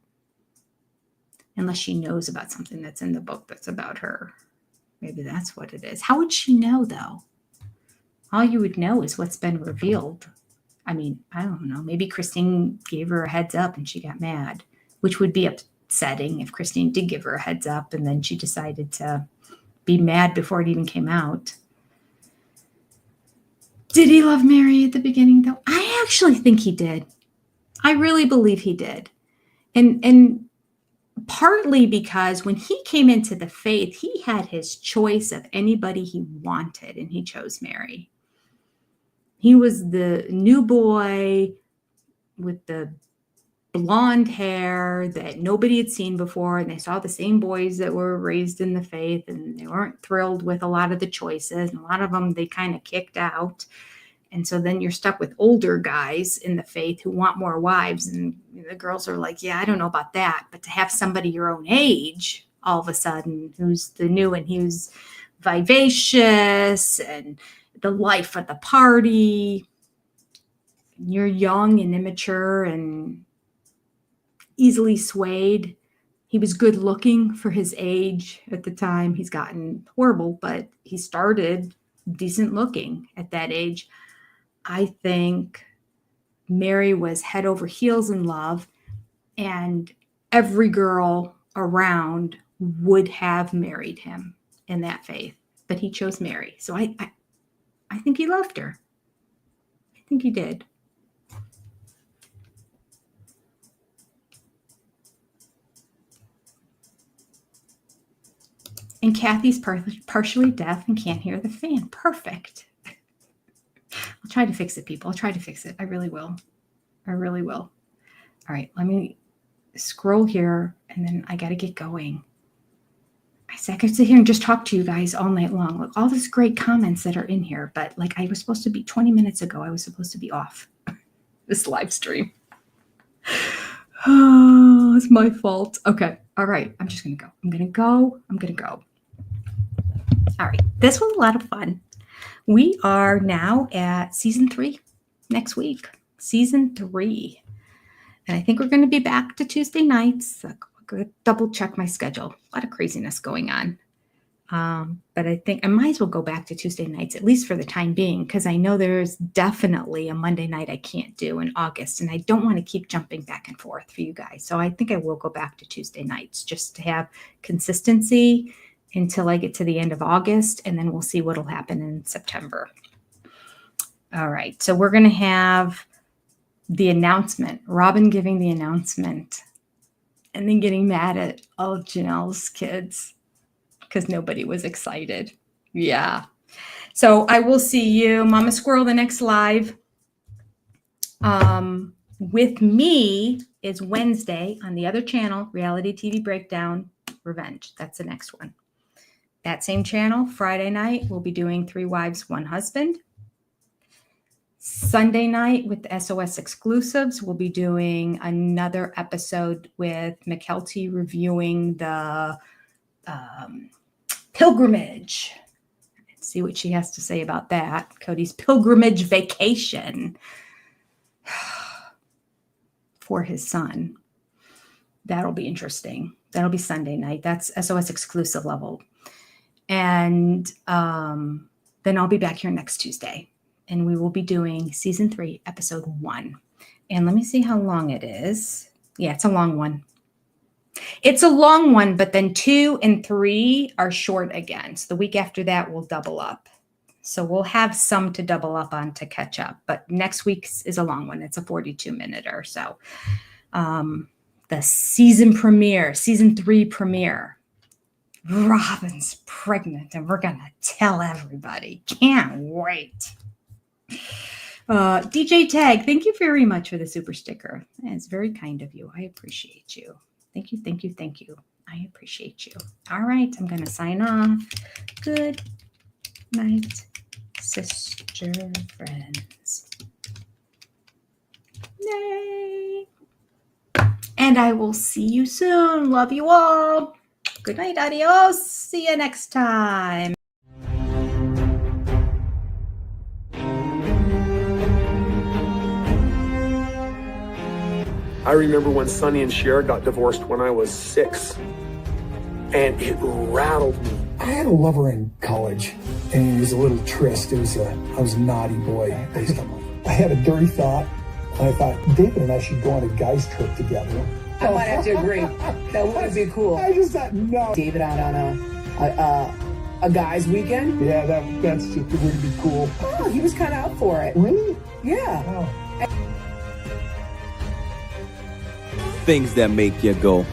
Unless she knows about something that's in the book that's about her. Maybe that's what it is. How would she know, though? All you would know is what's been revealed. I mean, I don't know. Maybe Christine gave her a heads up and she got mad, which would be upsetting if Christine did give her a heads up and then she decided to be mad before it even came out. Did he love Mary at the beginning, though? I actually think he did. I really believe he did. And partly because when he came into the faith, he had his choice of anybody he wanted, and he chose Mary. He was the new boy with the blonde hair that nobody had seen before, and they saw the same boys that were raised in the faith, and they weren't thrilled with a lot of the choices, and a lot of them they kind of kicked out. And so then you're stuck with older guys in the faith who want more wives, and the girls are like, yeah, I don't know about that. But to have somebody your own age all of a sudden who's the new and who's vivacious and the life of the party, you're young and immature and easily swayed. He was good looking for his age at the time. He's gotten horrible, but he started decent looking at that age. I think Mary was head over heels in love, and every girl around would have married him in that faith, but he chose Mary. So I think he loved her. I think he did. And Kathy's partially deaf and can't hear the fan. Perfect. I'll try to fix it, people. I'll try to fix it. I really will. I really will. All right, let me scroll here, and then I got to get going. I could sit here and just talk to you guys all night long. Look, all these great comments that are in here, but like I was supposed to be 20 minutes ago, I was supposed to be off this live stream. Oh, it's my fault. Okay. All right. I'm just going to go. I'm going to go. All right. This was a lot of fun. We are now at season 3 next week. Season 3. And I think we're going to be back to Tuesday nights. I'm going to double check my schedule. A lot of craziness going on. But I think I might as well go back to Tuesday nights, at least for the time being, because I know there's definitely a Monday night I can't do in August. And I don't want to keep jumping back and forth for you guys. So I think I will go back to Tuesday nights just to have consistency until I get to the end of August, and then we'll see what'll happen in September. All right, so we're going to have the announcement, Robin giving the announcement, and then getting mad at all of Janelle's kids because nobody was excited. Yeah. So I will see you, Mama Squirrel, the next live. With me is Wednesday on the other channel, Reality TV Breakdown, Revenge. That's the next one. That same channel, Friday night, we'll be doing 3 Wives, 1 Husband. Sunday night with the SOS exclusives, we'll be doing another episode with McKelty reviewing the pilgrimage. Let's see what she has to say about that. Cody's pilgrimage vacation for his son. That'll be interesting. That'll be Sunday night. That's SOS exclusive level. And then I'll be back here next Tuesday, and we will be doing season 3, episode 1. And let me see how long it is. Yeah, it's a long one. It's a long one, but then 2 and 3 are short again. So the week after that, we'll double up. So we'll have some to double up on to catch up. But next week's is a long one. It's a 42-minute or so. The season premiere, season 3 premiere. Robin's pregnant, and we're going to tell everybody. Can't wait. DJ Tag, thank you very much for the super sticker. It's very kind of you. I appreciate you. Thank you, thank you, thank you. I appreciate you. All right, I'm going to sign off. Good night, sister friends. Yay. And I will see you soon. Love you all. Good night, adios. See you next time. I remember when Sonny and Cher got divorced when I was 6, and it rattled me. I had a lover in college, and it was a little tryst. I was a naughty boy. I had a dirty thought, and I thought David and I should go on a guys trip together. I might have to agree. That would be cool. I just thought, no. David out on a guy's weekend? Yeah, that's just would be cool. Oh, he was kind of up for it. Really? Yeah. Oh. Things that make you go,